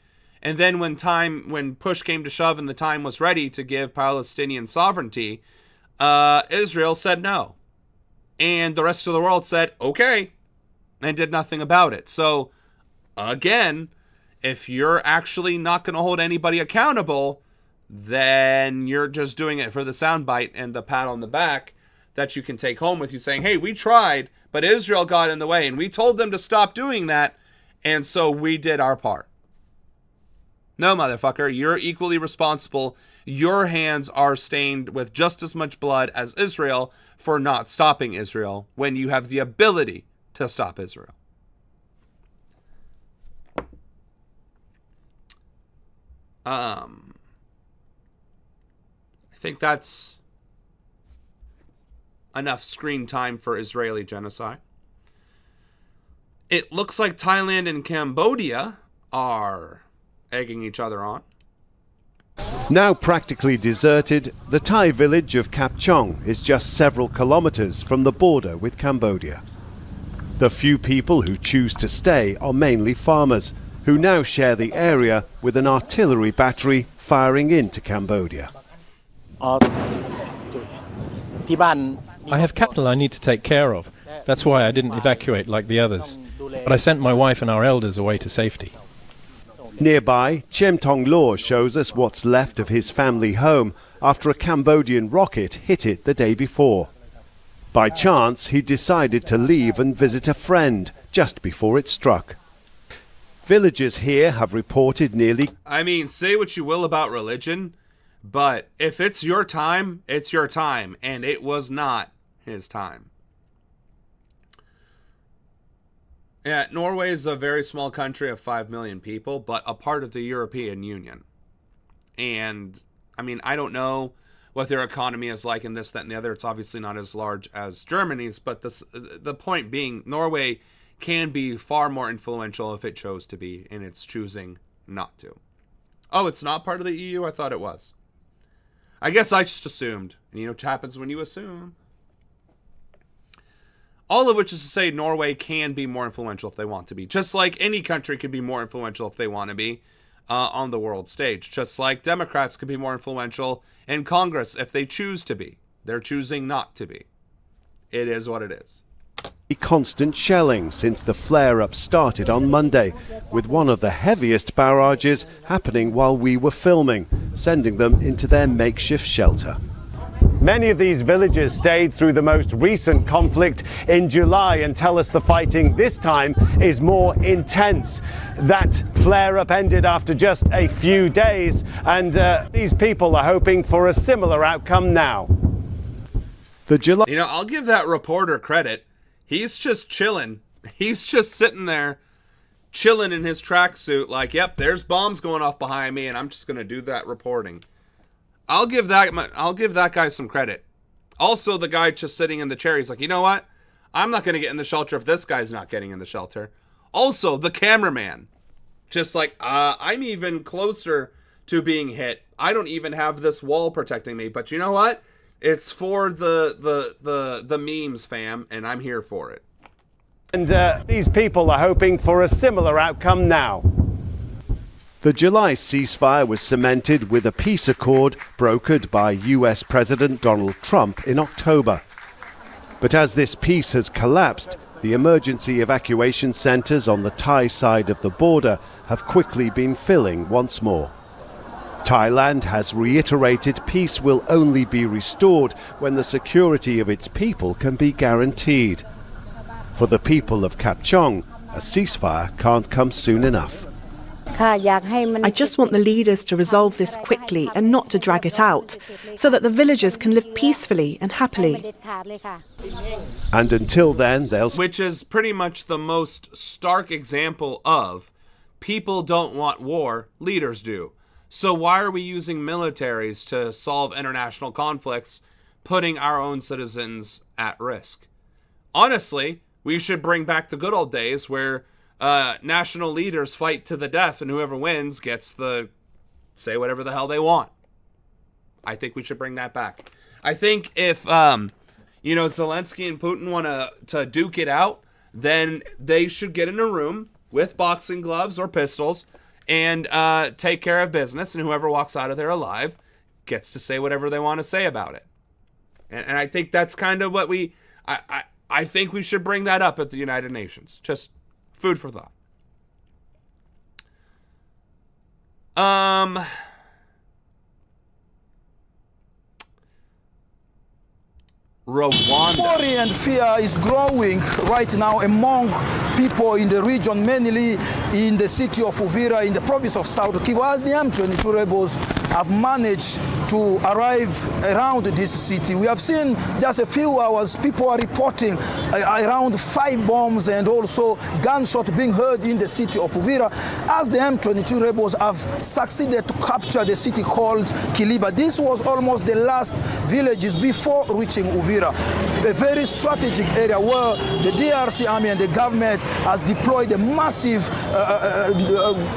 And then when push came to shove and the time was ready to give Palestinian sovereignty, Israel said no. And the rest of the world said, okay, and did nothing about it. So, again, if you're actually not going to hold anybody accountable, then you're just doing it for the soundbite and the pat on the back that you can take home with you saying, hey, we tried, but Israel got in the way, and we told them to stop doing that, and so we did our part. No, motherfucker, you're equally responsible. Your hands are stained with just as much blood as Israel for not stopping Israel when you have the ability to stop Israel. I think that's enough screen time for Israeli genocide. It looks like Thailand and Cambodia are egging each other on. Now practically deserted, the Thai village of Kap Chong is just several kilometers from the border with Cambodia. The few people who choose to stay are mainly farmers, who now share the area with an artillery battery firing into Cambodia. I have cattle I need to take care of. That's why I didn't evacuate like the others. But I sent my wife and our elders away to safety. Nearby, Chem Tong Law shows us what's left of his family home after a Cambodian rocket hit it the day before. By chance, he decided to leave and visit a friend just before it struck. Villagers here have reported nearly... I mean, say what you will about religion, but if it's your time, it's your time, and it was not his time. Yeah, Norway is a very small country of 5 million people, but a part of the European Union. And, I mean, I don't know what their economy is like in this, that, and the other. It's obviously not as large as Germany's, but the point being, Norway can be far more influential if it chose to be, and it's choosing not to. Oh, it's not part of the EU? I thought it was. I guess I just assumed. And you know what happens when you assume? All of which is to say Norway can be more influential if they want to be. Just like any country can be more influential if they want to be on the world stage. Just like Democrats can be more influential in Congress if they choose to be. They're choosing not to be. It is what it is. Constant shelling since the flare-up started on Monday, with one of the heaviest barrages happening while we were filming, sending them into their makeshift shelter. Many of these villagers stayed through the most recent conflict in July and tell us the fighting this time is more intense. That flare-up ended after just a few days, and these people are hoping for a similar outcome now. You know, I'll give that reporter credit. He's just chilling. He's just sitting there, chilling in his tracksuit like, yep, there's bombs going off behind me, and I'm just going to do that reporting. I'll give that guy some credit. Also, the guy just sitting in the chair, he's like, you know what? I'm not going to get in the shelter if this guy's not getting in the shelter. Also, the cameraman, just like, I'm even closer to being hit. I don't even have this wall protecting me, but you know what? It's for the memes, fam, and I'm here for it. And these people are hoping for a similar outcome now. The July ceasefire was cemented with a peace accord brokered by US President Donald Trump in October. But as this peace has collapsed, the emergency evacuation centres on the Thai side of the border have quickly been filling once more. Thailand has reiterated peace will only be restored when the security of its people can be guaranteed. For the people of Kap Chong, a ceasefire can't come soon enough. I just want the leaders to resolve this quickly and not to drag it out, so that the villagers can live peacefully and happily. And until then, they'll... Which is pretty much the most stark example of people don't want war, leaders do. So why are we using militaries to solve international conflicts, putting our own citizens at risk? Honestly, we should bring back the good old days where national leaders fight to the death and whoever wins gets to say whatever the hell they want. I think we should bring that back. I think if, Zelensky and Putin want to duke it out, then they should get in a room with boxing gloves or pistols and take care of business, and whoever walks out of there alive gets to say whatever they want to say about it. And I think that's kind of what I think we should bring that up at the United Nations. Just food for thought. Rwanda. Worry and fear is growing right now among people in the region, mainly in the city of Uvira, in the province of South Kivu, as the M23 rebels have managed to arrive around this city. We have seen just a few hours, people are reporting around 5 bombs and also gunshots being heard in the city of Uvira, as the M23 rebels have succeeded to capture the city called Kiliba. This was almost the last villages before reaching Uvira, a very strategic area where the DRC army and the government has deployed a massive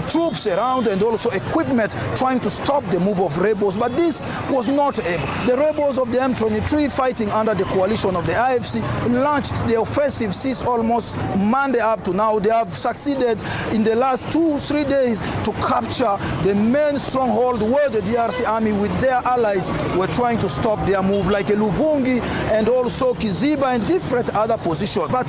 troops around and also equipment trying to stop the move of rebels. But this was not able. The rebels of the M23, fighting under the coalition of the IFC, launched the offensive since almost Monday up to now. They have succeeded in the last 2-3 days to capture the main stronghold where the DRC army with their allies were trying to stop their move, like Luvungi and also Kiziba and different other positions. But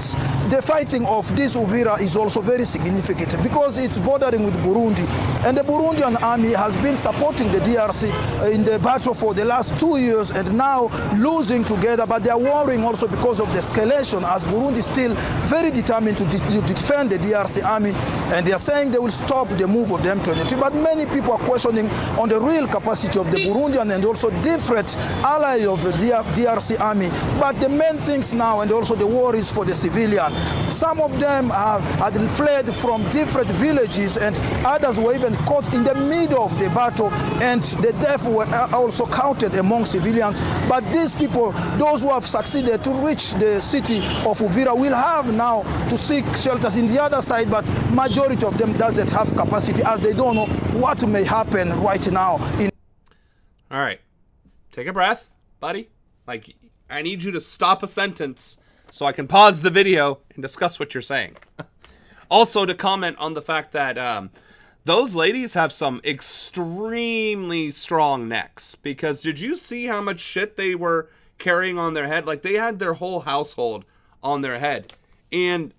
the fighting of this Uvira is also very significant because it's bordering with Burundi, and the Burundian army has been supporting the DRC in the battle for the last 2 years and now losing together, but they are worrying also because of the escalation, as Burundi is still very determined to defend the DRC army, and they are saying they will stop the move of the M23. But many people are questioning on the real capacity of the Burundian and also different allies of the DRC army. But the main things now, and also the war, is for the civilian. Some of them had fled from different villages, and others were even caught in the middle of the battle, and the deaths were also counted among civilians. But these people, those who have succeeded to reach the city of Uvira, will have now to seek shelters in the other side, but majority of them doesn't have capacity, as they don't know what may happen right now. All right, take a breath, buddy. Like, I need you to stop a sentence so I can pause the video and discuss what you're saying. Also, to comment on the fact that those ladies have some extremely strong necks, because did you see how much shit they were carrying on their head? Like, they had their whole household on their head. And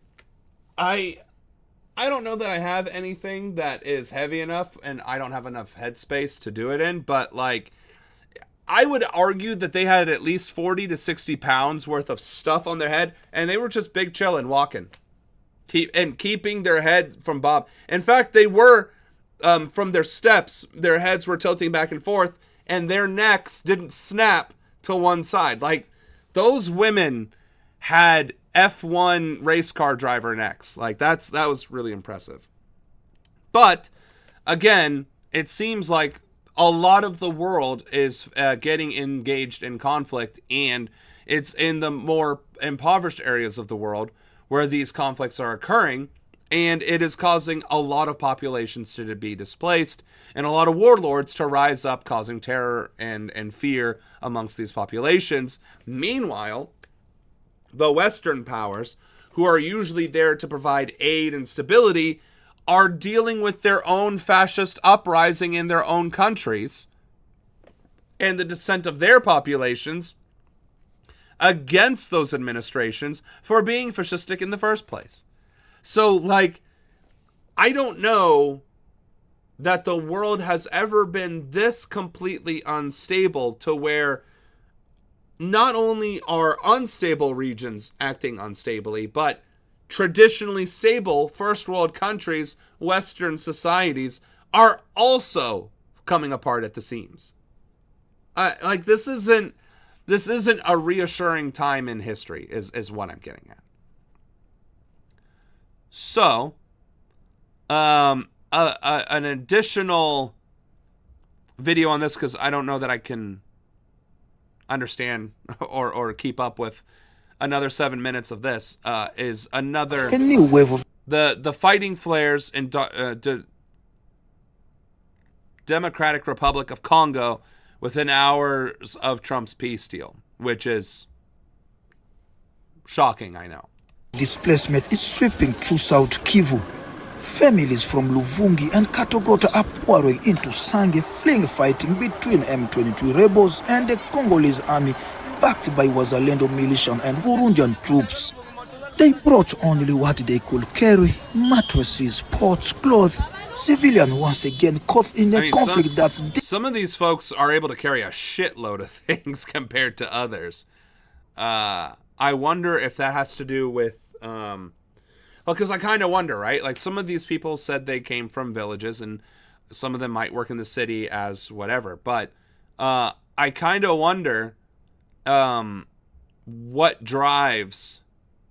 I don't know that I have anything that is heavy enough, and I don't have enough headspace to do it in, but like, I would argue that they had at least 40 to 60 pounds worth of stuff on their head, and they were just big chillin', walking. Keeping their head from bob. In fact, they were, from their steps, their heads were tilting back and forth, and their necks didn't snap to one side. Like, those women had F1 race car driver necks. Like, that was really impressive. But, again, it seems like a lot of the world is getting engaged in conflict, and it's in the more impoverished areas of the world where these conflicts are occurring, and it is causing a lot of populations to be displaced and a lot of warlords to rise up, causing terror and fear amongst these populations. Meanwhile, the Western powers, who are usually there to provide aid and stability, are dealing with their own fascist uprising in their own countries and the dissent of their populations against those administrations for being fascistic in the first place. So, like, I don't know that the world has ever been this completely unstable, to where not only are unstable regions acting unstably, but traditionally stable first world countries, Western societies, are also coming apart at the seams. Like, this isn't a reassuring time in history, is what I'm getting at. So, an additional video on this, because I don't know that I can understand or keep up with another 7 minutes of this, is another... A new wave of... The fighting flares in Democratic Republic of Congo within hours of Trump's peace deal, which is shocking, I know. Displacement is sweeping through South Kivu. Families from Luvungi and Katogota are pouring into Sange, fleeing fighting between M23 rebels and the Congolese army backed by Wazalendo militia and Burundian troops. They brought only what they could carry: mattresses, pots, clothes. Civilian once again caught in a conflict that's... Some of these folks are able to carry a shitload of things compared to others. I wonder if that has to do with... well, because I kind of wonder, right? Like, some of these people said they came from villages, and some of them might work in the city as whatever. But I kind of wonder what drives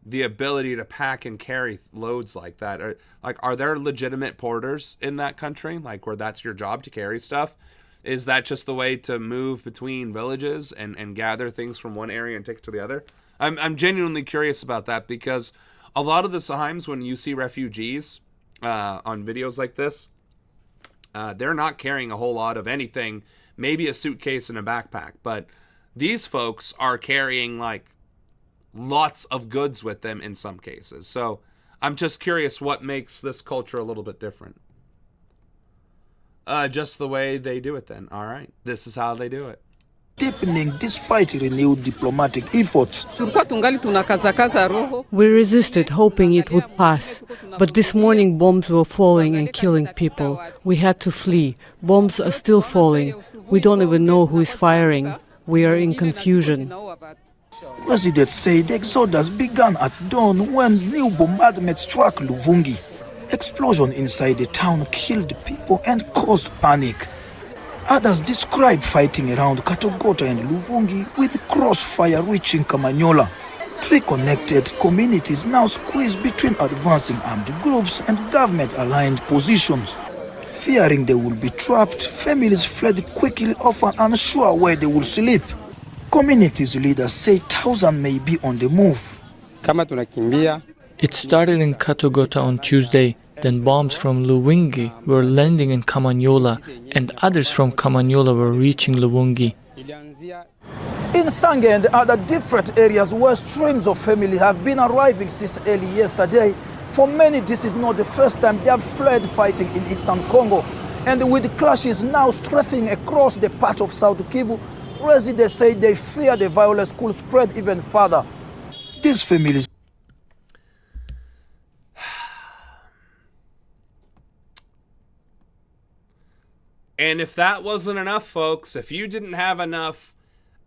the ability to pack and carry loads like that. Are there legitimate porters in that country, like, where that's your job to carry stuff? Is that just the way to move between villages and gather things from one area and take it to the other? I'm genuinely curious about that, because a lot of the times when you see refugees on videos like this, they're not carrying a whole lot of anything, maybe a suitcase and a backpack. But these folks are carrying, like, lots of goods with them in some cases. So I'm just curious what makes this culture a little bit different. Just the way they do it then. All right. This is how they do it. Deepening despite renewed diplomatic efforts. We resisted, hoping it would pass. But this morning bombs were falling and killing people. We had to flee. Bombs are still falling. We don't even know who is firing. We are in confusion. Residents say the exodus began at dawn when new bombardment struck Luvungi. Explosion inside the town killed people and caused panic. Others describe fighting around Katogota and Luvungi with crossfire reaching Kamanyola. Three connected communities now squeeze between advancing armed groups and government-aligned positions. Fearing they will be trapped, families fled quickly, often unsure where they will sleep. Communities leaders say thousands may be on the move. It started in Katogota on Tuesday. Then bombs from Luvungi were landing in Kamanyola, and others from Kamanyola were reaching Luvungi. In Sange and other different areas where streams of families have been arriving since early yesterday, for many this is not the first time they have fled fighting in eastern Congo. And with clashes now strafing across the part of South Kivu, residents say they fear the violence could spread even further. These families... And if that wasn't enough, folks, if you didn't have enough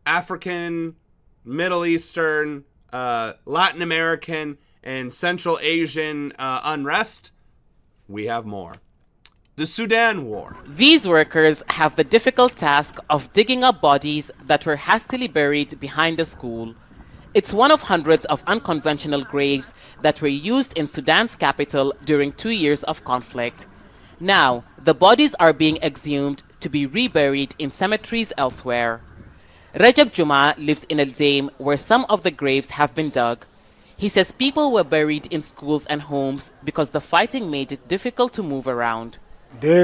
African, Middle Eastern, Latin American, and Central Asian unrest, we have more. The Sudan War. These workers have the difficult task of digging up bodies that were hastily buried behind a school. It's one of hundreds of unconventional graves that were used in Sudan's capital during 2 years of conflict. Now, the bodies are being exhumed to be reburied in cemeteries elsewhere. Rajab Juma lives in El Dame, where some of the graves have been dug. He says people were buried in schools and homes because the fighting made it difficult to move around. We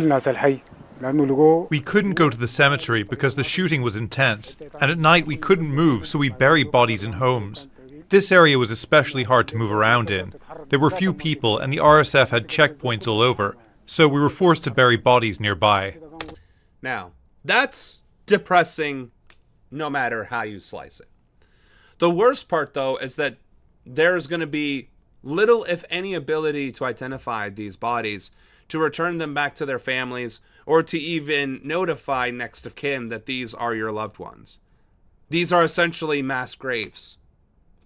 couldn't go to the cemetery because the shooting was intense, and at night we couldn't move, so we buried bodies in homes. This area was especially hard to move around in. There were few people, and the RSF had checkpoints all over. So we were forced to bury bodies nearby. Now, that's depressing no matter how you slice it. The worst part, though, is that there's going to be little, if any, ability to identify these bodies, to return them back to their families, or to even notify next of kin that these are your loved ones. These are essentially mass graves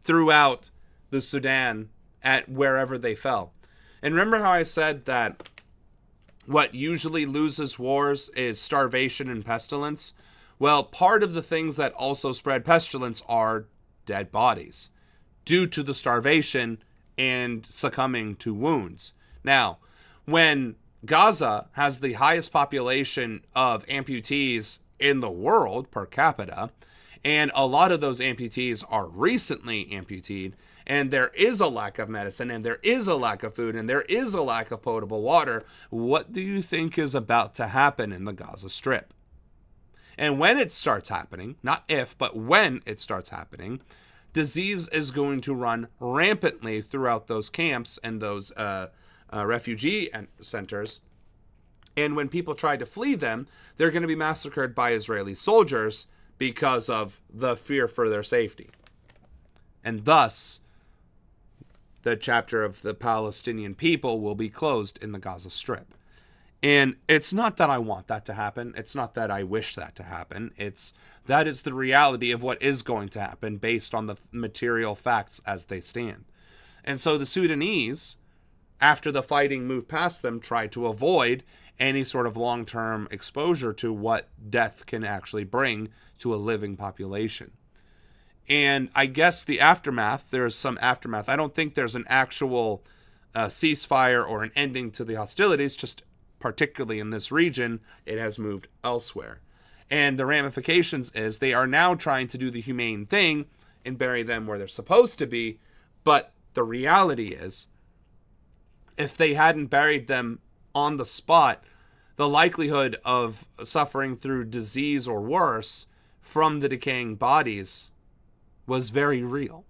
throughout the Sudan at wherever they fell. And remember how I said that what usually loses wars is starvation and pestilence? Well, part of the things that also spread pestilence are dead bodies due to the starvation and succumbing to wounds. Now, when Gaza has the highest population of amputees in the world per capita, and a lot of those amputees are recently amputated, and there is a lack of medicine, and there is a lack of food, and there is a lack of potable water. What do you think is about to happen in the Gaza Strip? And when it starts happening, not if, but when it starts happening, disease is going to run rampantly throughout those camps and those refugee centers. And when people try to flee them, they're going to be massacred by Israeli soldiers because of the fear for their safety. And thus, the chapter of the Palestinian people will be closed in the Gaza Strip. And it's not that I want that to happen. It's not that I wish that to happen. That is the reality of what is going to happen based on the material facts as they stand. And so the Sudanese, after the fighting moved past them, tried to avoid any sort of long-term exposure to what death can actually bring to a living population. And I guess the aftermath, there's some aftermath. I don't think there's an actual ceasefire or an ending to the hostilities, just particularly in this region, it has moved elsewhere. And the ramifications is they are now trying to do the humane thing and bury them where they're supposed to be. But the reality is, if they hadn't buried them on the spot, the likelihood of suffering through disease or worse from the decaying bodies was very real.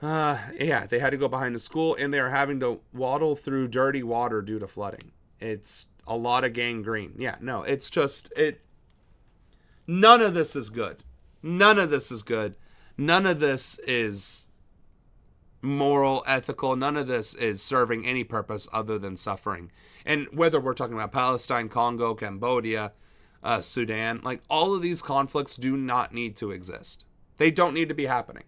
Yeah, they had to go behind the school, and they're having to waddle through dirty water due to flooding. It's a lot of gangrene. Yeah, no, it's just, none of this is good. None of this is good. None of this is moral, ethical. None of this is serving any purpose other than suffering. And whether we're talking about Palestine, Congo, Cambodia, Sudan, like all of these conflicts do not need to exist. They don't need to be happening.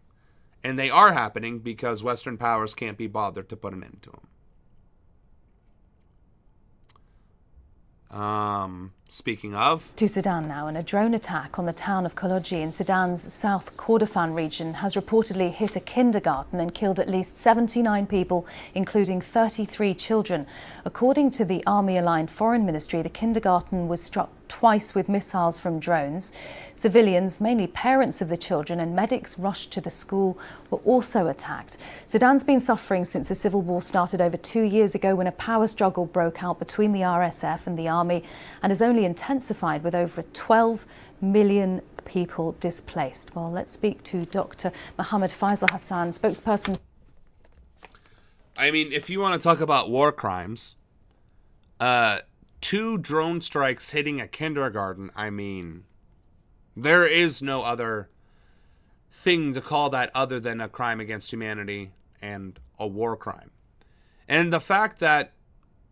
And they are happening because Western powers can't be bothered to put an end to them. Speaking of... To Sudan now, and a drone attack on the town of Koloji in Sudan's South Kordofan region has reportedly hit a kindergarten and killed at least 79 people, including 33 children. According to the army-aligned foreign ministry, the kindergarten was struck twice with missiles from drones. Civilians, mainly parents of the children, and medics rushed to the school were also attacked. Sudan's been suffering since the civil war started over 2 years ago when a power struggle broke out between the RSF and the army, and has only intensified with over 12 million people displaced. Well, let's speak to Dr. Mohammed Faisal Hassan, spokesperson. I mean, if you want to talk about war crimes, 2 drone strikes hitting a kindergarten, I mean, there is no other thing to call that other than a crime against humanity and a war crime. And the fact that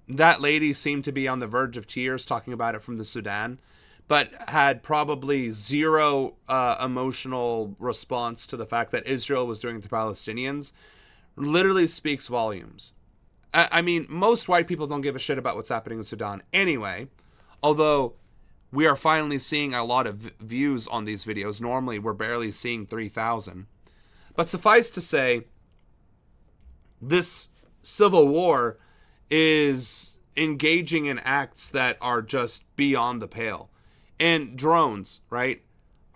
that lady seemed to be on the verge of tears talking about it from the Sudan, but had probably zero emotional response to the fact that Israel was doing it to Palestinians, literally speaks volumes. I mean, most white people don't give a shit about what's happening in Sudan anyway, although we are finally seeing a lot of views on these videos. Normally, we're barely seeing 3,000. But suffice to say, this civil war is engaging in acts that are just beyond the pale. And drones, right?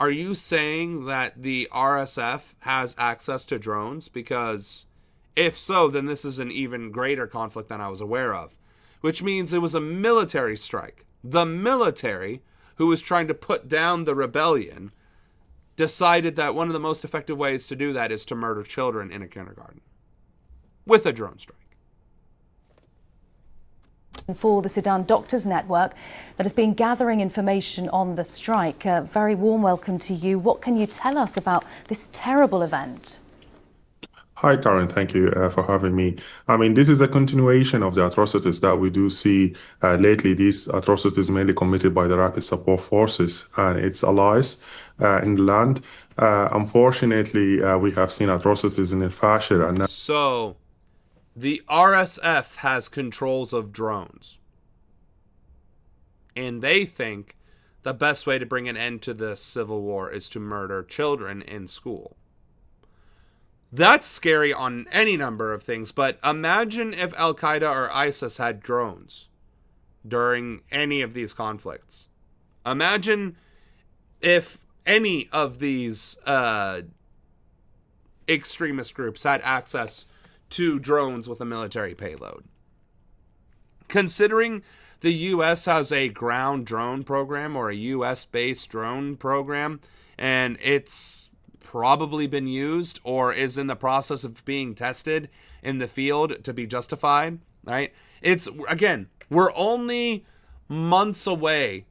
Are you saying that the RSF has access to drones? Because if so, then this is an even greater conflict than I was aware of, which means it was a military strike. The military, who was trying to put down the rebellion, decided that one of the most effective ways to do that is to murder children in a kindergarten with a drone strike. For the Sudan Doctors Network that has been gathering information on the strike. Very warm welcome to you. What can you tell us about this terrible event? Hi, Karen. Thank you for having me. I mean, this is a continuation of the atrocities that we do see lately. These atrocities mainly committed by the Rapid Support Forces and its allies in the land. Unfortunately, we have seen atrocities in El Fasher. And so, the RSF has controls of drones. And they think the best way to bring an end to this civil war is to murder children in school. That's scary on any number of things, but imagine if Al-Qaeda or ISIS had drones during any of these conflicts. Imagine if any of these extremist groups had access to drones with a military payload. Considering the U.S. has a ground drone program, or a U.S.-based drone program, and it's probably been used or is in the process of being tested in the field to be justified, right? It's, again, we're only months away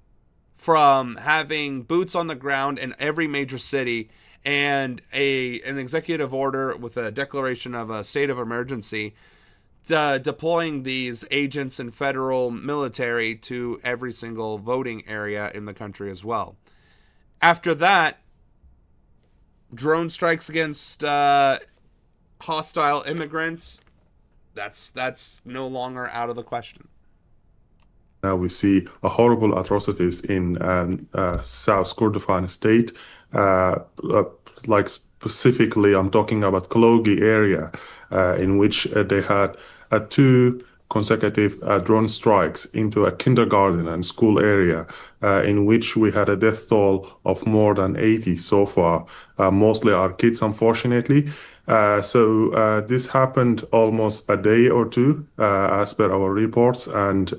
from having boots on the ground in every major city and an executive order with a declaration of a state of emergency deploying these agents and federal military to every single voting area in the country as well. After that, drone strikes against hostile immigrants, that's no longer out of the question. Now we see horrible atrocities in South Kordofan state, like specifically I'm talking about Kalogi area, in which they had 2 consecutive drone strikes into a kindergarten and school area, in which we had a death toll of more than 80 so far. Mostly are kids, unfortunately. So this happened almost a day or two, as per our reports, and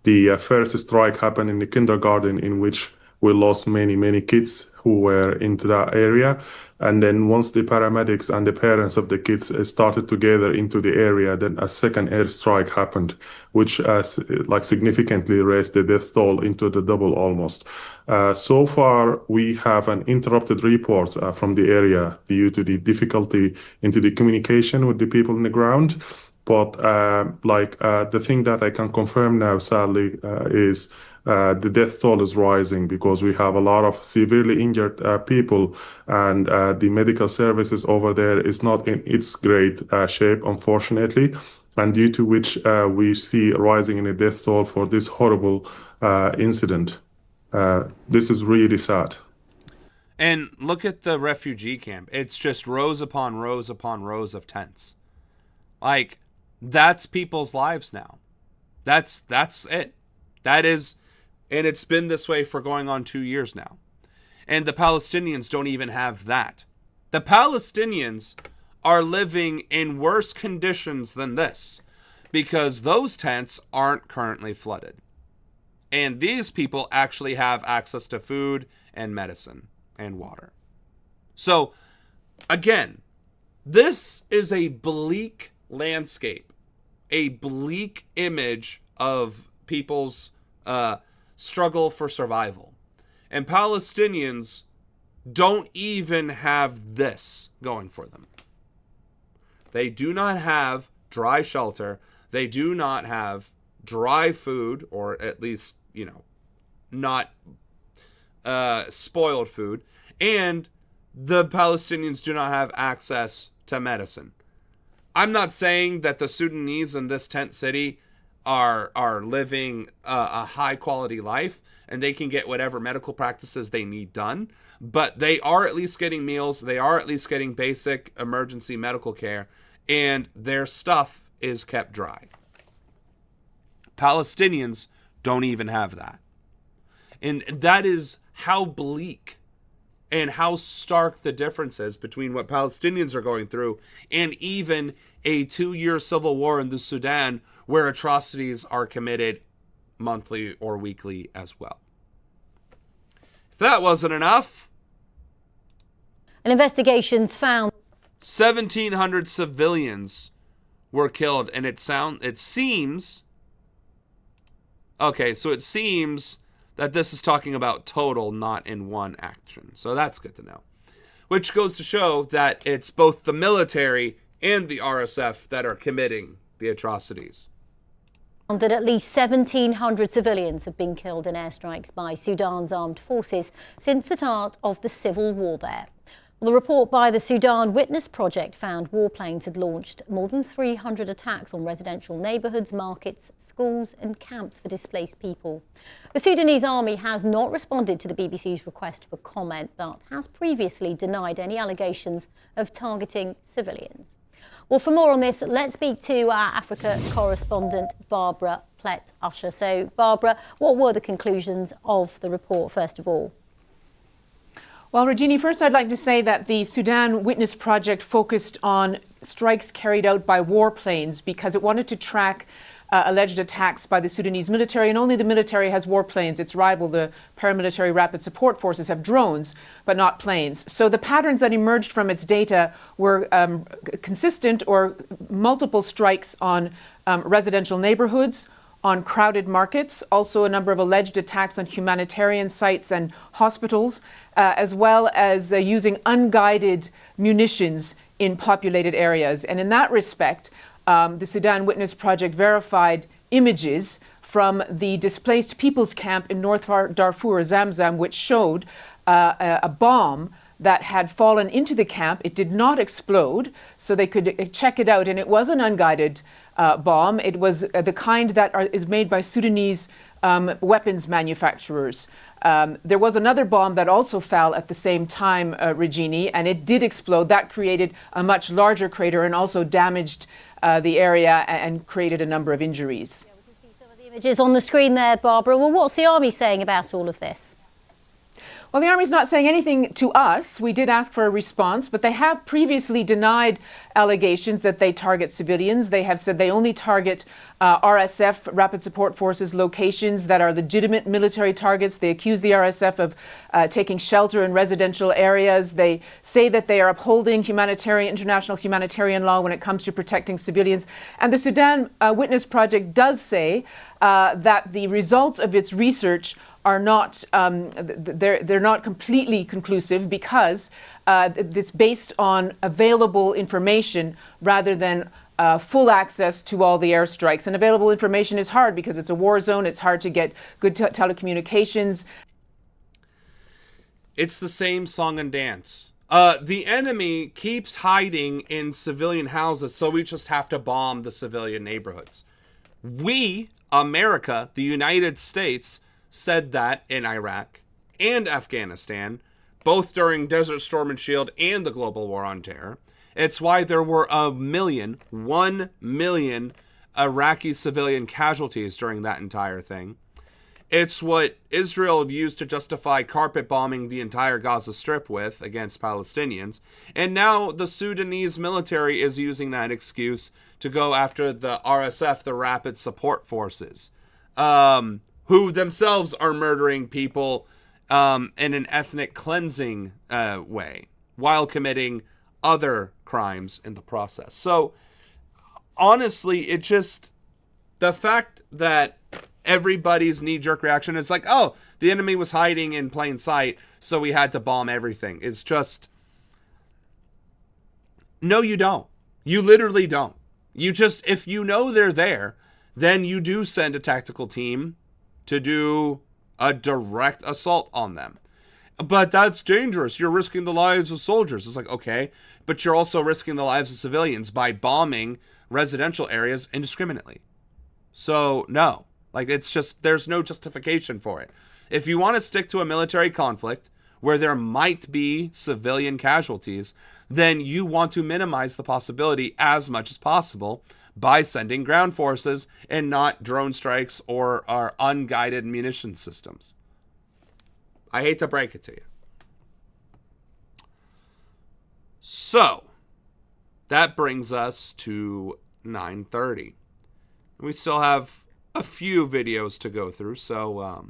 the first strike happened in the kindergarten, in which we lost many kids who were into that area. And then once the paramedics and the parents of the kids started to gather into the area, then a second airstrike happened, which significantly raised the death toll into the double almost. So far, we have an interrupted reports from the area due to the difficulty into the communication with the people on the ground. But the thing that I can confirm now, sadly, is the death toll is rising, because we have a lot of severely injured people, and the medical services over there is not in its great shape, unfortunately, and due to which we see rising in the death toll for this horrible incident. This is really sad. And look at the refugee camp. It's just rows upon rows upon rows of tents. Like, that's people's lives now. That's it. That is, and it's been this way for going on 2 years now. And the Palestinians don't even have that. The Palestinians are living in worse conditions than this, because those tents aren't currently flooded. And these people actually have access to food and medicine and water. So, again, this is a bleak landscape, a bleak image of people's struggle for survival. And Palestinians don't even have this going for them. They do not have dry shelter. They do not have dry food, or at least, not spoiled food. And the Palestinians do not have access to medicine. I'm not saying that the Sudanese in this tent city are living a high quality life and they can get whatever medical practices they need done, but they are at least getting meals, they are at least getting basic emergency medical care, and their stuff is kept dry. Palestinians don't even have that. And that is how bleak and how stark the difference is between what Palestinians are going through and even a 2-year civil war in the Sudan, where atrocities are committed monthly or weekly as well. If that wasn't enough, and investigations found 1,700 civilians were killed, and it seems that this is talking about total, not in one action. So that's good to know. Which goes to show that it's both the military and the RSF that are committing the atrocities. that at least 1,700 civilians have been killed in airstrikes by Sudan's armed forces since the start of the civil war there. Well, the report by the Sudan Witness Project found warplanes had launched more than 300 attacks on residential neighbourhoods, markets, schools and camps for displaced people. The Sudanese army has not responded to the BBC's request for comment, but has previously denied any allegations of targeting civilians. Well, for more on this, let's speak to our Africa correspondent, Barbara Plett-Usher. So, Barbara, what were the conclusions of the report, first of all? Well, Regini, first I'd like to say that the Sudan Witness Project focused on strikes carried out by warplanes because it wanted to track alleged attacks by the Sudanese military, and only the military has warplanes. Its rival, the paramilitary rapid support forces, have drones, but not planes. So the patterns that emerged from its data were consistent or multiple strikes on residential neighborhoods, on crowded markets, also a number of alleged attacks on humanitarian sites and hospitals, as well as using unguided munitions in populated areas. And in that respect, the Sudan Witness Project verified images from the displaced people's camp in North Darfur, Zamzam, which showed a bomb that had fallen into the camp. It did not explode, so they could check it out, and it was an unguided bomb. It was the kind that is made by Sudanese weapons manufacturers. There was another bomb that also fell at the same time, Regini, and it did explode. That created a much larger crater and also damaged the area and created a number of injuries. Yeah, we can see some of the images on the screen there, Barbara. Well, what's the army saying about all of this? Well, the Army's not saying anything to us. We did ask for a response, but they have previously denied allegations that they target civilians. They have said they only target RSF, Rapid Support Forces, locations that are legitimate military targets. They accuse the RSF of taking shelter in residential areas. They say that they are upholding international humanitarian law when it comes to protecting civilians. And the Sudan Witness Project does say that the results of its research are not they're not completely conclusive because it's based on available information rather than full access to all the airstrikes. And available information is hard because it's a war zone. It's hard to get good telecommunications. It's the same song and dance. The enemy keeps hiding in civilian houses, so we just have to bomb the civilian neighborhoods. We, America, the United States, said that in Iraq and Afghanistan, both during Desert Storm and Shield and the global war on terror. It's why there were 1 million Iraqi civilian casualties during that entire thing. It's what Israel used to justify carpet bombing the entire Gaza Strip with against Palestinians. And now the Sudanese military is using that excuse to go after the RSF, the Rapid Support Forces, who themselves are murdering people in an ethnic cleansing way while committing other crimes in the process. So, honestly, it just, the fact that everybody's knee-jerk reaction is like, oh, the enemy was hiding in plain sight, so we had to bomb everything, is just, no, you don't. You literally don't. You just, if you know they're there, then you do send a tactical team to do a direct assault on them. But that's dangerous. You're risking the lives of soldiers. It's like, okay, but you're also risking the lives of civilians by bombing residential areas indiscriminately. So, no. Like, it's just, there's no justification for it. If you want to stick to a military conflict where there might be civilian casualties, then you want to minimize the possibility as much as possible by sending ground forces and not drone strikes or our unguided munition systems. I hate to break it to you. So, that brings us to 9:30. We still have a few videos to go through, so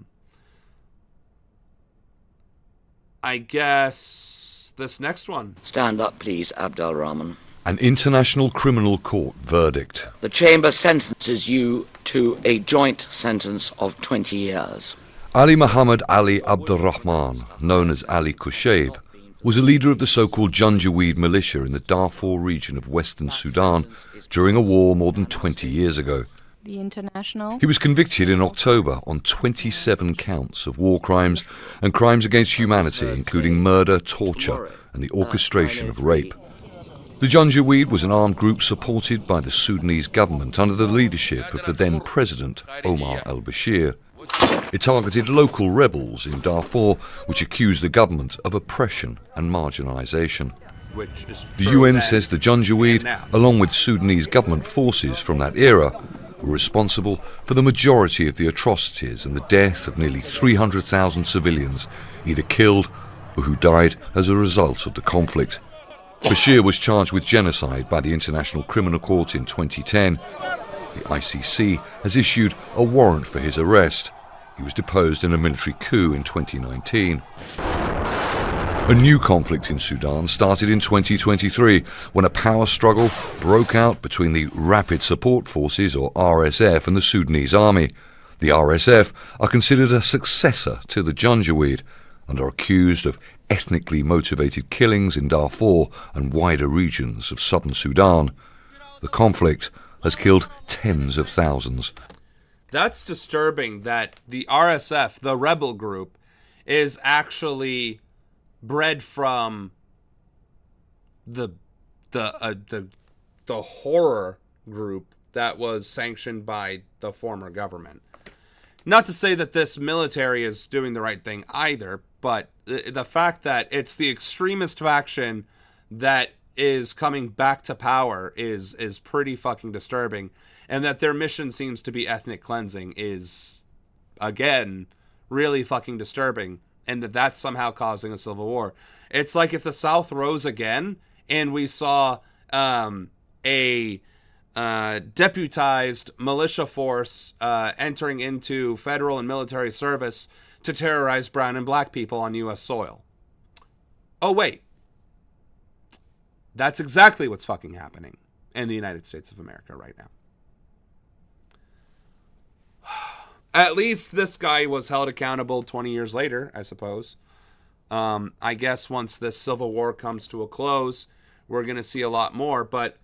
I guess this next one. Stand up, please, Abdul Rahman. An international criminal court verdict. The chamber sentences you to a joint sentence of 20 years. Ali Muhammad Ali Abdurrahman, known as Ali Kushaib, was a leader of the so-called Janjaweed militia in the Darfur region of Western Sudan during a war more than 20 years ago. the international. He was convicted in October on 27 counts of war crimes and crimes against humanity, including murder, torture, and the orchestration of rape. The Janjaweed was an armed group supported by the Sudanese government under the leadership of the then President Omar al-Bashir. It targeted local rebels in Darfur, which accused the government of oppression and marginalisation. The UN says the Janjaweed, along with Sudanese government forces from that era, were responsible for the majority of the atrocities and the death of nearly 300,000 civilians, either killed or who died as a result of the conflict. Bashir was charged with genocide by the International Criminal Court in 2010. The ICC has issued a warrant for his arrest. He was deposed in a military coup in 2019. A new conflict in Sudan started in 2023 when a power struggle broke out between the Rapid Support Forces, or RSF, and the Sudanese army. The RSF are considered a successor to the Janjaweed and are accused of ethnically motivated killings in Darfur and wider regions of southern Sudan. The conflict has killed tens of thousands. That's disturbing that the RSF, the rebel group, is actually bred from the horror group that was sanctioned by the former government. Not to say that this military is doing the right thing either, but the fact that it's the extremist faction that is coming back to power is pretty fucking disturbing. And that their mission seems to be ethnic cleansing is, again, really fucking disturbing. And that's somehow causing a civil war. It's like if the South rose again and we saw a deputized militia force entering into federal and military service to terrorize brown and black people on U.S. soil. Oh, wait. That's exactly what's fucking happening in the United States of America right now. At least this guy was held accountable 20 years later, I suppose. I guess once this civil war comes to a close, we're going to see a lot more. But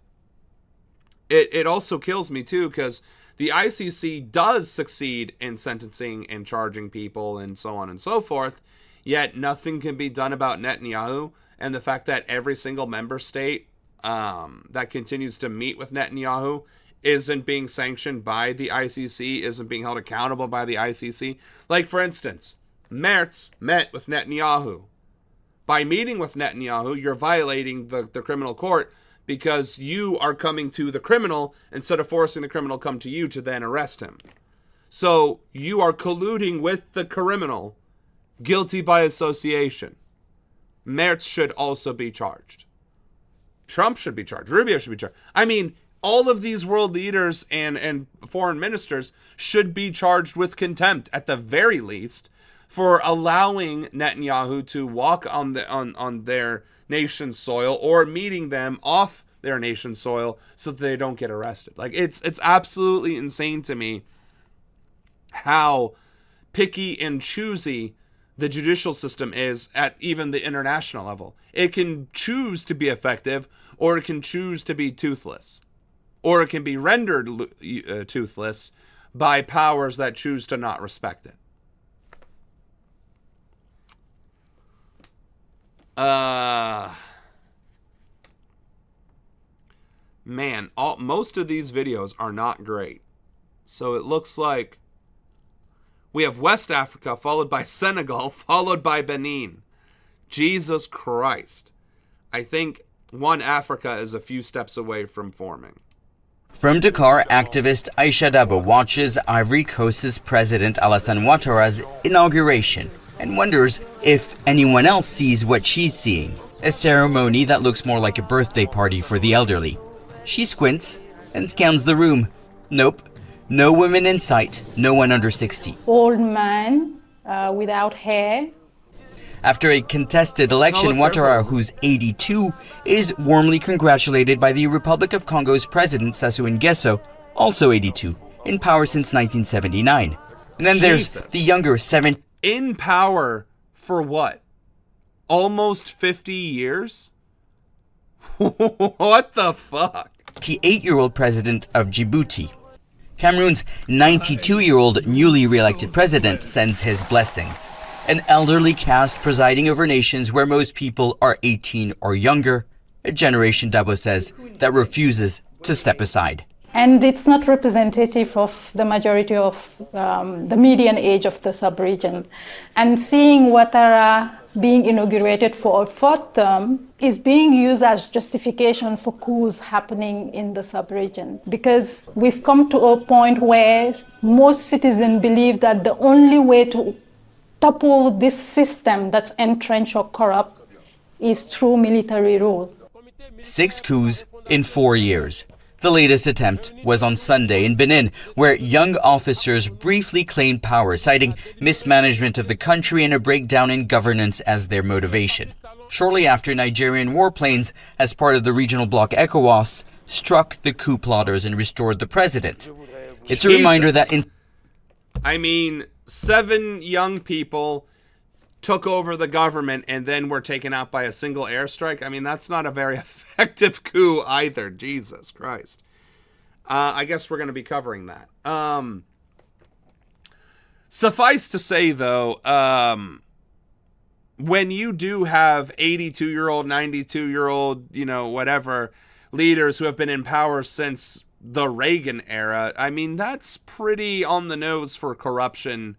it also kills me, too, because the ICC does succeed in sentencing and charging people and so on and so forth, yet nothing can be done about Netanyahu and the fact that every single member state that continues to meet with Netanyahu isn't being sanctioned by the ICC, isn't being held accountable by the ICC. Like, for instance, Merz met with Netanyahu. By meeting with Netanyahu, you're violating the criminal court because you are coming to the criminal instead of forcing the criminal come to you to then arrest him. So you are colluding with the criminal, guilty by association. Merz should also be charged. Trump should be charged. Rubio should be charged. I mean, all of these world leaders and foreign ministers should be charged with contempt at the very least for allowing Netanyahu to walk on their nation's soil or meeting them off their nation's soil so that they don't get arrested. Like, it's absolutely insane to me how picky and choosy the judicial system is at even the international level. It can choose to be effective, or it can choose to be toothless. Or it can be rendered toothless by powers that choose to not respect it. Man, most of these videos are not great. So it looks like we have West Africa, followed by Senegal, followed by Benin. Jesus Christ. I think one Africa is a few steps away from forming. From Dakar, activist Aisha Dabo watches Ivory Coast's President Alassane Ouattara's inauguration and wonders if anyone else sees what she's seeing. A ceremony that looks more like a birthday party for the elderly. She squints and scans the room. Nope. No women in sight, no one under 60. Old man without hair. After a contested election, Ouattara, who's 82, is warmly congratulated by the Republic of Congo's President Sassou Nguesso, also 82, in power since 1979. And then there's the younger in power for what? Almost 50 years? What the fuck? 78-year-old president of Djibouti. Cameroon's 92-year-old newly re-elected president sends his blessings. An elderly caste presiding over nations where most people are 18 or younger, a generation, Dabo says, that refuses to step aside. And it's not representative of the majority of the median age of the sub-region. And seeing Ouattara being inaugurated for a fourth term is being used as justification for coups happening in the sub-region. Because we've come to a point where most citizens believe that the only way to topple this system that's entrenched or corrupt is through military rule. 6 coups in 4 years. The latest attempt was on Sunday in Benin, where young officers briefly claimed power, citing mismanagement of the country and a breakdown in governance as their motivation. Shortly after, Nigerian warplanes, as part of the regional bloc ECOWAS, struck the coup plotters and restored the president. It's a reminder that 7 young people took over the government and then were taken out by a single airstrike. That's not a very effective coup either. Jesus Christ. I guess we're going to be covering that. Suffice to say, though, when you do have 82-year-old, 92-year-old, whatever, leaders who have been in power since the Reagan era, that's pretty on the nose for corruption.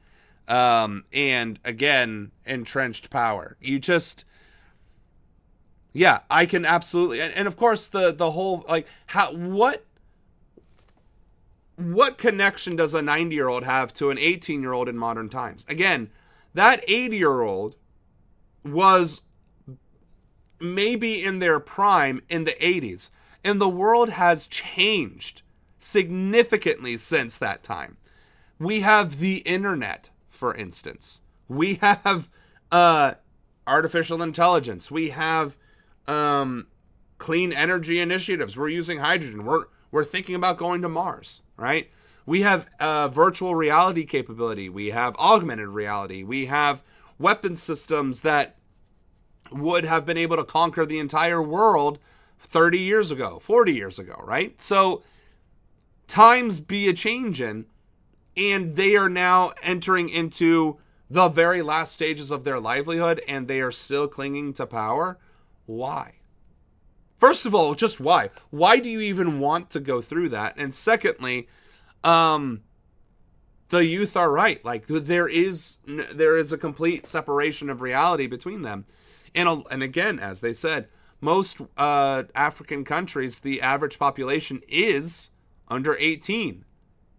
And again, entrenched power. I can absolutely, and of course the whole, what connection does a 90-year-old have to an 18-year-old in modern times? Again, that 80-year-old was maybe in their prime in the 80s, and the world has changed significantly since that time. We have the internet, for instance. We have artificial intelligence. We have clean energy initiatives. We're using hydrogen. We're thinking about going to Mars, right? We have virtual reality capability. We have augmented reality. We have weapon systems that would have been able to conquer the entire world 30 years ago, 40 years ago, right? So times be a-changin', and they are now entering into the very last stages of their livelihood, and they are still clinging to power. Why? First of all, just why? Why do you even want to go through that? And secondly, the youth are right. There is a complete separation of reality between them. And again, as they said, most African countries, the average population is under 18.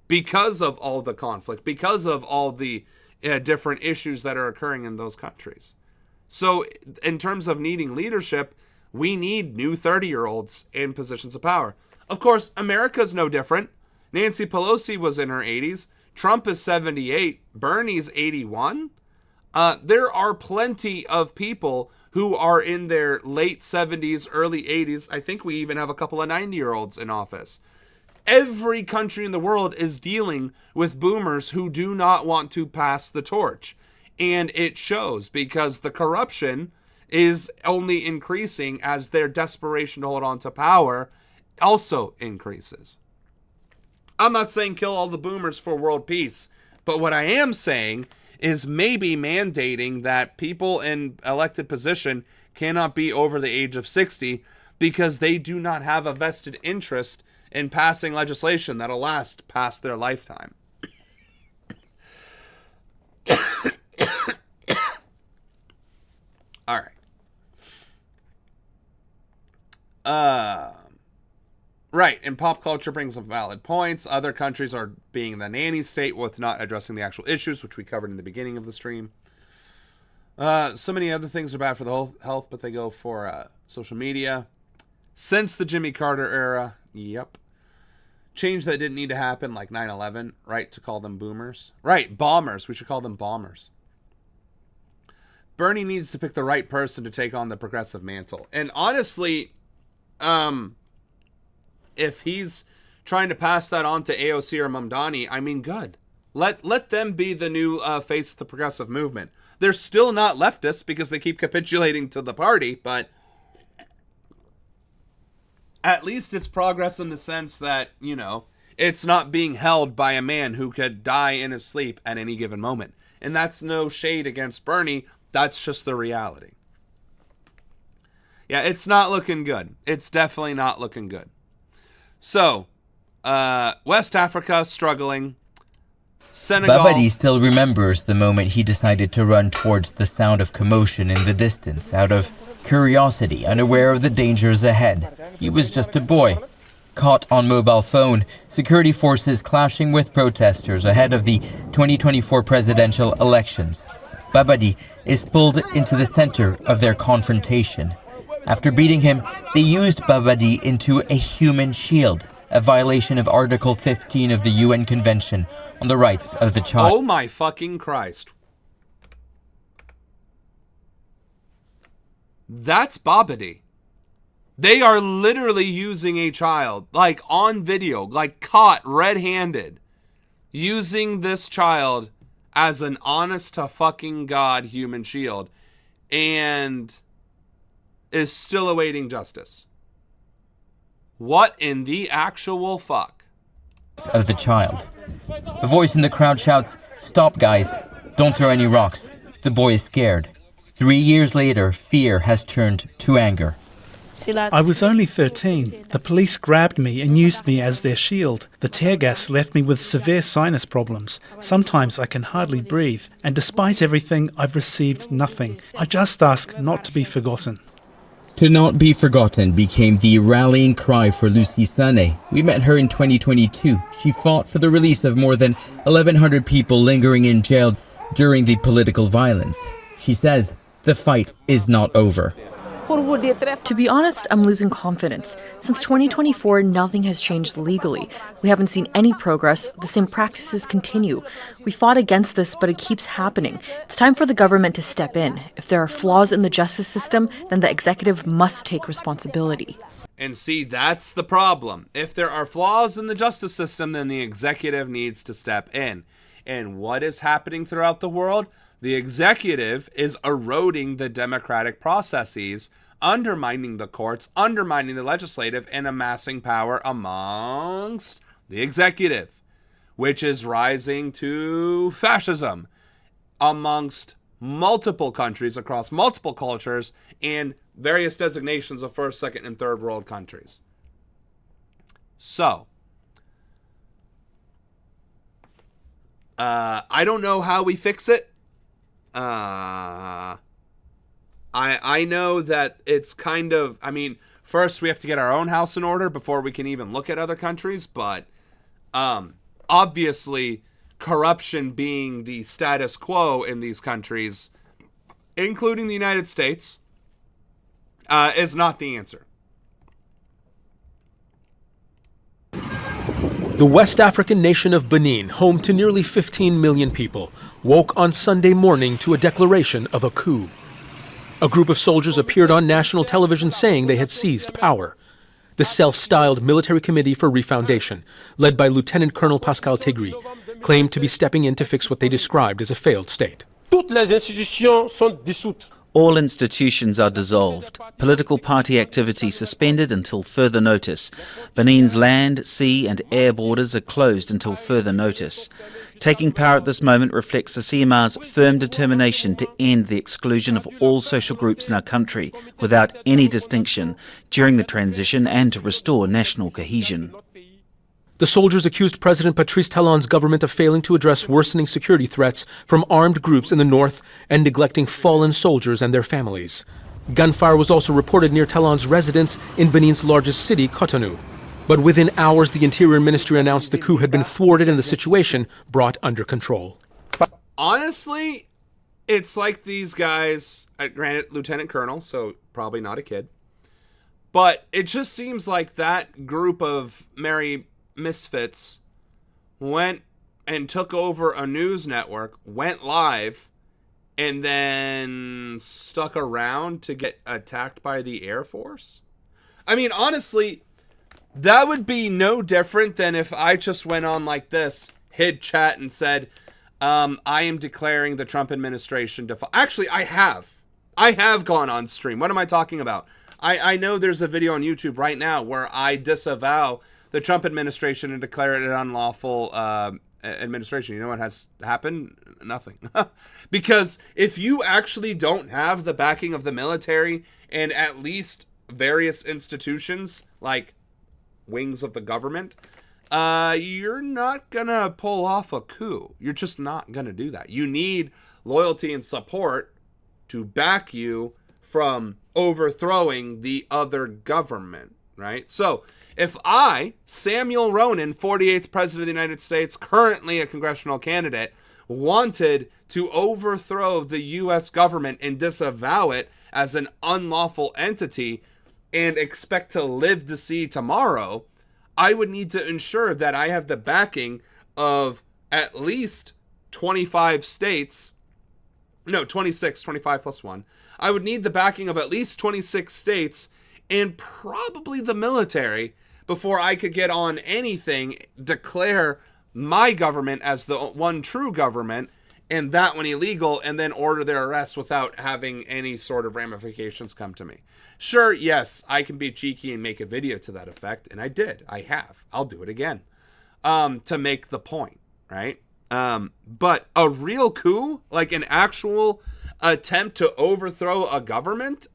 Because of all the conflict, because of all the different issues that are occurring in those countries. So in terms of needing leadership, we need new 30-year-olds in positions of power. Of course, America's no different. Nancy Pelosi was in her 80s. Trump is 78. Bernie's 81. There are plenty of people who are in their late 70s, early 80s. I think we even have a couple of 90-year-olds in office. Every country in the world is dealing with boomers who do not want to pass the torch. And it shows, because the corruption is only increasing as their desperation to hold on to power also increases. I'm not saying kill all the boomers for world peace, but what I am saying is maybe mandating that people in elected position cannot be over the age of 60 because they do not have a vested interest in passing legislation that'll last past their lifetime. All right. Right, and pop culture brings up valid points. Other countries are being the nanny state with not addressing the actual issues, which we covered in the beginning of the stream. So many other things are bad for the whole health, but they go for social media. Since the Jimmy Carter era, yep. Change that didn't need to happen, like 9/11, right, to call them boomers. Right, bombers. We should call them bombers. Bernie needs to pick the right person to take on the progressive mantle. And honestly, if he's trying to pass that on to AOC or Mamdani, I mean, good. Let them be the new face of the progressive movement. They're still not leftists because they keep capitulating to the party, but at least it's progress in the sense that, you know, It's not being held by a man who could die in his sleep at any given moment. And that's no shade against Bernie. That's just the reality. Yeah, it's not looking good. It's definitely not looking good. So, West Africa struggling. Senegal. Babadi still remembers the moment he decided to run towards the sound of commotion in the distance out of curiosity, unaware of the dangers ahead. He was just a boy. Caught on mobile phone, security forces clashing with protesters ahead of the 2024 presidential elections. Babadi is pulled into the center of their confrontation. After beating him, they used Babadi into a human shield, a violation of Article 15 of the UN Convention on the Rights of the Child. Oh my fucking Christ. That's Babadi. They are literally using a child, like on video, like caught red-handed, using this child as an honest to fucking God human shield, and is still awaiting justice. What in the actual fuck? Of the child. A voice in the crowd shouts, "Stop, guys. Don't throw any rocks." The boy is scared. 3 years later, fear has turned to anger. I was only 13. The police grabbed me and used me as their shield. The tear gas left me with severe sinus problems. Sometimes I can hardly breathe. And despite everything, I've received nothing. I just ask not to be forgotten. To not be forgotten became the rallying cry for Lucy Sané. We met her in 2022. She fought for the release of more than 1,100 people lingering in jail during the political violence. She says the fight is not over. To be honest, I'm losing confidence. Since 2024, nothing has changed legally. We haven't seen any progress. The same practices continue. We fought against this, but it keeps happening. It's time for the government to step in. If there are flaws in the justice system, then the executive must take responsibility. And see, that's the problem. If there are flaws in the justice system, then the executive needs to step in. And what is happening throughout the world? The executive is eroding the democratic processes, undermining the courts, undermining the legislative, and amassing power amongst the executive, which is rising to fascism amongst multiple countries across multiple cultures and various designations of first, second, and third world countries. So, I don't know how we fix it. I know that it's kind of, I mean, first we have to get our own house in order before we can even look at other countries, but obviously corruption being the status quo in these countries, including the United States, is not the answer. The West African nation of Benin, home to nearly 15 million people, woke on Sunday morning to a declaration of a coup. A group of soldiers appeared on national television saying they had seized power. The self-styled Military Committee for Refoundation, led by Lieutenant Colonel Pascal Tegri, claimed to be stepping in to fix what they described as a failed state. All institutions are dissolved. Political party activity suspended until further notice. Benin's land, sea and air borders are closed until further notice. Taking power at this moment reflects the CMR's firm determination to end the exclusion of all social groups in our country without any distinction during the transition and to restore national cohesion. The soldiers accused President Patrice Talon's government of failing to address worsening security threats from armed groups in the north and neglecting fallen soldiers and their families. Gunfire was also reported near Talon's residence in Benin's largest city, Cotonou. But within hours, the Interior Ministry announced the coup had been thwarted and the situation brought under control. Honestly, it's like these guys, granted, Lieutenant Colonel, so probably not a kid, but it just seems like that group of merry misfits went and took over a news network, went live, and then stuck around to get attacked by the Air Force. I mean, honestly, that would be no different than if I just went on like this, hid chat and said, I am declaring the Trump administration Actually, I have gone on stream. What am I talking about? I know there's a video on YouTube right now where I disavow the Trump administration and declare it an unlawful administration. You know what has happened? Nothing. Because if you actually don't have the backing of the military and at least various institutions like wings of the government, you're not gonna pull off a coup. You're just not gonna do that. You need loyalty and support to back you from overthrowing the other government, right? So if I, Samuel Ronan, 48th President of the United States, currently a congressional candidate, wanted to overthrow the U.S. government and disavow it as an unlawful entity and expect to live to see tomorrow, I would need to ensure that I have the backing of at least 25 states. No, 26, 25 plus 1. I would need the backing of at least 26 states and probably the military before I could get on anything, declare my government as the one true government, and that one illegal, and then order their arrest without having any sort of ramifications come to me. Sure, yes, I can be cheeky and make a video to that effect, and I did. I have. I'll do it again to make the point, right? But a real coup, like an actual attempt to overthrow a government,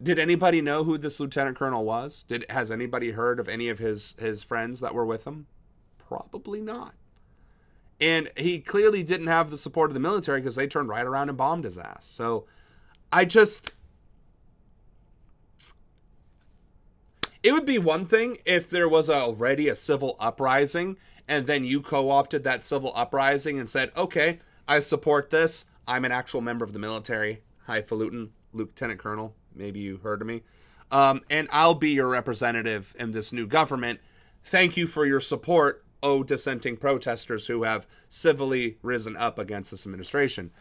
did anybody know who this lieutenant colonel was? Has anybody heard of any of his friends that were with him? Probably not. And he clearly didn't have the support of the military because they turned right around and bombed his ass. So it would be one thing if there was already a civil uprising and then you co-opted that civil uprising and said, okay, I support this. I'm an actual member of the military. Highfalutin, lieutenant colonel. Maybe you heard of me. And I'll be your representative in this new government. Thank you for your support, oh dissenting protesters who have civilly risen up against this administration.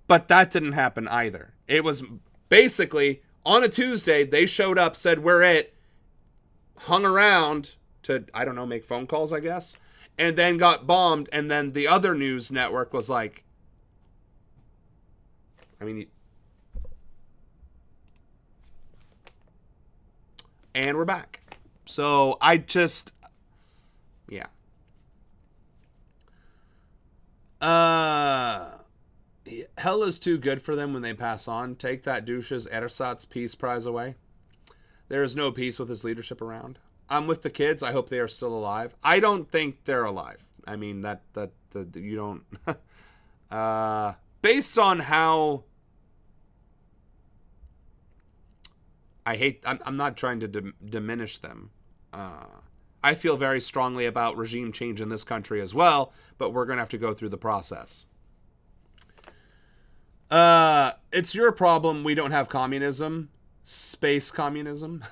But that didn't happen either. It was basically on a Tuesday, they showed up, said, we're it, hung around to, I don't know, make phone calls, I guess, and then got bombed. And then the other news network was like, and we're back. So yeah. Hell is too good for them when they pass on. Take that douche's ersatz peace prize away. There is no peace with his leadership around. I'm with the kids. I hope they are still alive. I don't think they're alive. I mean, you don't. Based on how. I'm not trying to diminish them. I feel very strongly about regime change in this country as well, but we're going to have to go through the process. It's your problem we don't have communism. Space communism.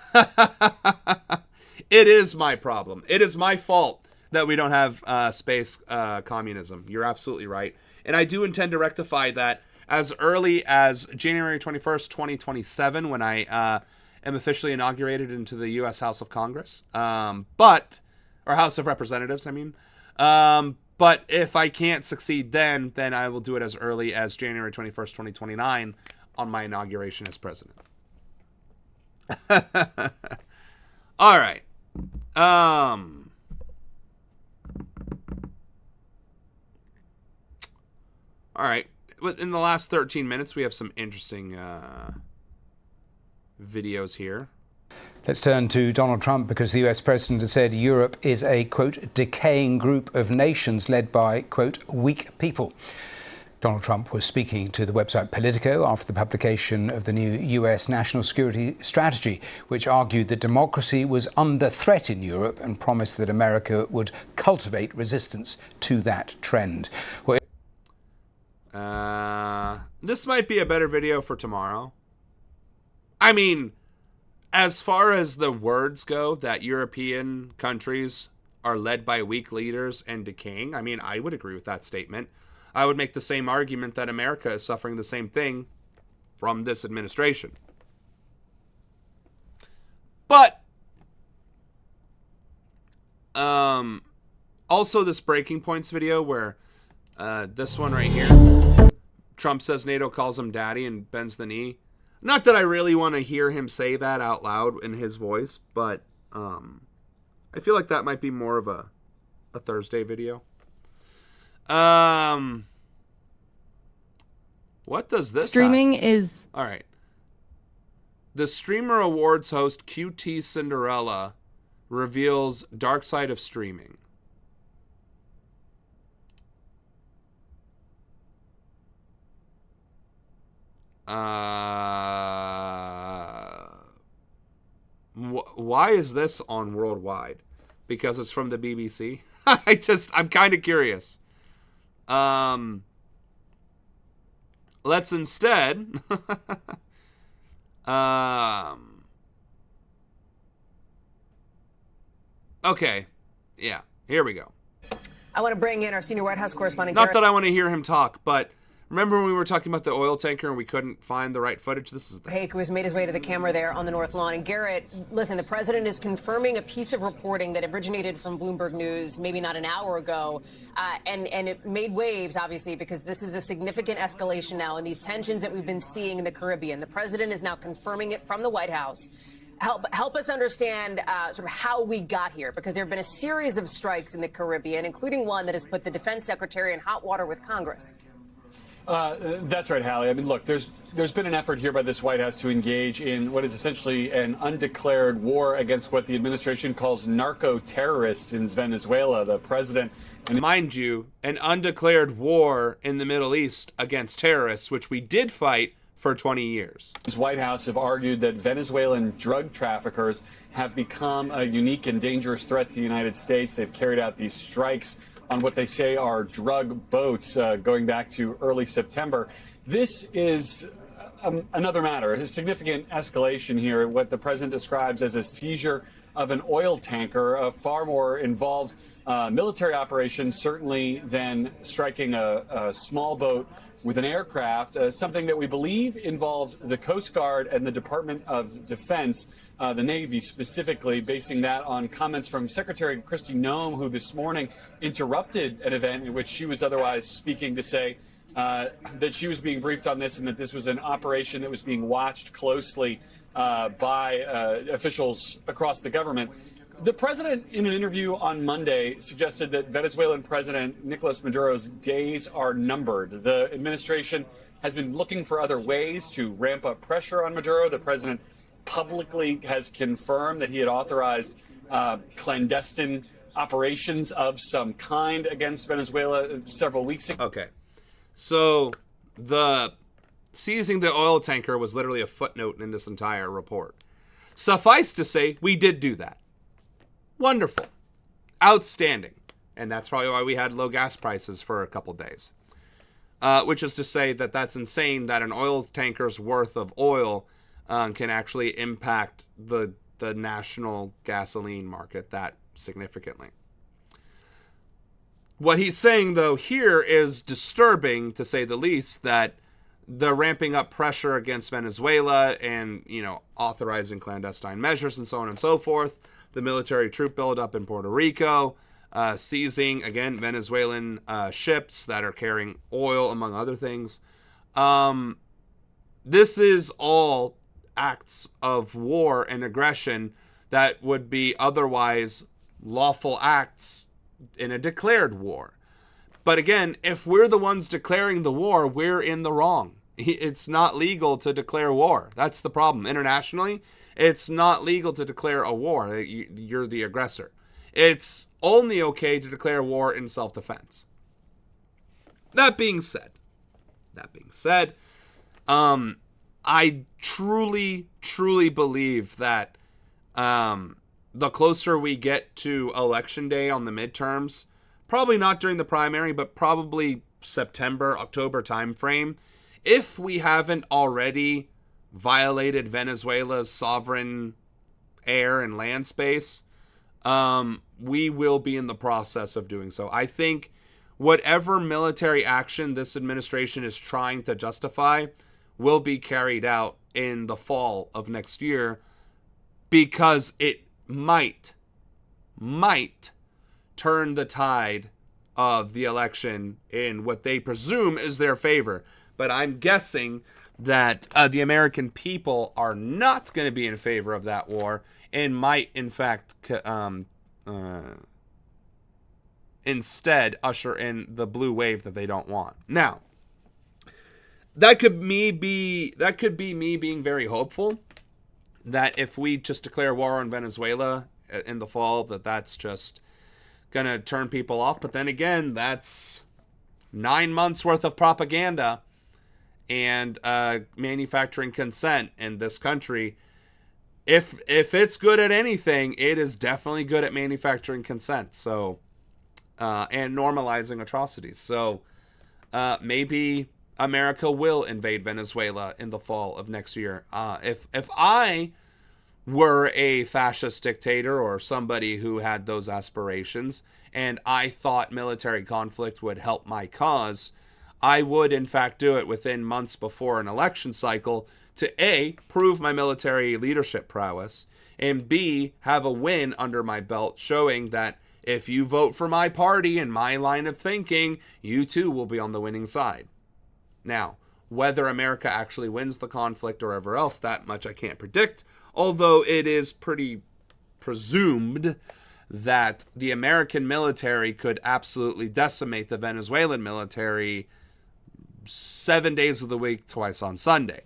It is my problem. It is my fault that we don't have space communism. You're absolutely right. And I do intend to rectify that as early as January 21st, 2027, when I am officially inaugurated into the U.S. House of Congress. Or House of Representatives, I mean. But if I can't succeed then I will do it as early as January 21st, 2029 on my inauguration as president. All right. All right. In the last 13 minutes, we have some interesting videos here. Let's turn to Donald Trump, because the US president has said Europe is a, quote, decaying group of nations led by, quote, weak people. Donald Trump was speaking to the website Politico after the publication of the new US national security strategy, which argued that democracy was under threat in Europe and promised that America would cultivate resistance to that trend. This might be a better video for tomorrow. I mean, as far as the words go, that European countries are led by weak leaders and decaying, I mean, I would agree with that statement. I would make the same argument that America is suffering the same thing from this administration. But also this Breaking Points video where this one right here, Trump says NATO calls him daddy and bends the knee. Not that I really want to hear him say that out loud in his voice, but I feel like that might be more of a Thursday video. What does this streaming have? is... All right. The Streamer Awards host QT Cinderella reveals dark side of streaming. Why is this on Worldwide? Because it's from the BBC? I'm kind of curious. Let's instead... okay. Yeah, here we go. I want to bring in our senior White House correspondent. Not that I want to hear him talk, but remember when we were talking about the oil tanker and we couldn't find the right footage? This is Hake, who has made his way to the camera there on the North Lawn. And Garrett, listen, the president is confirming a piece of reporting that originated from Bloomberg News maybe not an hour ago. And it made waves, obviously, because this is a significant escalation now in these tensions that we've been seeing in the Caribbean. The president is now confirming it from the White House. Help us understand sort of how we got here, because there have been a series of strikes in the Caribbean, including one that has put the defense secretary in hot water with Congress. That's right, Hallie. I mean, look, there's been an effort here by this White House to engage in what is essentially an undeclared war against what the administration calls narco-terrorists in Venezuela. The president... And mind you, an undeclared war in the Middle East against terrorists, which we did fight for 20 years. The White House have argued that Venezuelan drug traffickers have become a unique and dangerous threat to the United States. They've carried out these strikes on what they say are drug boats going back to early September. This is another matter, a significant escalation here, what the president describes as a seizure of an oil tanker, a far more involved military operation, certainly, than striking a small boat with an aircraft, something that we believe involved the Coast Guard and the Department of Defense, the Navy specifically, basing that on comments from Secretary Kristi Noem, who this morning interrupted an event in which she was otherwise speaking to say that she was being briefed on this and that this was an operation that was being watched closely by officials across the government. The president, in an interview on Monday, suggested that Venezuelan President Nicolas Maduro's days are numbered. The administration has been looking for other ways to ramp up pressure on Maduro. The president publicly has confirmed that he had authorized clandestine operations of some kind against Venezuela several weeks ago. Okay. So the seizing the oil tanker was literally a footnote in this entire report. Suffice to say, we did do that. Wonderful. Outstanding. And that's probably why we had low gas prices for a couple days. Which is to say that that's insane that an oil tanker's worth of oil can actually impact the national gasoline market that significantly. What he's saying, though, here is disturbing, to say the least, that the ramping up pressure against Venezuela and, authorizing clandestine measures and so on and so forth, the military troop buildup in Puerto Rico, seizing, again, Venezuelan ships that are carrying oil, among other things. This is all acts of war and aggression that would be otherwise lawful acts in a declared war. But again, if we're the ones declaring the war, we're in the wrong. It's not legal to declare war. That's the problem. Internationally, it's not legal to declare a war. You're the aggressor. It's only okay to declare war in self-defense. That being said, I truly believe that the closer we get to Election Day on the midterms, probably not during the primary, but probably September, October timeframe, if we haven't already violated Venezuela's sovereign air and land space, we will be in the process of doing so. I think whatever military action this administration is trying to justify will be carried out in the fall of next year, because it might turn the tide of the election in what they presume is their favor. But I'm guessing that the American people are not going to be in favor of that war and might, in fact, instead usher in the blue wave that they don't want. Now, that could be me being very hopeful that if we just declare war on Venezuela in the fall, that's just going to turn people off. But then again, that's 9 months worth of propaganda and manufacturing consent in this country. If it's good at anything, it is definitely good at manufacturing consent. So, and normalizing atrocities. So, maybe America will invade Venezuela in the fall of next year. If I were a fascist dictator or somebody who had those aspirations, and I thought military conflict would help my cause, I would in fact do it within months before an election cycle to A, prove my military leadership prowess, and B, have a win under my belt showing that if you vote for my party and my line of thinking, you too will be on the winning side. Now, whether America actually wins the conflict or whatever else, that much I can't predict, although it is pretty presumed that the American military could absolutely decimate the Venezuelan military 7 days of the week, twice on Sunday.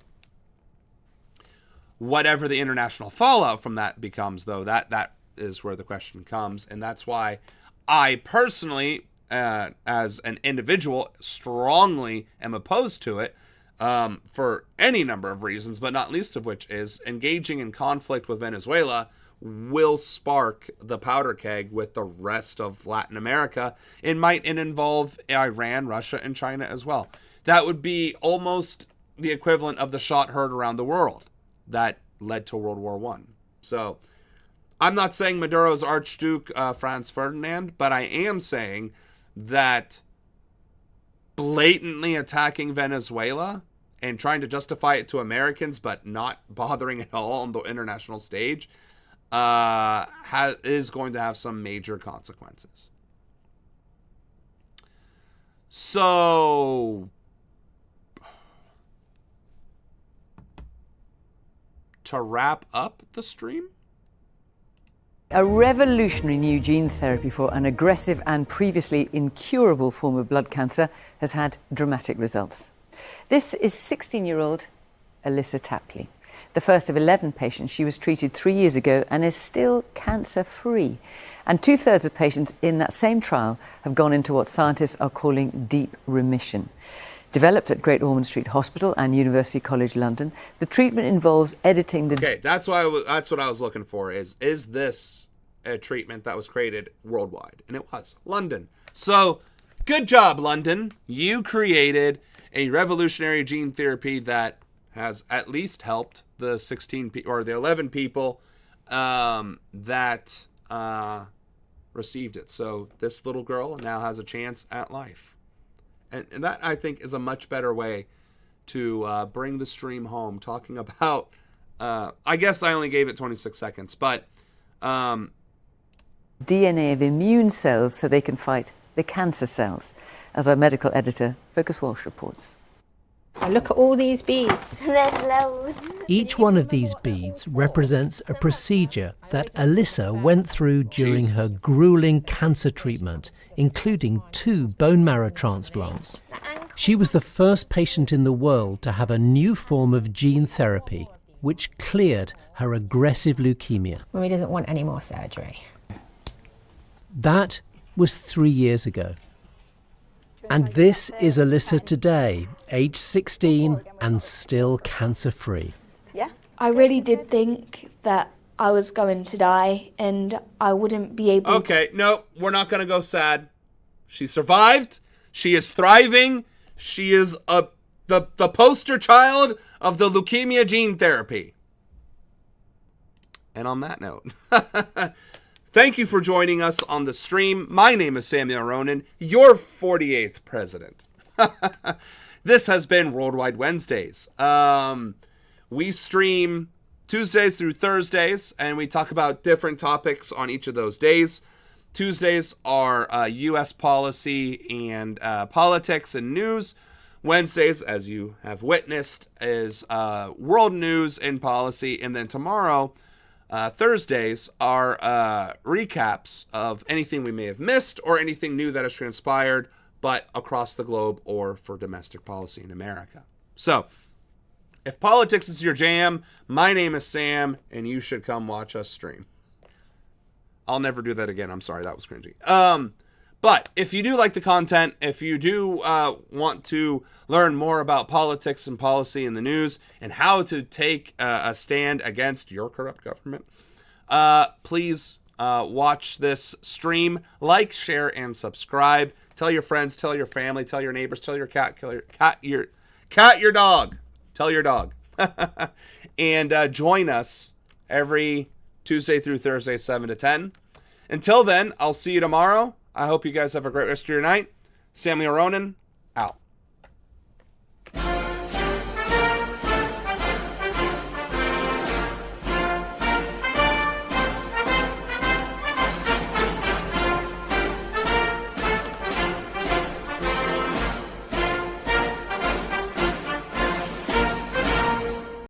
Whatever the international fallout from that becomes, though, that is where the question comes, and that's why I personally, as an individual, strongly am opposed to it for any number of reasons, but not least of which is engaging in conflict with Venezuela will spark the powder keg with the rest of Latin America. It might involve Iran, Russia, and China as well. That would be almost the equivalent of the shot heard around the world that led to World War I. So I'm not saying Maduro's Archduke Franz Ferdinand, but I am saying that blatantly attacking Venezuela and trying to justify it to Americans but not bothering at all on the international stage is going to have some major consequences. So, to wrap up the stream, a revolutionary new gene therapy for an aggressive and previously incurable form of blood cancer has had dramatic results. This is 16-year-old Alyssa Tapley. The first of 11 patients. She was treated 3 years ago and is still cancer-free. And 2/3 of patients in that same trial have gone into what scientists are calling deep remission. Developed at Great Ormond Street Hospital and University College London, the treatment involves editing the... Okay, that's what I was looking for, is this a treatment that was created worldwide? And it was. London. So, good job, London. You created a revolutionary gene therapy that has at least helped the 11 people that received it. So, this little girl now has a chance at life. And that, I think, is a much better way to bring the stream home, talking about, I guess I only gave it 26 seconds, but... DNA of immune cells so they can fight the cancer cells, as our medical editor, Focus Walsh, reports. So look at all these beads. There's loads. Each one of these beads represents a procedure that Alyssa went through during her grueling cancer treatment, including 2 bone marrow transplants. She was the first patient in the world to have a new form of gene therapy, which cleared her aggressive leukemia. Mummy doesn't want any more surgery. That was 3 years ago. And this is Alyssa today, age 16 and still cancer-free. Yeah. I really did think that I was going to die and I wouldn't be able to... Okay, no, we're not going to go sad. She survived. She is thriving. She is the poster child of the leukemia gene therapy. And on that note, thank you for joining us on the stream. My name is Samuel Ronan, your 48th president. This has been Worldwide Wednesdays. We stream Tuesdays through Thursdays, and we talk about different topics on each of those days. Tuesdays are U.S. policy and politics and news. Wednesdays, as you have witnessed, is world news and policy. And then tomorrow, Thursdays, are recaps of anything we may have missed or anything new that has transpired, but across the globe or for domestic policy in America. So, if politics is your jam, my name is Sam, and you should come watch us stream. I'll never do that again. I'm sorry, that was cringy. But if you do like the content, if you do want to learn more about politics and policy in the news and how to take a stand against your corrupt government, please watch this stream. Like, share, and subscribe. Tell your friends, tell your family, tell your neighbors, tell your cat, your dog. Tell your dog. And join us every Tuesday through Thursday, 7 to 10. Until then, I'll see you tomorrow. I hope you guys have a great rest of your night. Samuel Ronan,